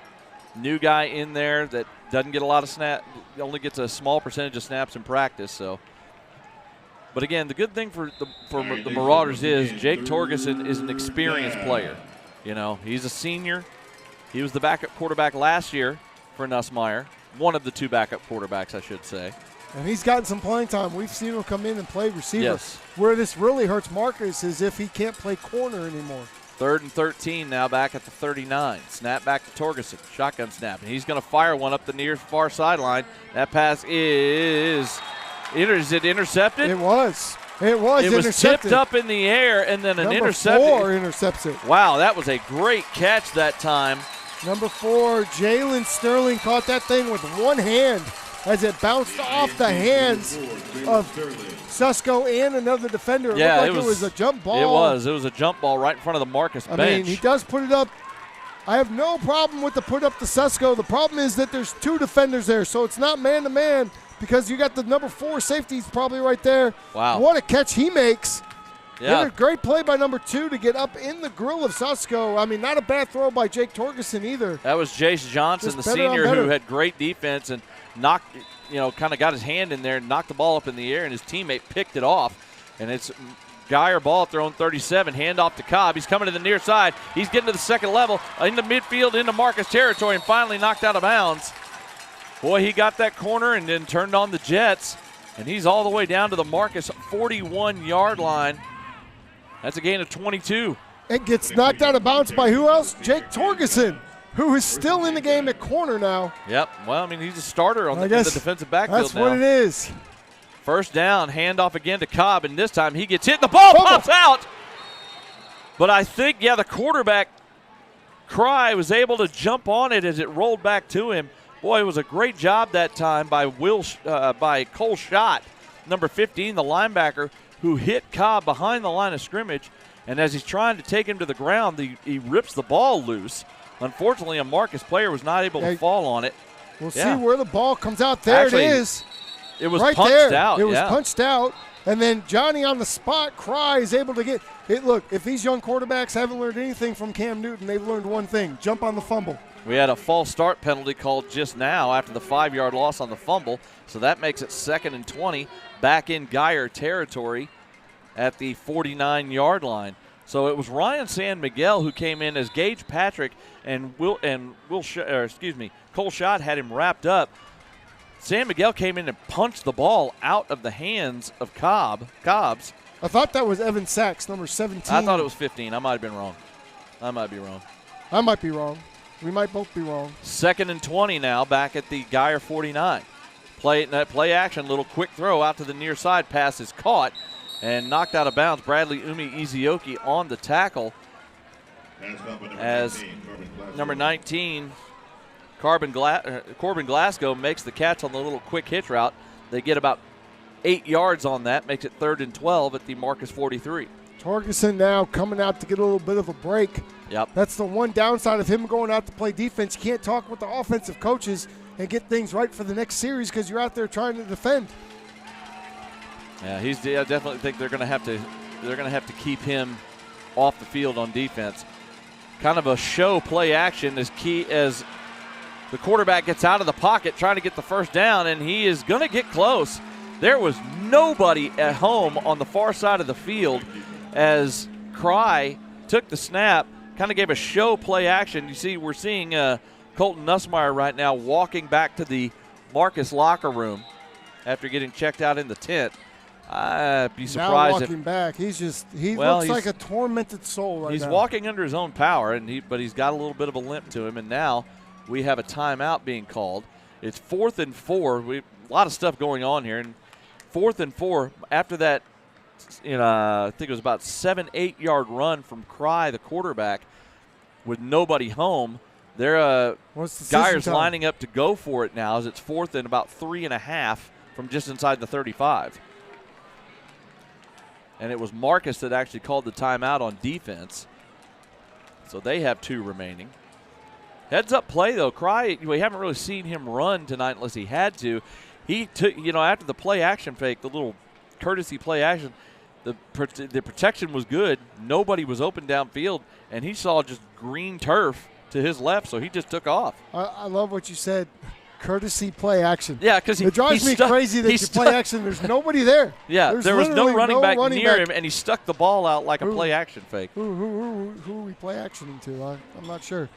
new guy in there that doesn't get a lot of snap, only gets a small percentage of snaps in practice. So, but again, the good thing for the Marauders is Jake Torgerson is an experienced player. You know, he's a senior. He was the backup quarterback last year for Nussmeier, one of the 2 backup quarterbacks, I should say. And he's gotten some playing time. We've seen him come in and play receiver. Yes. Where this really hurts Marcus is if he can't play corner anymore. 3rd and 13 now, back at the 39. Snap back to Torgerson. Shotgun snap. And he's going to fire one up the near far sideline. That pass is it intercepted? It was. It was intercepted. tipped up in the air, and then an Number interception. 4 intercepts it. Wow, that was a great catch that time. Number 4, Jalen Sterling caught that thing with one hand as it bounced off the hands of Susko and another defender. It looked like it was a jump ball. It was a jump ball right in front of the Marcus bench. I mean, he does put it up. I have no problem with the put up to Susko. The problem is that there's 2 defenders there, so it's not man-to-man because you got the number 4 safeties probably right there. Wow. What a catch he makes. Yeah. A great play by number 2 to get up in the grill of Susko. I mean, not a bad throw by Jake Torgerson either. That was Jace Johnson, the senior, who had great defense and knocked, kind of got his hand in there and knocked the ball up in the air, and his teammate picked it off. And it's Geyer ball at their own 37, handoff to Cobb. He's coming to the near side. He's getting to the second level, into midfield, into Marcus territory, and finally knocked out of bounds. Boy, he got that corner and then turned on the jets, and he's all the way down to the Marcus 41-yard line. That's a gain of 22. It gets knocked out of bounds by who else? Jake Torgerson, who is still in the game at corner now. Yep. Well, I mean, he's a starter in the defensive backfield that's what it is. First down, handoff again to Cobb, and this time he gets hit. The ball pops out. But I think, the quarterback, Cry, was able to jump on it as it rolled back to him. Boy, it was a great job that time by Cole Schott, number 15, the linebacker, who hit Cobb behind the line of scrimmage. And as he's trying to take him to the ground, he rips the ball loose. Unfortunately, a Marcus player was not able to fall on it. We'll see where the ball comes out. There it is. It was right punched there. out. It was punched out. And then Johnny on the spot, Cry, is able to get it. Look, if these young quarterbacks haven't learned anything from Cam Newton, they've learned one thing: jump on the fumble. We had a false start penalty called just now after the 5-yard loss on the fumble. So that makes it 2nd and 20, back in Geyer territory at the 49-yard line. So it was Ryan San Miguel who came in as Gage Patrick and Cole Schott had him wrapped up. San Miguel came in and punched the ball out of the hands of Cobbs. I thought that was Evan Sachs, number 17. I thought it was 15. I might have been wrong. I might be wrong. I might be wrong. We might both be wrong. 2nd and 20 now, back at the Geyer 49. Play action, little quick throw out to the near side. Pass is caught and knocked out of bounds. Bradley Izioki on the tackle as number 19, Corbin Glasgow, makes the catch on the little quick hitch route. They get about 8 yards on that, makes it 3rd and 12 at the Marcus 43. Torgerson now coming out to get a little bit of a break. Yep. That's the one downside of him going out to play defense. You can't talk with the offensive coaches and get things right for the next series because you're out there trying to defend. Yeah, I definitely think they're going to have to keep him off the field on defense. Kind of a show play action as The quarterback gets out of the pocket trying to get the first down, and he is going to get close. There was nobody at home on the far side of the field as Cry took the snap, kind of gave a show play action. You see, we're seeing Colton Nussmeier right now walking back to the Marcus locker room after getting checked out in the tent. I'd be surprised. Now walking back, he looks like a tormented soul right now. He's walking under his own power, but he's got a little bit of a limp to him, and now we have a timeout being called. It's 4th and 4. A lot of stuff going on here. And 4th and 4, after that, I think it was about 7-8 yard run from Cry, the quarterback, with nobody home. Geyer's lining up to go for it now as it's 4th and about 3.5 from just inside the 35. And it was Marcus that actually called the timeout on defense. So they have 2 remaining. Heads up play, though. Cry, we haven't really seen him run tonight unless he had to. He took, after the play action fake, the little courtesy play action, the protection was good. Nobody was open downfield, and he saw just green turf to his left, so he just took off. I love what you said. Courtesy play action. Yeah, because it drives me crazy that you play action. There's nobody there. Yeah, there was no running back near him, and he stuck the ball out like a play action fake. Who are we play actioning to? I'm not sure.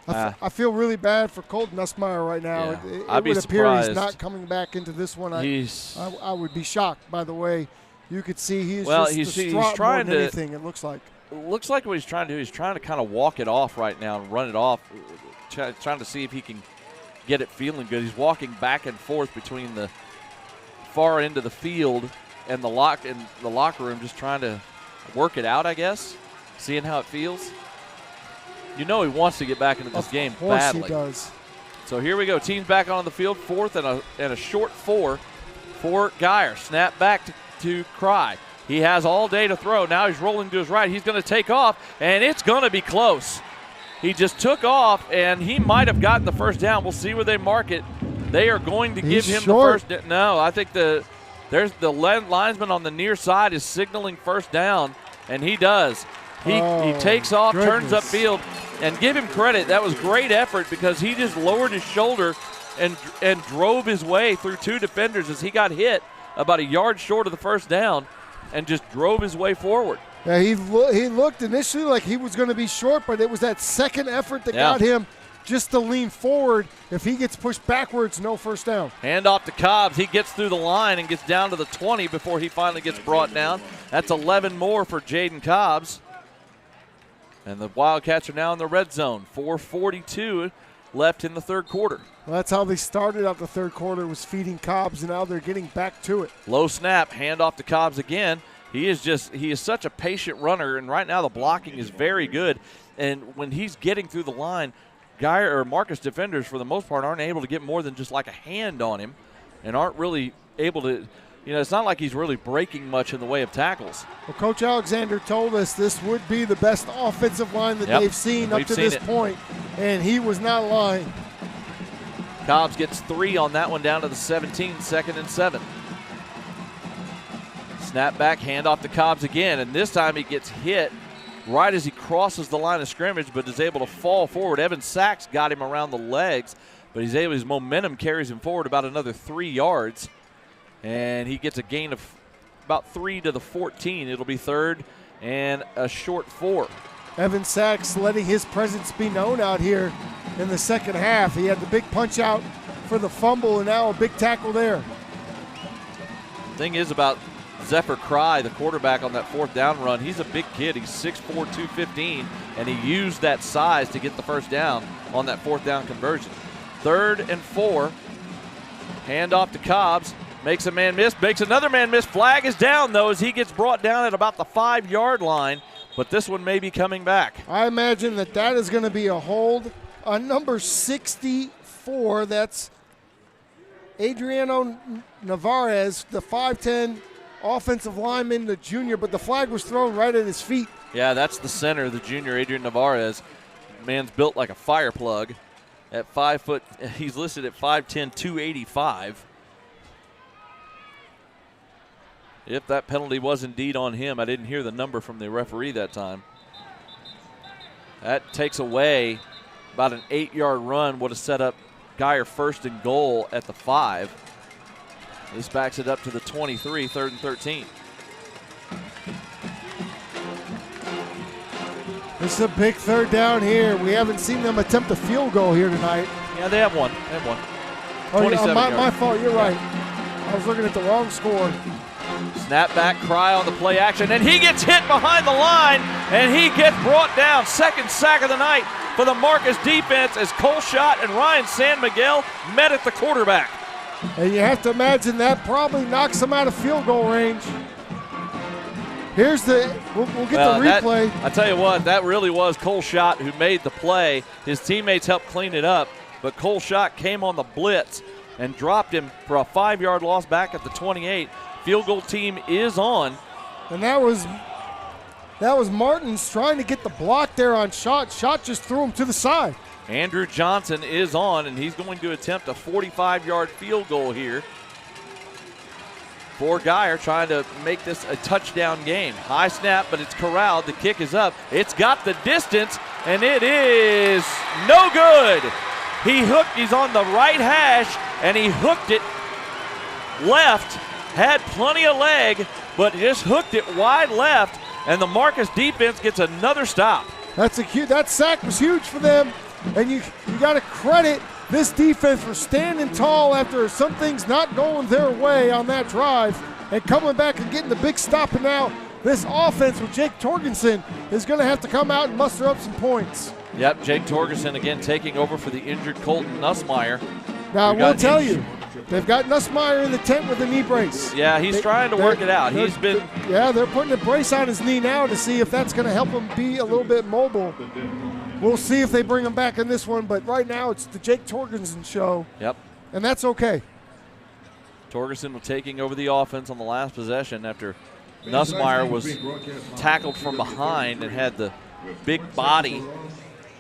I feel really bad for Colton Nussmeier right now. Yeah, it would appear he's not coming back into this one. I would be shocked by the way you could see he's distraught more than anything, it looks like. It looks like what he's trying to do. He's trying to kind of walk it off right now and run it off, trying to see if he can get it feeling good. He's walking back and forth between the far end of the field and the locker room, just trying to work it out, I guess, seeing how it feels. He wants to get back into this game badly. Of course he does. So here we go. Team's back on the field, 4th and a short 4 for Geyer. Snap back to Cry. He has all day to throw. Now he's rolling to his right. He's going to take off, and it's going to be close. He just took off, and he might have gotten the first down. We'll see where they mark it. They are going to give him the first down. No, I think the linesman on the near side is signaling first down, and he does. He takes off, turns upfield, and give him credit. That was great effort because he just lowered his shoulder and drove his way through 2 defenders as he got hit about a yard short of the first down and just drove his way forward. Yeah, he looked initially like he was going to be short, but it was that second effort that got him just to lean forward. If he gets pushed backwards, no first down. Hand off to Cobbs. He gets through the line and gets down to the 20 before he finally gets brought down. That's 11 more for Jaden Cobbs. And the Wildcats are now in the red zone. 4:42 left in the third quarter. Well, that's how they started out the third quarter, was feeding Cobbs, and now they're getting back to it. Low snap, hand off to Cobbs again. He is such a patient runner, and right now the blocking is very good. And when he's getting through the line, Marcus defenders, for the most part, aren't able to get more than just like a hand on him and aren't really able to, it's not like he's really breaking much in the way of tackles. Well, Coach Alexander told us this would be the best offensive line that they've seen up to this point, and he was not lying. Cobbs gets 3 on that one down to the 17, 2nd and 7. Snap back, hand off to Cobbs again, and this time he gets hit right as he crosses the line of scrimmage, but is able to fall forward. Evan Sachs got him around the legs, but his momentum carries him forward about another 3 yards, and he gets a gain of about 3 to the 14. It'll be 3rd and a short 4. Evan Sachs letting his presence be known out here in the second half. He had the big punch out for the fumble, and now a big tackle there. Thing is about Zephyr Cry, the quarterback on that 4th down run, he's a big kid. He's 6'4", 215, and he used that size to get the first down on that 4th down conversion. 3rd and 4. Hand off to Cobbs. Makes a man miss. Makes another man miss. Flag is down, though, as he gets brought down at about the 5-yard line. But this one may be coming back. I imagine that is going to be a hold on number 64. That's Adriano Navarez, the 5'10", offensive lineman, the junior, but the flag was thrown right at his feet. Yeah, that's the center, the junior, Adrian Navarez. Man's built like a fire plug at 5 foot. He's listed at 5'10", 285. If that penalty was indeed on him, I didn't hear the number from the referee that time. That takes away about an 8-yard run, would have set up Geyer 1st and goal at the 5. This backs it up to the 23, 3rd and 13. This is a big 3rd down here. We haven't seen them attempt a field goal here tonight. Yeah, they have one. Oh, 27 my fault. You're right. I was looking at the wrong score. Snap back, Cry on the play action, and he gets hit behind the line, and he gets brought down. 2nd sack of the night for the Marcus defense as Cole Schott and Ryan San Miguel met at the quarterback. And you have to imagine that probably knocks them out of field goal range. Here's the, we'll get the replay. I tell you what, that really was Cole Schott who made the play. His teammates helped clean it up, but Cole Schott came on the blitz and dropped him for a 5-yard loss back at the 28. Field goal team is on. And that was Martins trying to get the block there on Schott. Schott just threw him to the side. Andrew Johnson is on, and he's going to attempt a 45-yard field goal here for Geyer, trying to make this a touchdown game. High snap, but it's corralled. The kick is up. It's got the distance, and it is no good. He's on the right hash, and he hooked it left. Had plenty of leg, but just hooked it wide left, and the Marcus defense gets another stop. That sack was huge for them, and you got to credit this defense for standing tall after some things not going their way on that drive and coming back and getting the big stop. And now this offense with Jake Torgensen is going to have to come out and muster up some points. Yep, Jake Torgensen again taking over for the injured Colton Nussmeier. Now, I will tell you, they've got Nussmeier in the tent with a knee brace. Yeah, he's trying to work it out. They're putting a brace on his knee now to see if that's going to help him be a little bit mobile. We'll see if they bring him back in this one, but right now it's the Jake Torgensen show. Yep. And that's okay. Torgensen was taking over the offense on the last possession after Nussmeier was tackled from behind and had the big body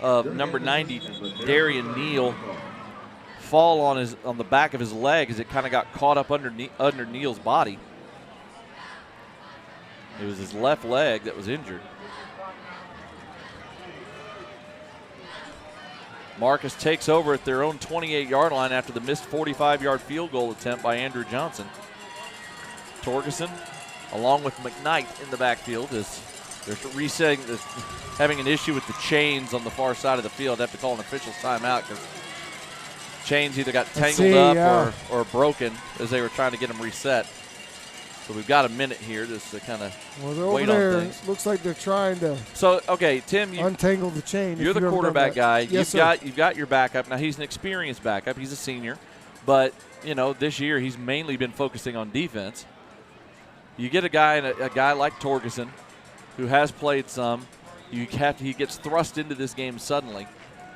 of number 90, Darian Neal, fall on the back of his leg as it kind of got caught up under Neal's body. It was his left leg that was injured. Marcus takes over at their own 28-yard line after the missed 45-yard field goal attempt by Andrew Johnson. Torgensen, along with McKnight in the backfield, is they're resetting this, having an issue with the chains on the far side of the field. They have to call an official timeout because chains either got tangled up or broken as they were trying to get them reset. So we've got a minute here just to kind of wait on things. Looks like they're trying to Tim, untangle the chain. You're the quarterback guy. Yes, you've got your backup. Now, he's an experienced backup. He's a senior. But, this year he's mainly been focusing on defense. You get a guy like Torgensen who has played some. He gets thrust into this game suddenly.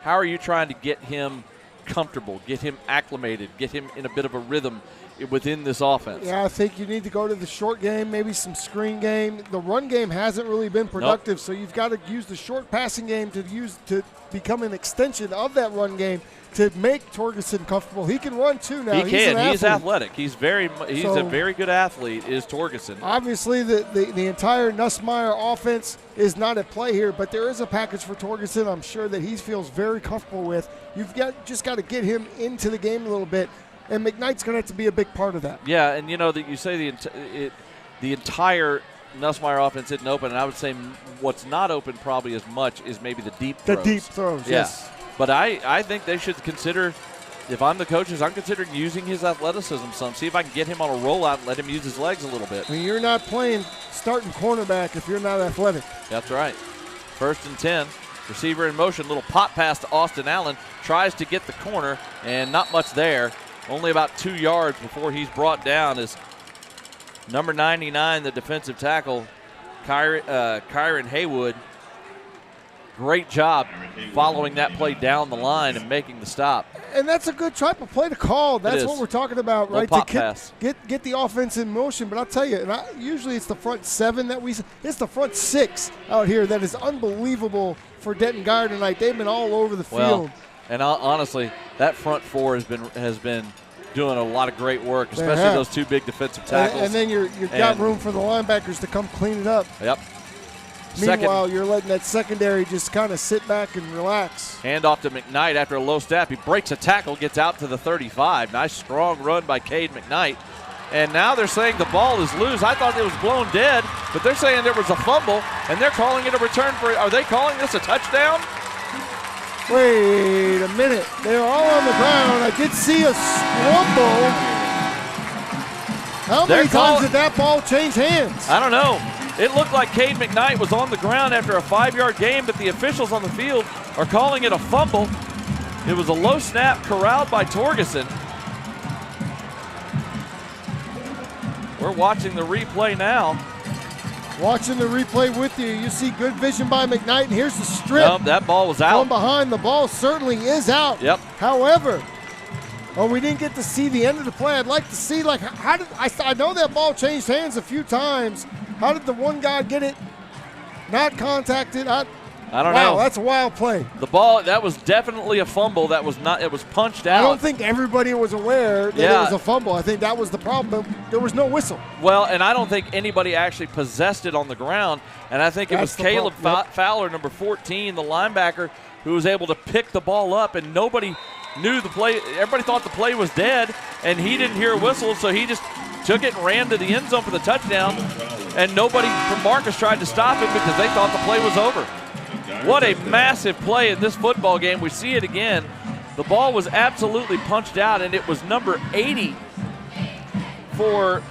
How are you trying to get him comfortable, get him acclimated, get him in a bit of a rhythm within this offense? Yeah, I think you need to go to the short game, maybe some screen game. The run game hasn't really been productive, so you've got to use the short passing game to become an extension of that run game to make Torgensen comfortable. He can run too now. He can. He's athletic. He's a very good athlete, is Torgensen. Obviously, the entire Nussmeier offense is not at play here, but there is a package for Torgensen I'm sure that he feels very comfortable with. You've just got to get him into the game a little bit, and McKnight's going to have to be a big part of that. Yeah, and that you say the entire Nussmeier offense isn't open, and I would say what's not open probably as much is maybe the deep throws. The deep throws, yes. But I think they should consider, if I'm the coaches, I'm considering using his athleticism some. See if I can get him on a rollout and let him use his legs a little bit. I mean, you're not playing starting cornerback if you're not athletic. That's right. 1st and 10. Receiver in motion. Little pop pass to Austin Allen. Tries to get the corner, and not much there. Only about 2 yards before he's brought down as number 99, the defensive tackle, Kyron Haywood. Great job following that play down the line and making the stop. And that's a good type of play to call. That's what we're talking about, right? Pop pass. Get the offense in motion. But I'll tell you, usually it's the front 7 it's the front 6 out here that is unbelievable for Denton Geyer tonight. They've been all over the field. And honestly, that front 4 has been doing a lot of great work, especially those 2 big defensive tackles. And then you've got room for the linebackers to come clean it up. Yep. Meanwhile, you're letting that secondary just kind of sit back and relax. Hand off to McKnight after a low snap. He breaks a tackle, gets out to the 35. Nice strong run by Cade McKnight. And now they're saying the ball is loose. I thought it was blown dead, but they're saying there was a fumble, and they're calling it a return for, are they calling this a touchdown? Wait a minute. They're all on the ground. I did see a scramble. How many times did that ball change hands? I don't know. It looked like Cade McKnight was on the ground after a 5-yard gain, but the officials on the field are calling it a fumble. It was a low snap corralled by Torgerson. We're watching the replay now. Watching the replay with you. You see good vision by McKnight, and here's the strip. Nope, that ball was out. From behind, the ball certainly is out. Yep. However, we didn't get to see the end of the play. I'd like to see, like, how did I know that ball changed hands a few times. How did the one guy get it not contacted? I don't know. Wow, that's a wild play. The ball, that was definitely a fumble. That was not, it was punched out. I don't think everybody was aware that it was a fumble. I think that was the problem. There was no whistle. Well, and I don't think anybody actually possessed it on the ground. And I think it was Caleb Fowler, number 14, the linebacker, who was able to pick the ball up, and nobody knew the play. Everybody thought the play was dead, and he didn't hear a whistle, so he just took it and ran to the end zone for the touchdown. And nobody from Marcus tried to stop him because they thought the play was over. What a massive play in this football game. We see it again. The ball was absolutely punched out, and it was number 80 for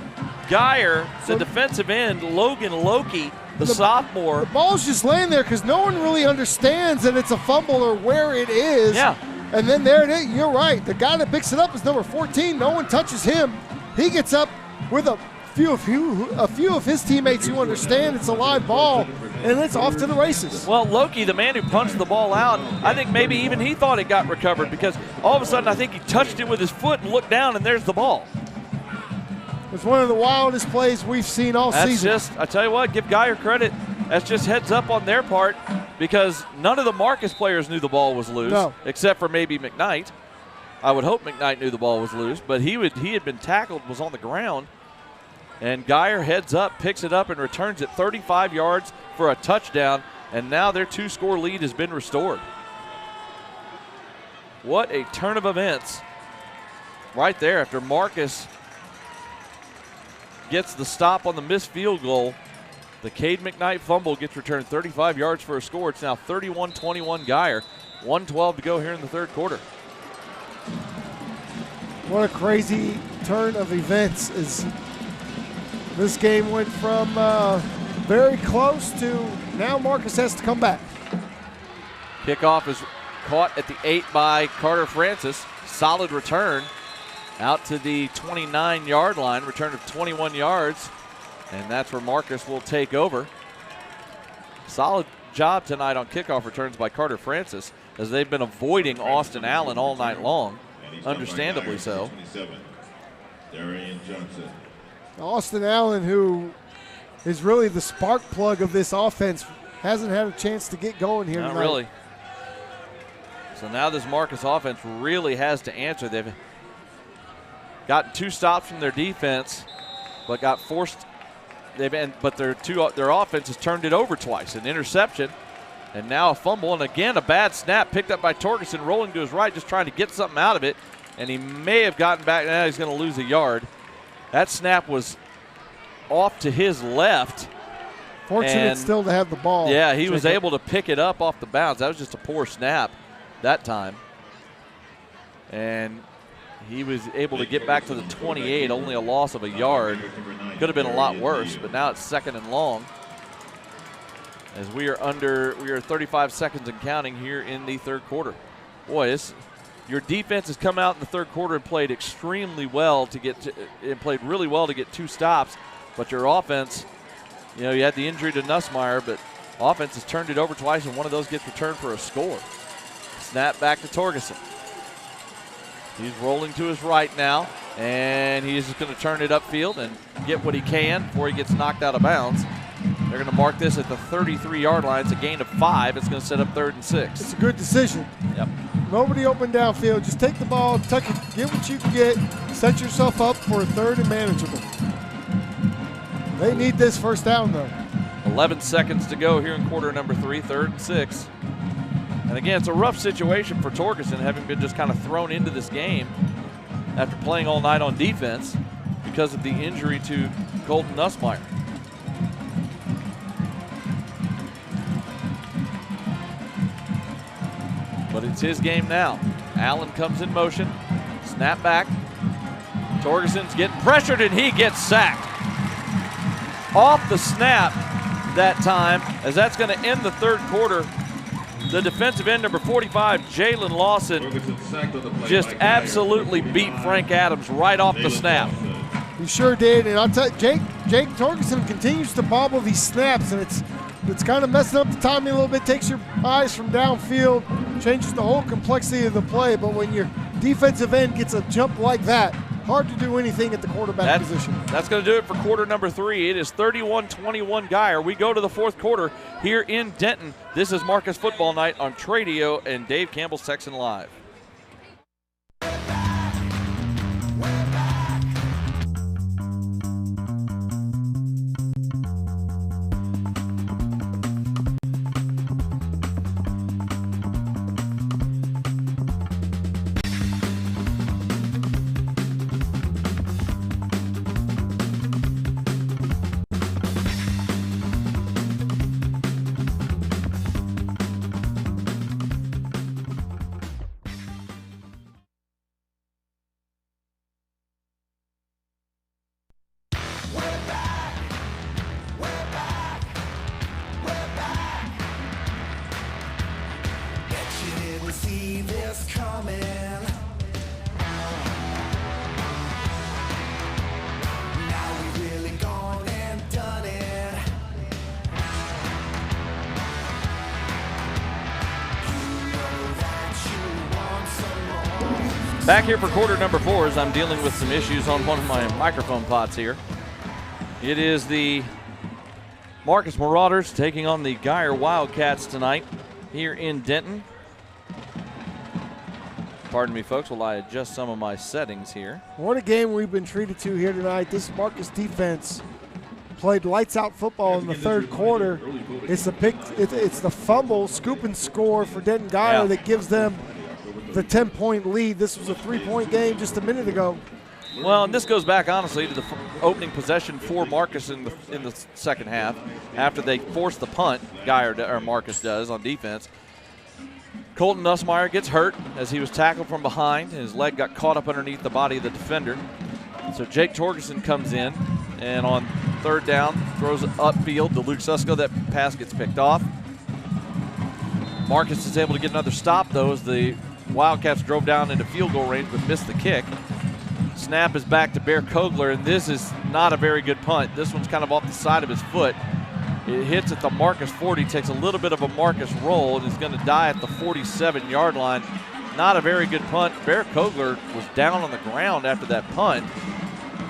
Geyer, the defensive end, Logan Loki, the sophomore. The ball's just laying there because no one really understands that it's a fumble or where it is. Yeah. And then there it is. You're right. The guy that picks it up is number 14. No one touches him. He gets up with a few of his teammates who understand it's a live ball, and it's off to the races. Well, Loki, the man who punched the ball out, I think maybe even he thought it got recovered because all of a sudden I think he touched it with his foot and looked down, and there's the ball. It's one of the wildest plays we've seen all season. That's just, I tell you what, give Geyer credit. That's just heads up on their part because none of the Marcus players knew the ball was loose, except for maybe McKnight. I would hope McKnight knew the ball was loose, but he had been tackled, was on the ground. And Geyer heads up, picks it up, and returns it 35 yards for a touchdown. And now their 2-score lead has been restored. What a turn of events right there after Marcus gets the stop on the missed field goal. The Cade McKnight fumble gets returned 35 yards for a score. It's now 31-21 Geyer. 1:12 to go here in the third quarter. What a crazy turn of events. As this game went from very close to now Marcus has to come back. Kickoff is caught at the 8 by Carter Francis. Solid return out to the 29-yard line. Return of 21 yards. And that's where Marcus will take over. Solid job tonight on kickoff returns by Carter Francis as they've been avoiding Austin Allen all night long. Understandably so. Austin Allen, who is really the spark plug of this offense, hasn't had a chance to get going here tonight. Not really. So now this Marcus offense really has to answer. They've gotten 2 stops from their defense, but got forced. But their offense has turned it over twice. An interception, and now a fumble, and again a bad snap picked up by Torgerson, rolling to his right, just trying to get something out of it, and he may have gotten back. Now he's going to lose a yard. That snap was off to his left. Fortunate still to have the ball. Yeah, he was able to pick it up off the bounce. That was just a poor snap that time. And he was able to get back to the 28, only a loss of a yard. Could have been a lot worse, but now it's 2nd and long. As we are 35 seconds and counting here in the third quarter. Boy, your defense has come out in the third quarter and played extremely well played really well to get 2 stops, but your offense, you had the injury to Nussmeier, but offense has turned it over twice, and one of those gets returned for a score. Snap back to Torgerson. He's rolling to his right now, and he's just going to turn it upfield and get what he can before he gets knocked out of bounds. They're going to mark this at the 33-yard line. It's a gain of 5. It's going to set up 3rd and 6. It's a good decision. Yep. Nobody open downfield. Just take the ball, tuck it, get what you can get, set yourself up for a 3rd and manageable. They need this first down, though. 11 seconds to go here in quarter number 3, 3rd and 6. And again, it's a rough situation for Torgerson, having been just kind of thrown into this game after playing all night on defense because of the injury to Colton Nussmeier. But it's his game now. Allen comes in motion, snap back. Torgerson's getting pressured and he gets sacked. Off the snap that time, as that's going to end the third quarter. The defensive end, number 45, Jalen Lawson, just absolutely beat Frank Adams right off the snap. He sure did, and I'll tell you, Jake Torgerson continues to bobble these snaps, and it's kind of messing up the timing a little bit, takes your eyes from downfield, changes the whole complexity of the play, but when your defensive end gets a jump like that, hard to do anything at the quarterback position. That's going to do it for quarter number 3. It is 31-21 Guyer. We go to the fourth quarter here in Denton. This is Marcus Football Night on Tradio and Dave Campbell's Texan Live. Back here for quarter number 4 as I'm dealing with some issues on one of my microphone pots here. It is the Marcus Marauders taking on the Guyer Wildcats tonight here in Denton. Pardon me, folks, while I adjust some of my settings here. What a game we've been treated to here tonight. This Marcus defense played lights-out football in the third quarter. It's the fumble, scoop and score for Denton Guyer that gives them the 10-point lead. This was a 3-point game just a minute ago. Well, and this goes back, honestly, to the opening possession for Marcus in the second half after they forced the punt, Marcus does on defense. Colton Nussmeier gets hurt as he was tackled from behind, and his leg got caught up underneath the body of the defender. So Jake Torgerson comes in, and on third down, throws it upfield to Luke Susko. That pass gets picked off. Marcus is able to get another stop, though, as the Wildcats drove down into field goal range but missed the kick. Snap is back to Bear Kogler, and this is not a very good punt. This one's kind of off the side of his foot. It hits at the Marcus 40, takes a little bit of a Marcus roll, and is going to die at the 47-yard line. Not a very good punt. Bear Kogler was down on the ground after that punt,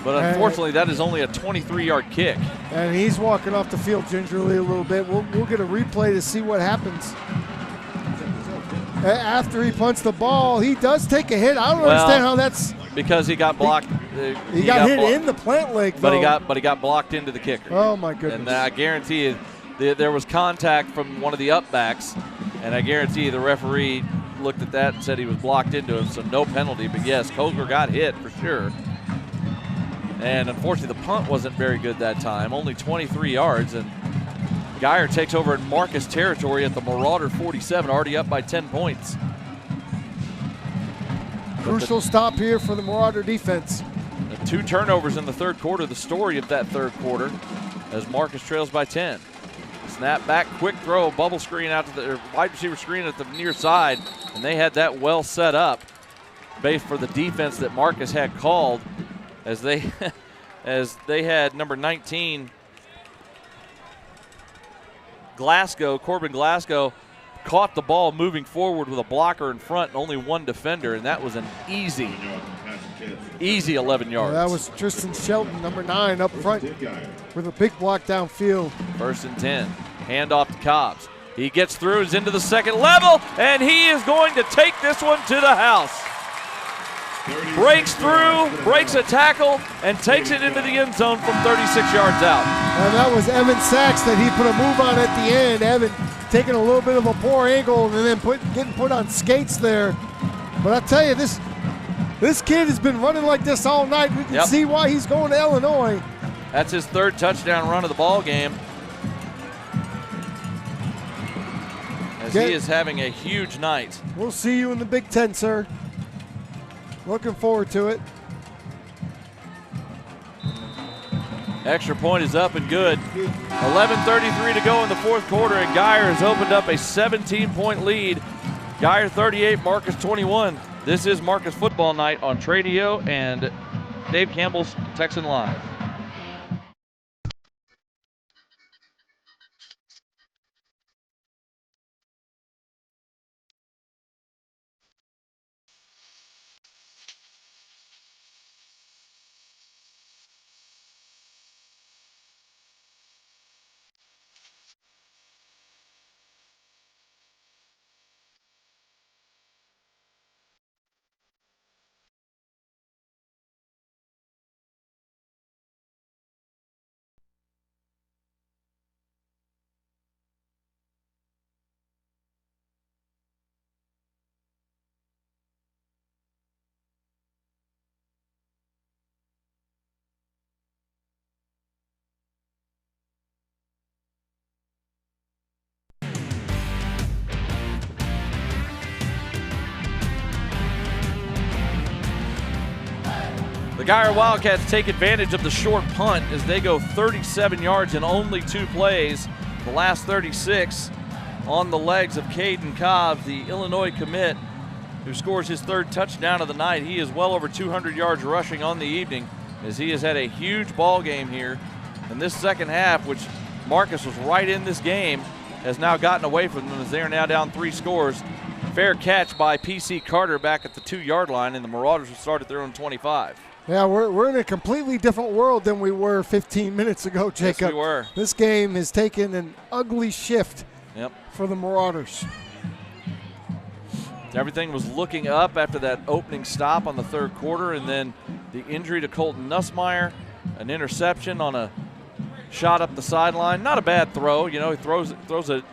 but unfortunately that is only a 23-yard kick. And he's walking off the field gingerly a little bit. We'll get a replay to see what happens. After he punts the ball, he does take a hit. I don't understand how that's because he got blocked. He got hit in the plant leg, though. But he got blocked into the kicker. Oh my goodness! And I guarantee you, there was contact from one of the upbacks, and I guarantee you the referee looked at that and said he was blocked into him, so no penalty. But yes, Kogler got hit for sure. And unfortunately, the punt wasn't very good that time, only 23 yards, and Guyer takes over in Marcus territory at the Marauder 47, already up by 10 points. Crucial stop here for the Marauder defense. 2 turnovers in the third quarter, the story of that third quarter, as Marcus trails by 10. Snap back, quick throw, bubble screen out to the wide receiver screen at the near side, and they had that well set up based for the defense that Marcus had called as they had number 19 Corbin Glasgow caught the ball moving forward with a blocker in front and only one defender, and that was an easy 11 yards. That was Tristan Shelton, number 9, up front with a big block downfield. 1st and 10. Handoff to Cobbs. He gets through, is into the second level, and he is going to take this one to the house. Breaks through, breaks a tackle, and takes it into the end zone from 36 yards out. And that was Evan Sachs that he put a move on at the end. Evan taking a little bit of a poor angle and then getting put on skates there. But I tell you, this kid has been running like this all night. We can see why he's going to Illinois. That's his third touchdown run of the ball game. As he is having a huge night. We'll see you in the Big Ten, sir. Looking forward to it. Extra point is up and good. 11:33 to go in the fourth quarter, and Geyer has opened up a 17-point lead. Geyer 38, Marcus 21. This is Marcus Football Night on Tradio and Dave Campbell's Texan Live. The Geyer Wildcats take advantage of the short punt as they go 37 yards in only 2 plays. The last 36 on the legs of Caden Cobb, the Illinois commit, who scores his 3rd touchdown of the night. He is well over 200 yards rushing on the evening as he has had a huge ball game here. And this second half, which Marcus was right in this game, has now gotten away from them as they are now down 3 scores. Fair catch by P.C. Carter back at the 2-yard line, and the Marauders will start at their own 25. Yeah, we're in a completely different world than we were 15 minutes ago, Jacob. Yes, we were. This game has taken an ugly shift for the Marauders. Everything was looking up after that opening stop on the 3rd quarter, and then the injury to Colton Nussmeier, an interception on a shot up the sideline. Not a bad throw. You know, he throws a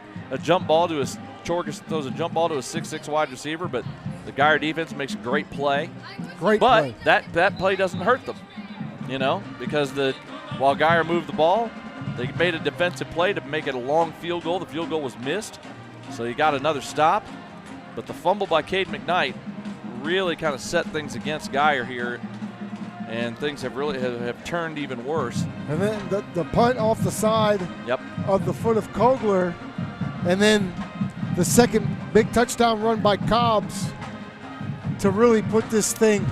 jump ball to his throws a jump ball to a 6'6" wide receiver, but the Geyer defense makes a great play. But that play doesn't hurt them, you know, because while Geyer moved the ball, they made a defensive play to make it a long field goal. The field goal was missed, so he got another stop. But the fumble by Cade McKnight really kind of set things against Geyer here, and things have really have turned even worse. And then the punt off the side of the foot of Kogler, and then the second big touchdown run by Cobbs to really put this thing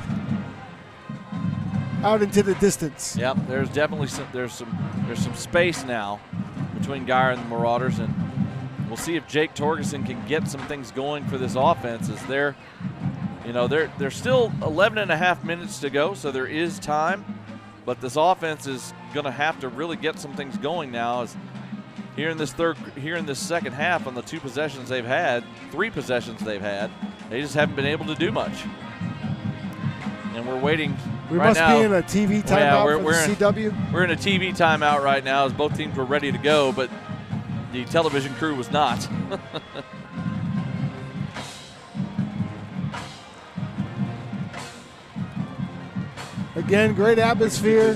out into the distance. Yep, there's definitely some space now between Geyer and the Marauders, and we'll see if Jake Torgerson can get some things going for this offense as they're still 11 and a half minutes to go, so there is time, but this offense is going to have to really get some things going now as here in this second half on the 3 possessions they've had, they just haven't been able to do much. And we're waiting we right now. We must be in a TV timeout for the CW? We're in a TV timeout right now as both teams were ready to go, but the television crew was not. Again, great atmosphere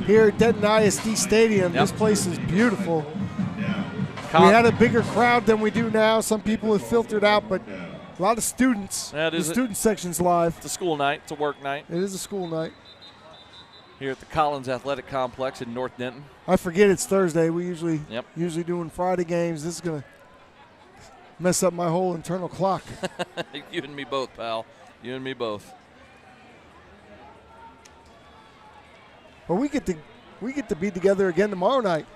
here at Denton ISD Stadium. This place is beautiful. We had a bigger crowd than we do now. Some people have filtered out, but a lot of students. The student section's live. It's a school night. It's a work night. It is a school night. Here at the Collins Athletic Complex in North Denton. I forget it's Thursday. We usually doing Friday games. This is going to mess up my whole internal clock. You and me both, pal. You and me both. Well, we get to be together again tomorrow night.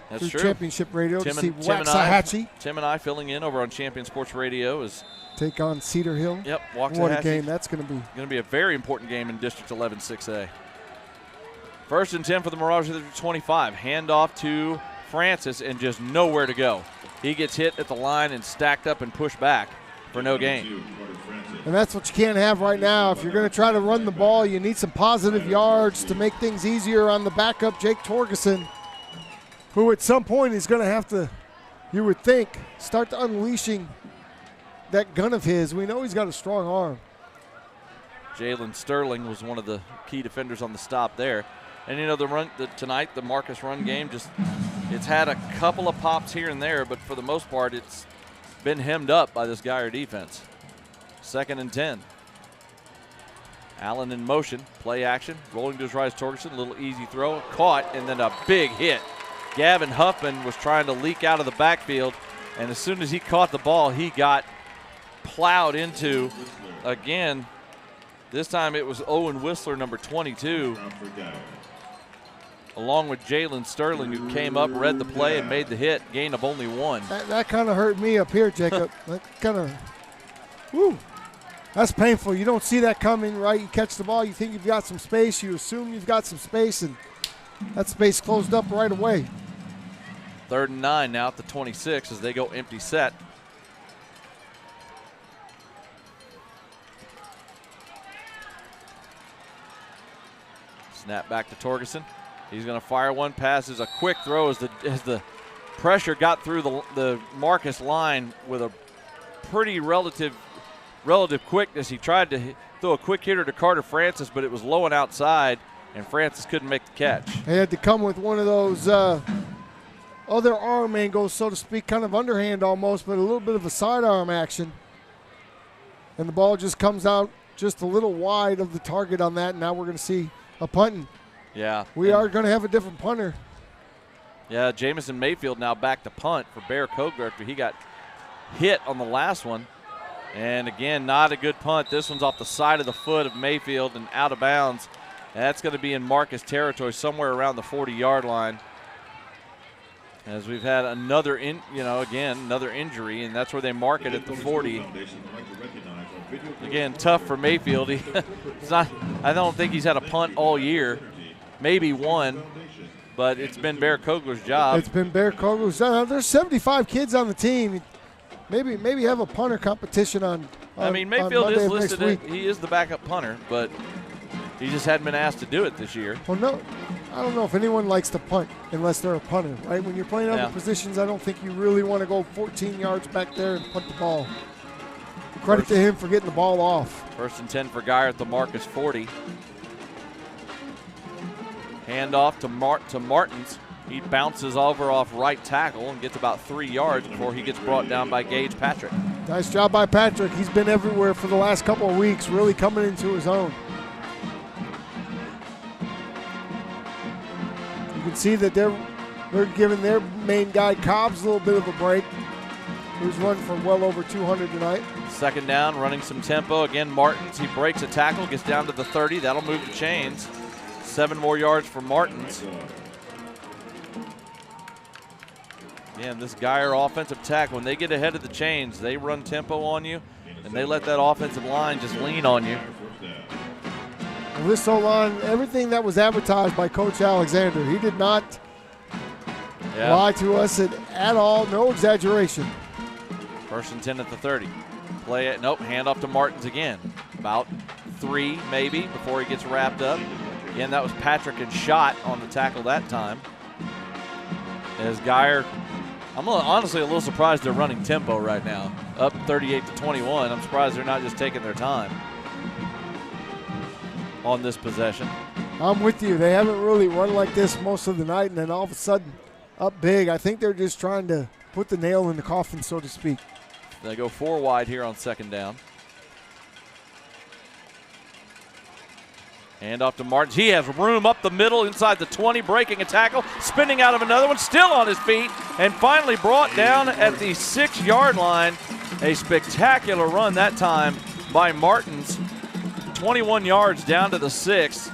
That's through true. Championship Radio to see Waxahachie. Tim and I filling in over on Champion Sports Radio is take on Cedar Hill. Yep, What a game that's going to be. Going to be a very important game in District 11 6A. 1st and 10 for the Marauders at the 25. Handoff to Francis and just nowhere to go. He gets hit at the line and stacked up and pushed back for no gain. And that's what you can't have right now. If you're going to try to run the ball, you need some positive yards to make things easier on the backup, Jake Torgerson. who at some point is going to have to, you would think, start unleashing that gun of his. We know he's got a strong arm. Jalen Sterling was one of the key defenders on the stop there. And, you know, tonight, the Marcus run game it's had a couple of pops here and there, but for the most part, it's been hemmed up by this Geyer defense. 2nd and 10. Allen in motion, play action, rolling to his right, Torgerson, little easy throw, caught, and then a big hit. Gavin Huffman was trying to leak out of the backfield, and as soon as he caught the ball, he got plowed into, again, this time it was Owen Whistler, number 22, along with Jalen Sterling, who came up, read the play, and made the hit, gain of only 1. That kind of hurt me up here, Jacob. That kind of, whoo. That's painful. You don't see that coming, right? You catch the ball, you think you've got some space, you assume you've got some space, and that space closed up right away. 3rd and 9 now at the 26 as they go empty set. Snap back to Torgerson. He's going to fire one, passes a quick throw as the pressure got through the Marcus line with a pretty relative quickness. He tried to throw a quick hitter to Carter Francis, but it was low and outside, and Francis couldn't make the catch. He had to come with one of those other arm angles, so to speak, kind of underhand almost, but a little bit of a sidearm action. And the ball just comes out just a little wide of the target on that, and now we're going to see a punting. Yeah. We are going to have a different punter. Yeah, Jamison Mayfield now back to punt for Bear Kogler after he got hit on the last one. And again, not a good punt. This one's off the side of the foot of Mayfield and out of bounds. And that's going to be in Marcus territory, somewhere around the 40-yard line. As we've had another injury, and that's where they mark it at the 40. Again, tough for Mayfield. I don't think he's had a punt all year. Maybe one, but it's been Bear Kogler's job. It's been Bear Kogler's job. There's 75 kids on the team. Maybe have a punter competition on Mayfield is listed. He is the backup punter, but he just hadn't been asked to do it this year. Well, no, I don't know if anyone likes to punt unless they're a punter, right? When you're playing other positions, I don't think you really want to go 14 yards back there and punt the ball. Credit to him for getting the ball off. 1st and 10 for Geyer at the Marcus 40. Handoff to Martins. He bounces over off right tackle and gets about 3 yards before he gets brought down by Gage Patrick. Nice job by Patrick. He's been everywhere for the last couple of weeks, really coming into his own. You can see that they're giving their main guy, Cobbs, a little bit of a break. He's run for well over 200 tonight. 2nd down, running some tempo. Again, Martins, he breaks a tackle, gets down to the 30. That'll move the chains. 7 more yards for Martins. Again, this Geyer offensive tackle, when they get ahead of the chains, they run tempo on you, and they let that offensive line just lean on you. And this O-line, everything that was advertised by Coach Alexander, he did not lie to us at all, no exaggeration. 1st and 10 at the 30. Play it, nope, hand off to Martins again. About 3 maybe before he gets wrapped up. Again, that was Patrick and Schott on the tackle that time. As Geyer, I'm honestly a little surprised they're running tempo right now. Up 38-21. I'm surprised they're not just taking their time on this possession. I'm with you. They haven't really run like this most of the night, and then all of a sudden up big. I think they're just trying to put the nail in the coffin, so to speak. They go 4 wide here on 2nd down. Hand off to Martins. He has room up the middle inside the 20, breaking a tackle, spinning out of another one, still on his feet, and finally brought down at the 6-yard line. A spectacular run that time by Martins. 21 yards down to the 6.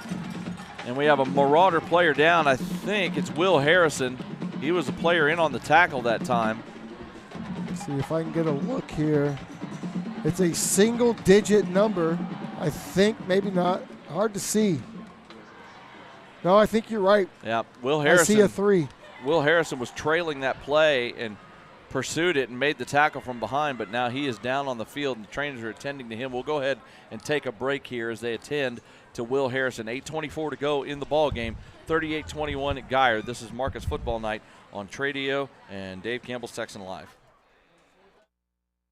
And we have a Marauder player down. I think it's Will Harrison. He was a player in on the tackle that time. Let's see if I can get a look here. It's a single-digit number. I think, maybe not. Hard to see. No, I think you're right. Yeah, Will Harrison. I see a 3. Will Harrison was trailing that play and pursued it and made the tackle from behind, but now he is down on the field and the trainers are attending to him. We'll go ahead and take a break here as they attend to Will Harrison. 8:24 to go in the ball game. 38-21 at Geyer. This is Marcus Football Night on Tradio and Dave Campbell's Texan Live.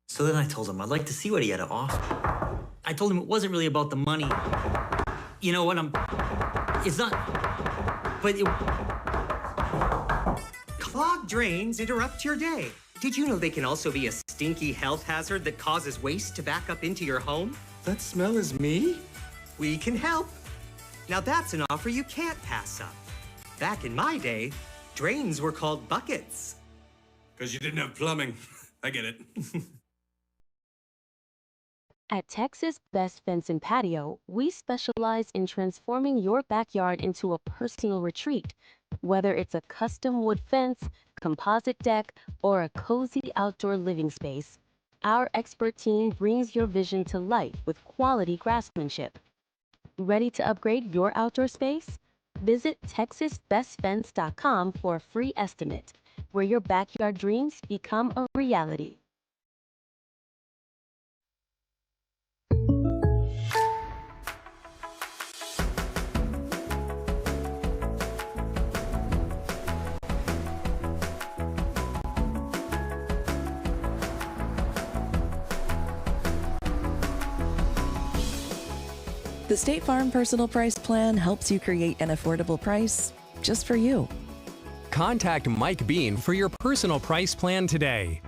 So then I told him I'd like to see what he had to offer. I told him it wasn't really about the money. You know what, it's not, but Clogged drains interrupt your day. Did you know they can also be a stinky health hazard that causes waste to back up into your home? That smell is me? We can help. Now that's an offer you can't pass up. Back in my day, drains were called buckets. Because you didn't have plumbing. I get it. At Texas Best Fence and Patio, we specialize in transforming your backyard into a personal retreat. Whether it's a custom wood fence, composite deck, or a cozy outdoor living space, our expert team brings your vision to life with quality craftsmanship. Ready to upgrade your outdoor space? Visit TexasBestFence.com for a free estimate, where your backyard dreams become a reality. The State Farm Personal Price Plan helps you create an affordable price just for you. Contact Mike Bean for your personal price plan today.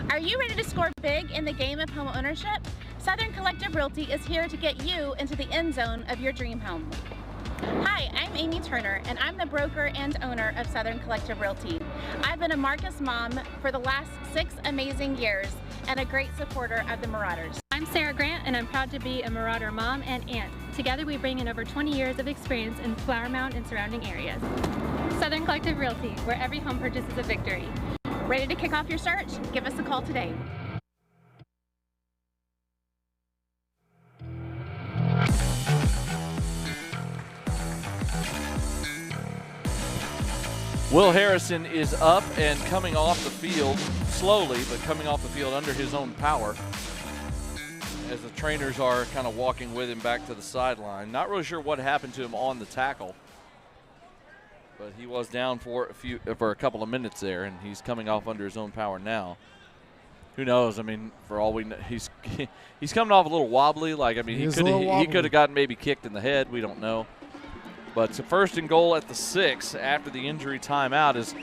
Are you ready to score big in the game of home ownership? Southern Collective Realty is here to get you into the end zone of your dream home. Hi, I'm Amy Turner, and I'm the broker and owner of Southern Collective Realty. I've been a Marcus mom for the last 6 amazing years and a great supporter of the Marauders. I'm Sarah Grant, and I'm proud to be a Marauder mom and aunt. Together we bring in over 20 years of experience in Flower Mound and surrounding areas. Southern Collective Realty, where every home purchase is a victory. Ready to kick off your search? Give us a call today. Will Harrison is up and coming off the field slowly, but coming off the field under his own power as the trainers are kind of walking with him back to the sideline. Not really sure what happened to him on the tackle, but he was down for a couple of minutes there, and he's coming off under his own power now. Who knows? I mean, for all we know, he's coming off a little wobbly. Like, I mean, he could have gotten maybe kicked in the head. We don't know. But it's a 1st and goal at the 6 after the injury timeout, as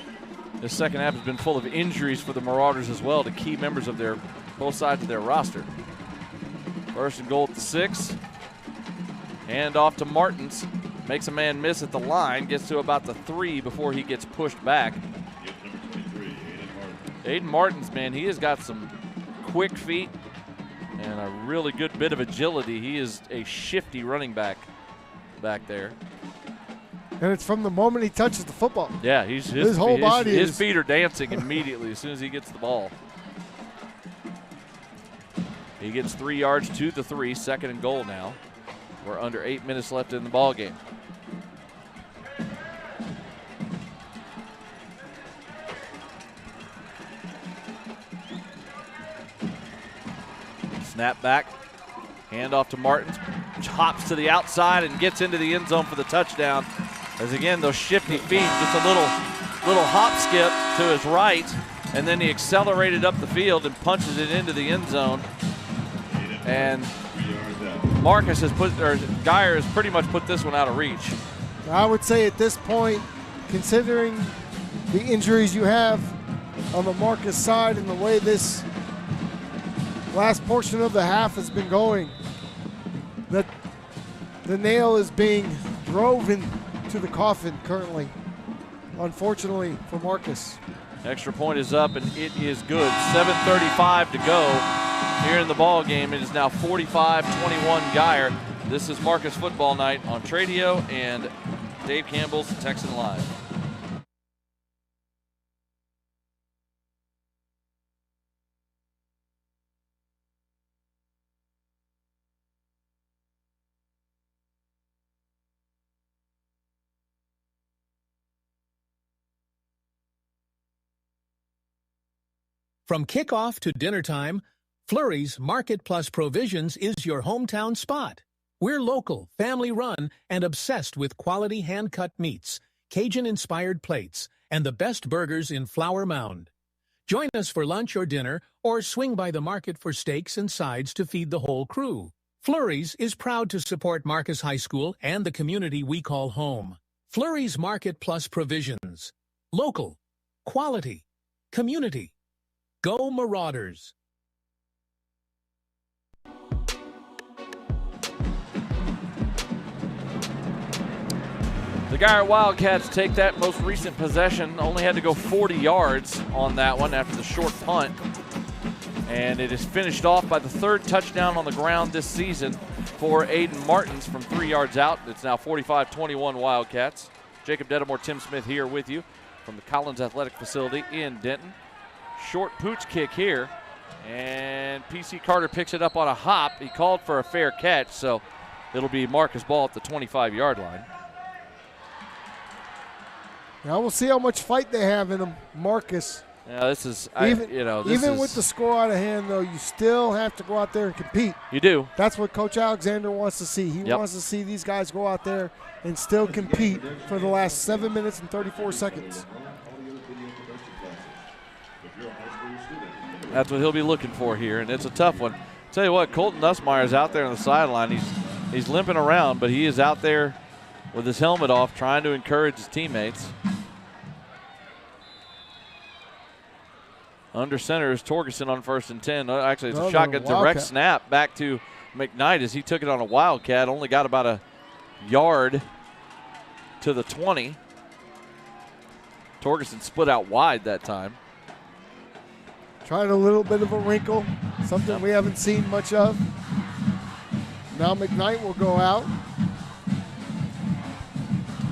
the second half has been full of injuries for the Marauders as well to key members of both sides of their roster. 1st and goal at the 6. Hand off to Martins. Makes a man miss at the line. Gets to about the 3 before he gets pushed back. Aiden Martins, man, he has got some quick feet and a really good bit of agility. He is a shifty running back there. And it's from the moment he touches the football. Yeah, his whole body his feet are dancing immediately as soon as he gets the ball. He gets 3 yards to the 3, 2nd and goal now. We're under 8 minutes left in the ball game. Snap back, hand off to Martins, hops to the outside and gets into the end zone for the touchdown. As again, those shifty feet, just a little hop skip to his right, and then he accelerated up the field and punches it into the end zone. And Geyer has pretty much put this one out of reach. I would say at this point, considering the injuries you have on the Marcus side and the way this last portion of the half has been going, that the nail is being driven to the coffin currently, unfortunately for Marcus. Extra point is up and it is good. 7:35 to go here in the ball game. It is now 45-21 Geyer. This is Marcus Football Night on Tradio and Dave Campbell's Texan Live. From kickoff to dinner time, Flurry's Market Plus Provisions is your hometown spot. We're local, family-run, and obsessed with quality hand-cut meats, Cajun-inspired plates, and the best burgers in Flower Mound. Join us for lunch or dinner, or swing by the market for steaks and sides to feed the whole crew. Flurry's is proud to support Marcus High School and the community we call home. Flurry's Market Plus Provisions. Local. Quality. Community. Go Marauders. The Geyer Wildcats take that most recent possession. Only had to go 40 yards on that one after the short punt. And it is finished off by the third touchdown on the ground this season for Aiden Martins from 3 yards out. It's now 45-21 Wildcats. Jacob Dedamore, Tim Smith here with you from the Collins Athletic Facility in Denton. Short pooch kick here. And PC Carter picks it up on a hop. He called for a fair catch, so it'll be Marcus Ball at the 25-yard line. Now we'll see how much fight they have in them, Marcus. Yeah, this is, even with the score out of hand, though, you still have to go out there and compete. You do. That's what Coach Alexander wants to see. He wants to see these guys go out there and still compete for the last 7 minutes and 34 seconds. That's what he'll be looking for here, and it's a tough one. Tell you what, Colton Nussmeyer's out there on the sideline. He's limping around, but he is out there with his helmet off trying to encourage his teammates. Under center is Torgerson on 1st and 10. Actually, it's a shotgun direct snap back to McKnight as he took it on a Wildcat. Only got about a yard to the 20. Torgerson split out wide that time. Tried a little bit of a wrinkle, something we haven't seen much of. Now McKnight will go out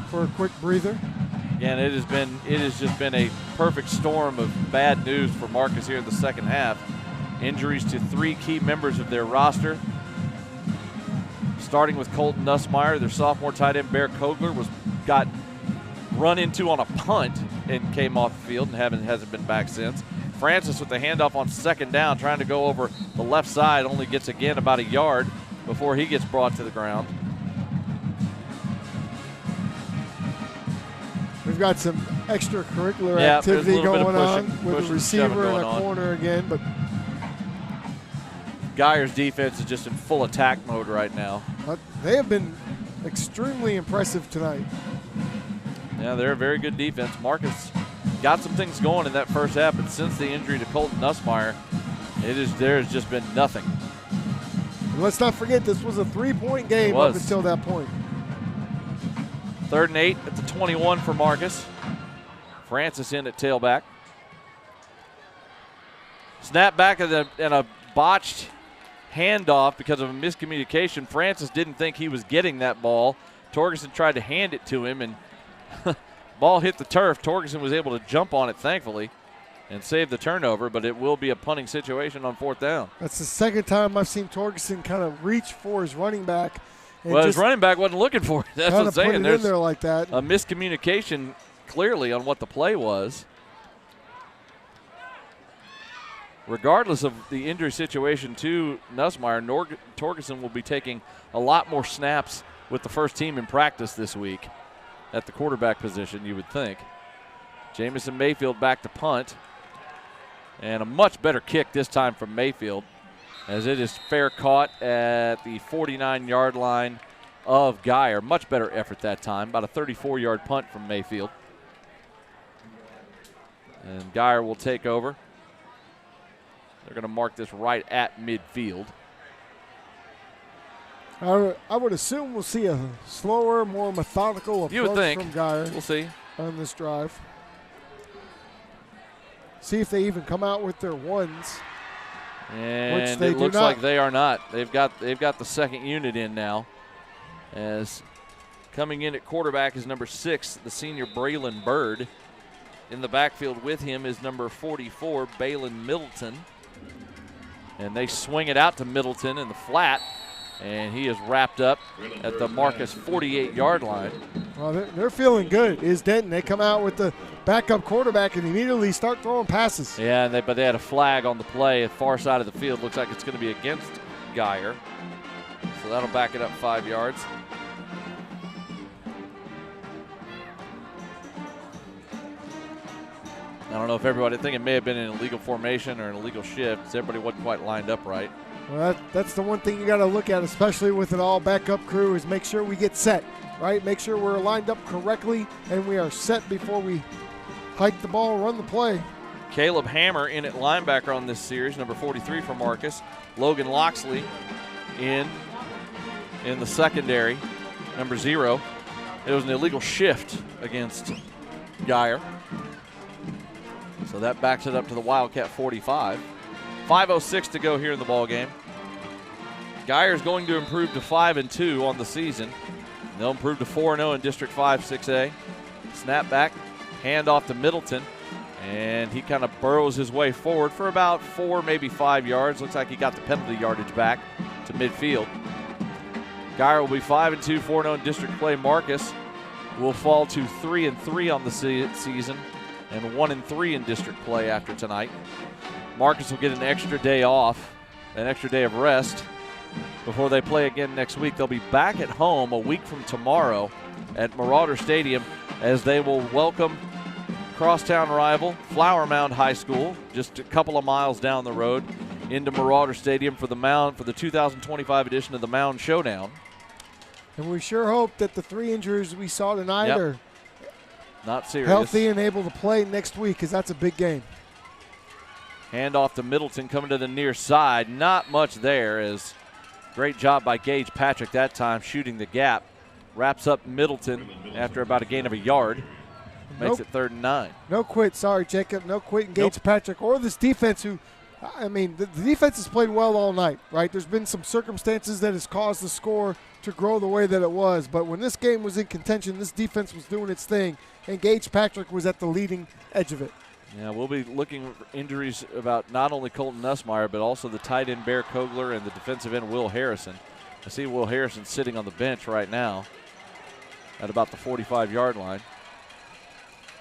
for a quick breather. Again, it has just been a perfect storm of bad news for Marcus here in the second half. Injuries to 3 key members of their roster. Starting with Colton Nussmeyer, their sophomore tight end Bear Kogler got run into on a punt and came off the field and hasn't been back since. Francis with the handoff on 2nd down, trying to go over the left side, only gets again about a yard before he gets brought to the ground. We've got some extracurricular activity going on with a receiver and a corner again. But Geyer's defense is just in full attack mode right now. They have been extremely impressive tonight. Yeah, they're a very good defense. Marcus got some things going in that first half, but since the injury to Colton Nussmeyer, there has just been nothing. And let's not forget, this was a 3-point game up until that point. 3rd and 8 at the 21 for Marcus. Francis in at tailback. Snap back and a botched handoff because of a miscommunication. Francis didn't think he was getting that ball. Torgerson tried to hand it to him, and ball hit the turf. Torgerson was able to jump on it, thankfully, and save the turnover, but it will be a punting situation on 4th down. That's the second time I've seen Torgerson kind of reach for his running back. Well, his running back wasn't looking for it. That's what I'm saying. There's in there like that. A miscommunication clearly on what the play was. Regardless of the injury situation to Nussmeyer, Torgerson will be taking a lot more snaps with the first team in practice this week at the quarterback position, you would think. Jamison Mayfield back to punt. And a much better kick this time from Mayfield, as it is fair caught at the 49-yard line of Geyer. Much better effort that time, about a 34-yard punt from Mayfield. And Geyer will take over. They're going to mark this right at midfield. I would assume we'll see a slower, more methodical approach from Geyer. We'll see on this drive. See if they even come out with their ones. And it looks like they are not. They've got the second unit in now. As coming in at quarterback is number 6, the senior Braylon Bird. In the backfield with him is number 44, Balin Middleton. And they swing it out to Middleton in the flat, and he is wrapped up at the Marcus 48-yard line. Well, they're feeling good. Is Denton? They come out with the backup quarterback and immediately start throwing passes. Yeah, but they had a flag on the play at far side of the field. Looks like it's going to be against Geyer. So that'll back it up 5 yards. I don't know if everybody, I think it may have been an illegal formation or an illegal shift, because everybody wasn't quite lined up right. Well, that's the one thing you got to look at, especially with an all backup crew, is make sure we get set, right? Make sure we're lined up correctly and we are set before we hike the ball, run the play. Caleb Hammer in at linebacker on this series, number 43 for Marcus. Logan Loxley in the secondary, number 0. It was an illegal shift against Geyer. So that backs it up to the Wildcat 45. 5:06 to go here in the ball game. Geyer's going to improve to 5-2 on the season. They'll improve to 4-0 in District 5 6A. Snap back, hand off to Middleton, and he kind of burrows his way forward for about 4, maybe 5 yards. Looks like he got the penalty yardage back to midfield. Geyer will be 5-2, 4-0 in district play. Marcus will fall to 3-3 on the season and 1-3 in district play after tonight. Marcus will get an extra day off, an extra day of rest before they play again next week. They'll be back at home a week from tomorrow at Marauder Stadium as they will welcome crosstown rival Flower Mound High School, just a couple of miles down the road, into Marauder Stadium for the 2025 edition of the Mound Showdown. And we sure hope that the 3 injuries we saw tonight are not serious, healthy and able to play next week, because that's a big game. Hand off to Middleton, coming to the near side. Not much there. As great job by Gage Patrick that time, shooting the gap. Wraps up Middleton after about a gain of a yard. Makes it 3rd and 9. No quit, sorry, Jacob. No quit in Gage Patrick or this defense who, I mean, the defense has played well all night, right? There's been some circumstances that has caused the score to grow the way that it was. But when this game was in contention, this defense was doing its thing, and Gage Patrick was at the leading edge of it. Yeah, we'll be looking for injuries about not only Colton Nussmeyer, but also the tight end Bear Kogler and the defensive end Will Harrison. I see Will Harrison sitting on the bench right now at about the 45-yard line.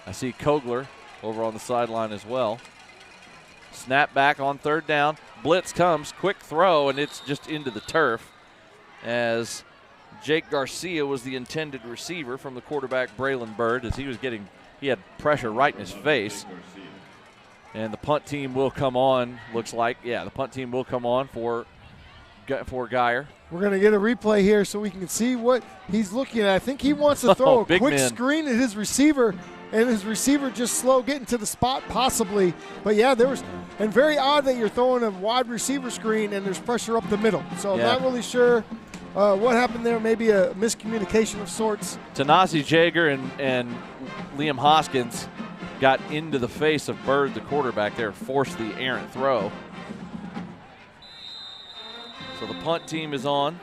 I see Kogler over on the sideline as well. Snap back on 3rd down. Blitz comes, quick throw, and it's just into the turf as Jake Garcia was the intended receiver from the quarterback Braylon Bird, as he had pressure right in his face. And the punt team will come on, looks like. Yeah, the punt team will come on for Geyer. We're going to get a replay here so we can see what he's looking at. I think he wants to throw a quick screen at his receiver, and his receiver just slow getting to the spot possibly. But, yeah, and very odd that you're throwing a wide receiver screen and there's pressure up the middle. So I'm not really sure what happened there. Maybe a miscommunication of sorts. Tanasi Jager and Liam Hoskins got into the face of Bird, the quarterback there, forced the errant throw. So the punt team is on.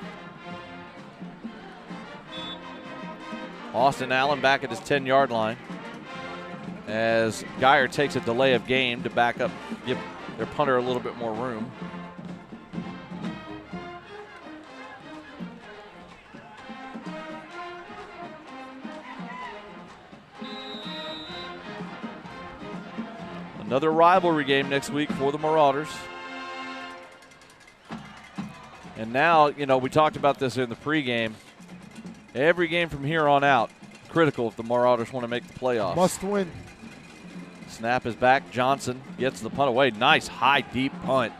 Austin Allen back at his 10-yard line as Geyer takes a delay of game to back up, give their punter a little bit more room. Another rivalry game next week for the Marauders. And now, we talked about this in the pregame. Every game from here on out, critical if the Marauders want to make the playoffs. Must win. Snap is back. Johnson gets the punt away. Nice high, deep punt.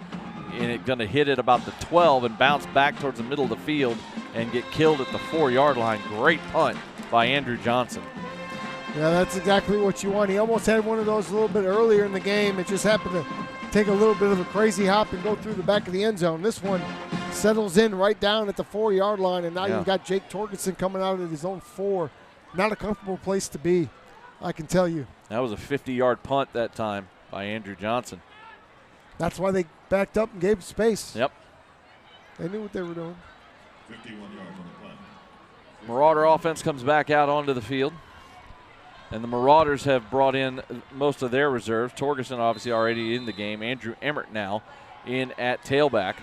And it's going to hit it about the 12 and bounce back towards the middle of the field and get killed at the 4-yard line. Great punt by Andrew Johnson. Yeah, that's exactly what you want. He almost had one of those a little bit earlier in the game. It just happened to take a little bit of a crazy hop and go through the back of the end zone. This one settles in right down at the 4-yard line, and now you've got Jake Torgerson coming out at his own 4. Not a comfortable place to be, I can tell you. That was a 50-yard punt that time by Andrew Johnson. That's why they backed up and gave space. Yep. They knew what they were doing. 51 yards on the punt. Marauder offense comes back out onto the field. And the Marauders have brought in most of their reserves. Torgerson obviously already in the game. Andrew Emmert now in at tailback.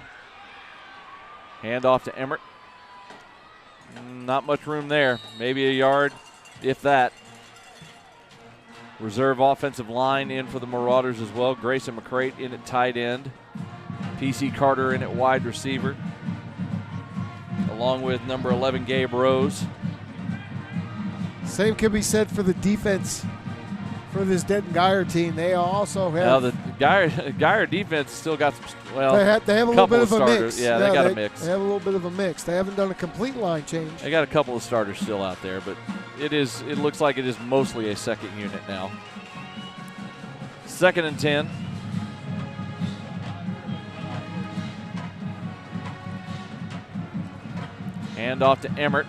Hand off to Emmert. Not much room there. Maybe a yard, if that. Reserve offensive line in for the Marauders as well. Grayson McCrate in at tight end. PC Carter in at wide receiver. along with number 11, Gabe Rose. Same can be said for the defense for this Denton Geyer team. They also have. Now the Geyer defense still got some. Well, they have a little bit of a mix. Yeah, they got a mix. They have a little bit of a mix. They haven't done a complete line change. They got a couple of starters still out there, but it looks like it is mostly a second unit now. 2nd and 10. Hand off to Emmert.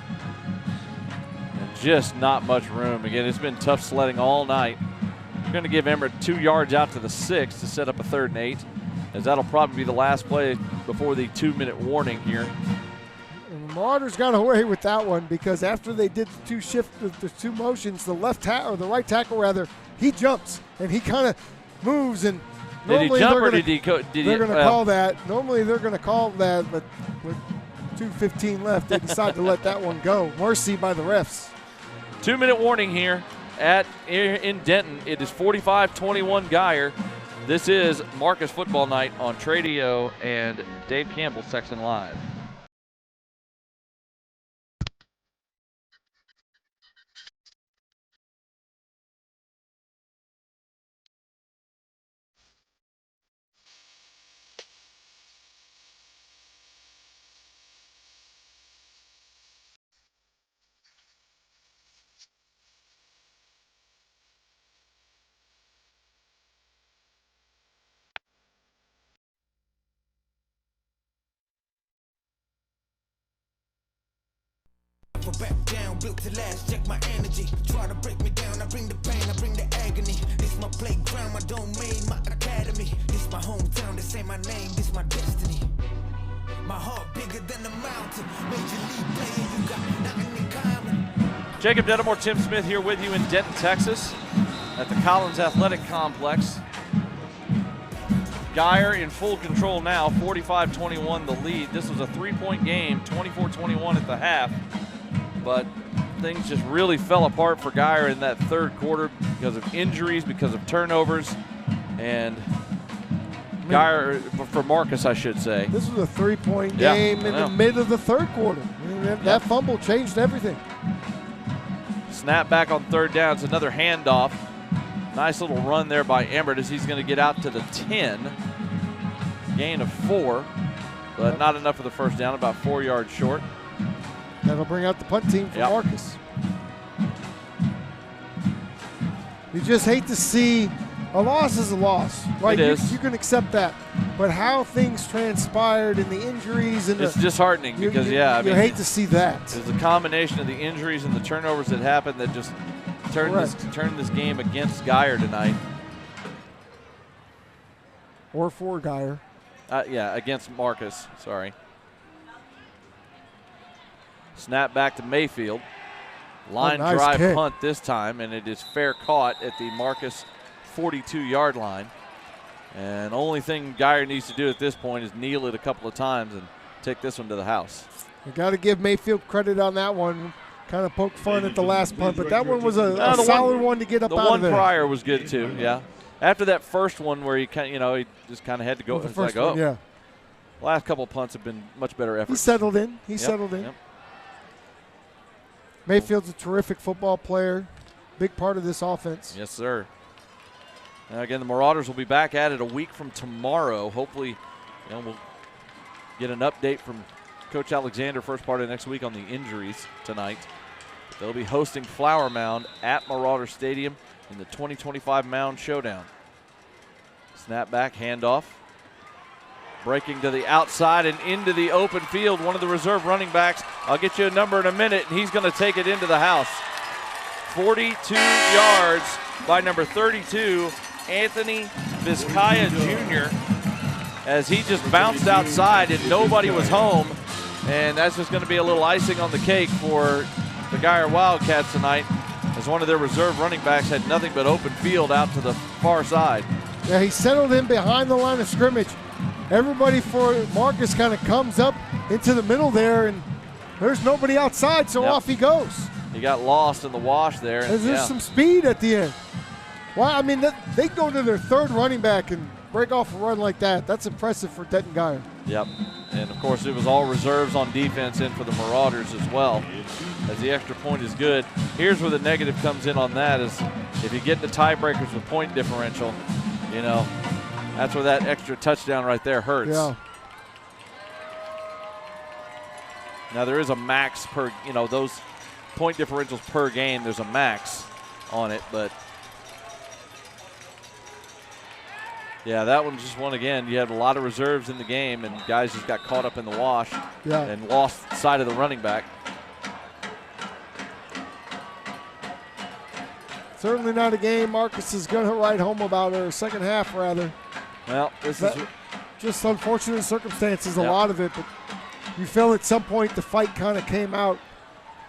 And just not much room. Again, it's been tough sledding all night. We're going to give Emmert 2 yards out to the 6 to set up a 3rd and 8, as that'll probably be the last play before the 2-minute warning here. And the Marauders got away with that one because after they did the two motions, the right tackle rather, he jumps and he kind of moves, and normally they're going to call that. Normally they're going to call that, but with 2:15 left, they decide to let that one go. Mercy by the refs. 2-minute warning here in Denton. It is 45-21 Geyer. This is Marcus Football Night on Tradio and Dave Campbell, Sexton Live. Back down, built to last, check my energy. Try to break me down, I bring the pain, I bring the agony. This my playground, my domain, my academy. This my hometown, this ain't my name, this my destiny. My heart bigger than the mountain. Major league player, you got nothing in common. Jacob Dedamore, Tim Smith here with you in Denton, Texas at the Collins Athletic Complex. Geyer in full control now, 45-21 the lead. This was a 3-point game, 24-21 at the half. But things just really fell apart for Geyer in that 3rd quarter because of injuries, because of turnovers, and Geyer, for Marcus, I should say. This was a 3-point game in the mid of the 3rd quarter. I mean, that fumble changed everything. Snap back on 3rd down. It's another handoff. Nice little run there by Emmert as he's going to get out to the 10. Gain of 4, but not enough for the 1st down, about 4 yards short. That'll bring out the punt team for Marcus. You just hate to see a loss is a loss, right? It is. You can accept that, but how things transpired and the injuries and it's disheartening because you hate to see that. It's a combination of the injuries and the turnovers that happened that just turned this game against Geyer tonight. Or for Geyer. Against Marcus. Sorry. Snap back to Mayfield. Line drive kick. Punt this time, and it is fair caught at the Marcus 42-yard line. And only thing Geyer needs to do at this point is kneel it a couple of times and take this one to the house. You got to give Mayfield credit on that one. Kind of poked fun at the last punt, but that one was a solid one to get up out of there. The one prior was good too, yeah. After that first one where he just kind of had to go. The first one, yeah. Last couple of punts have been much better efforts. He settled in. Yep. Mayfield's a terrific football player, big part of this offense. Yes, sir. Now again, the Marauders will be back at it a week from tomorrow. Hopefully, we'll get an update from Coach Alexander first part of next week on the injuries tonight. They'll be hosting Flower Mound at Marauder Stadium in the 2025 Mound Showdown. Snap back, handoff. Breaking to the outside and into the open field, one of the reserve running backs. I'll get you a number in a minute, and he's going to take it into the house. 42 yards by number 32, Anthony Vizcaya Jr., as he just bounced outside and nobody was home. And that's just going to be a little icing on the cake for the Geyer Wildcats tonight, as one of their reserve running backs had nothing but open field out to the far side. Yeah, he settled in behind the line of scrimmage. Everybody for Marcus kind of comes up into the middle there, and there's nobody outside, so off he goes. He got lost in the wash there. And there's some speed at the end. Well, I mean, they go to their 3rd running back, and break off a run like that. That's impressive for Denton Geyer. Yep. And, of course, it was all reserves on defense in for the Marauders as well, as the extra point is good. Here's where the negative comes in on that is if you get the tiebreakers with point differential, you know, that's where that extra touchdown right there hurts. Yeah. Now, there is a max per, you know, those point differentials per game, there's a max on it, but yeah, that one just won again. You had a lot of reserves in the game, and guys just got caught up in the wash and lost sight of the running back. Certainly not a game Marcus is going to write home about, or second half, rather. Well, this is just unfortunate circumstances, a lot of it, but you feel at some point the fight kind of came out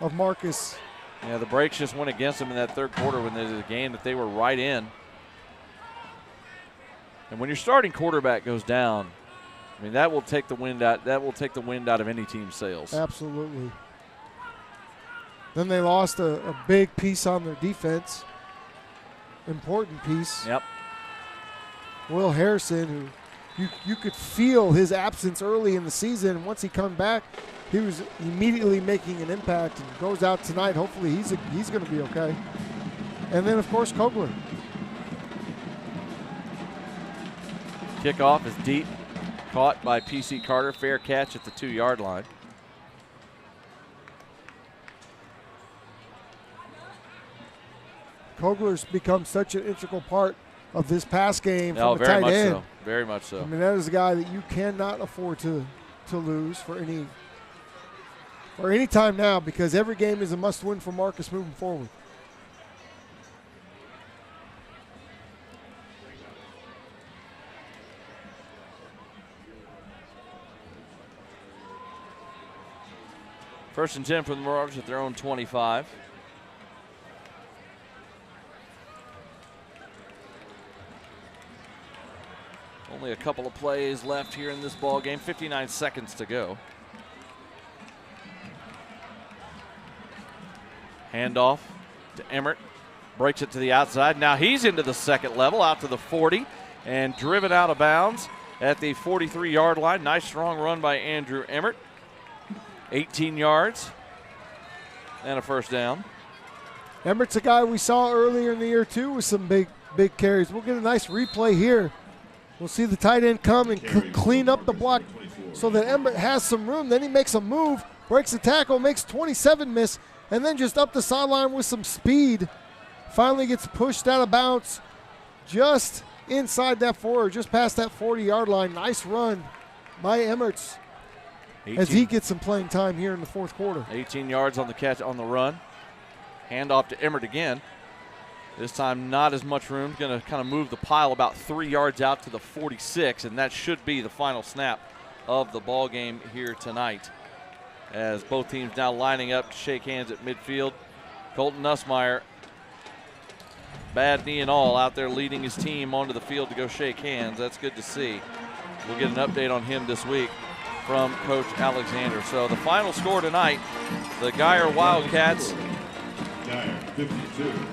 of Marcus. Yeah, the breaks just went against them in that third quarter when there's a game that they were right in. And when your starting quarterback goes down, I mean, that will take the wind out. That will take the wind out of any team's sails. Absolutely. Then they lost a big piece on their defense, important piece. Yep. Will Harrison, who you could feel his absence early in the season. Once he come back, he was immediately making an impact and goes out tonight. Hopefully he's going to be okay. And then, of course, Kogler. Kickoff is deep, caught by P.C. Carter. Fair catch at the 2-yard line. Kogler's become such an integral part of this pass game Oh, from a very tight much end. so. Very much so. I mean, that is a guy that you cannot afford to lose for any time now, because every game is a must-win for Marcus moving forward. First and 10 for the Marauders at their own 25. Only a couple of plays left here in this ball game. 59 seconds to go. Handoff to Emmert. Breaks it to the outside. Now he's into the second level, out to the 40, and driven out of bounds at the 43-yard line. Nice strong run by Andrew Emmert. 18 yards and a first down. Emmert's a guy we saw earlier in the year, too, with some big carries. We'll get a nice replay here. We'll see the tight end come and clean up the block so that Emmert has some room. Then he makes a move, breaks the tackle, makes 27 miss, and then just up the sideline with some speed. Finally gets pushed out of bounds just inside that just past that 40-yard line. Nice run by Emmert's as he gets some playing time here in the fourth quarter. 18 yards on the catch on the run. Handoff to Emmert again. This time not as much room. Going to kind of move the pile about 3 yards out to the 46, and that should be the final snap of the ball game here tonight, as both teams now lining up to shake hands at midfield. Colton Nussmeier, bad knee and all, out there leading his team onto the field to go shake hands. That's good to see. We'll get an update on him this week from Coach Alexander. So the final score tonight, the Geyer Wildcats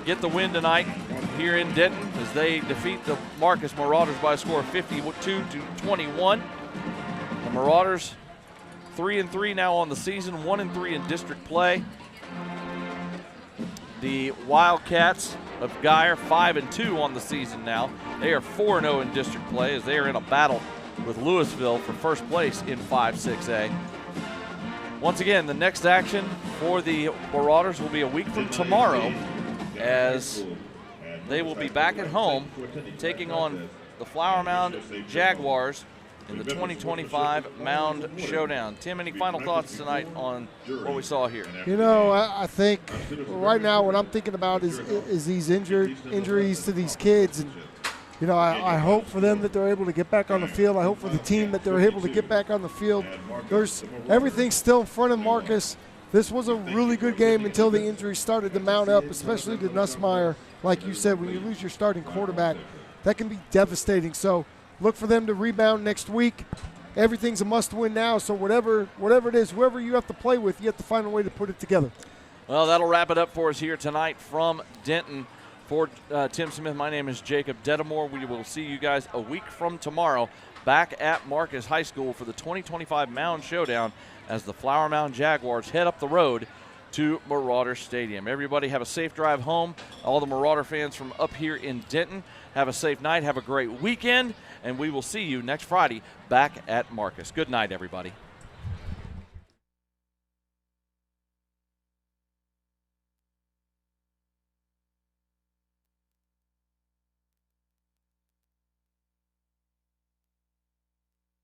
get the win tonight here in Denton as they defeat the Marcus Marauders by a score of 52-21. The Marauders 3-3 now on the season, 1-3 in district play. The Wildcats of Geyer 5-2 on the season now. They are 4-0 in district play as they are in a battle with Louisville for first place in 5-6A. Once again, the next action for the Marauders will be a week from tomorrow, as they will be back at home taking on the Flower Mound Jaguars in the 2025 Mound Showdown. Tim, any final thoughts tonight on what we saw here? You know, I think right now what I'm thinking about is these injuries to these kids. And you know, I hope for them that they're able to get back on the field. I hope for the team that they're able to get back on the field. Everything's still in front of Marcus. This was a really good game until the injuries started to mount up, especially to Nussmeier. Like you said, when you lose your starting quarterback, that can be devastating. So look for them to rebound next week. Everything's a must-win now, so whatever it is, whoever you have to play with, you have to find a way to put it together. Well, that'll wrap it up for us here tonight from Denton. For Tim Smith, my name is Jacob Dedamore. We will see you guys a week from tomorrow back at Marcus High School for the 2025 Mound Showdown as the Flower Mound Jaguars head up the road to Marauder Stadium. Everybody have a safe drive home. All the Marauder fans from up here in Denton, have a safe night, have a great weekend, and we will see you next Friday back at Marcus. Good night, everybody.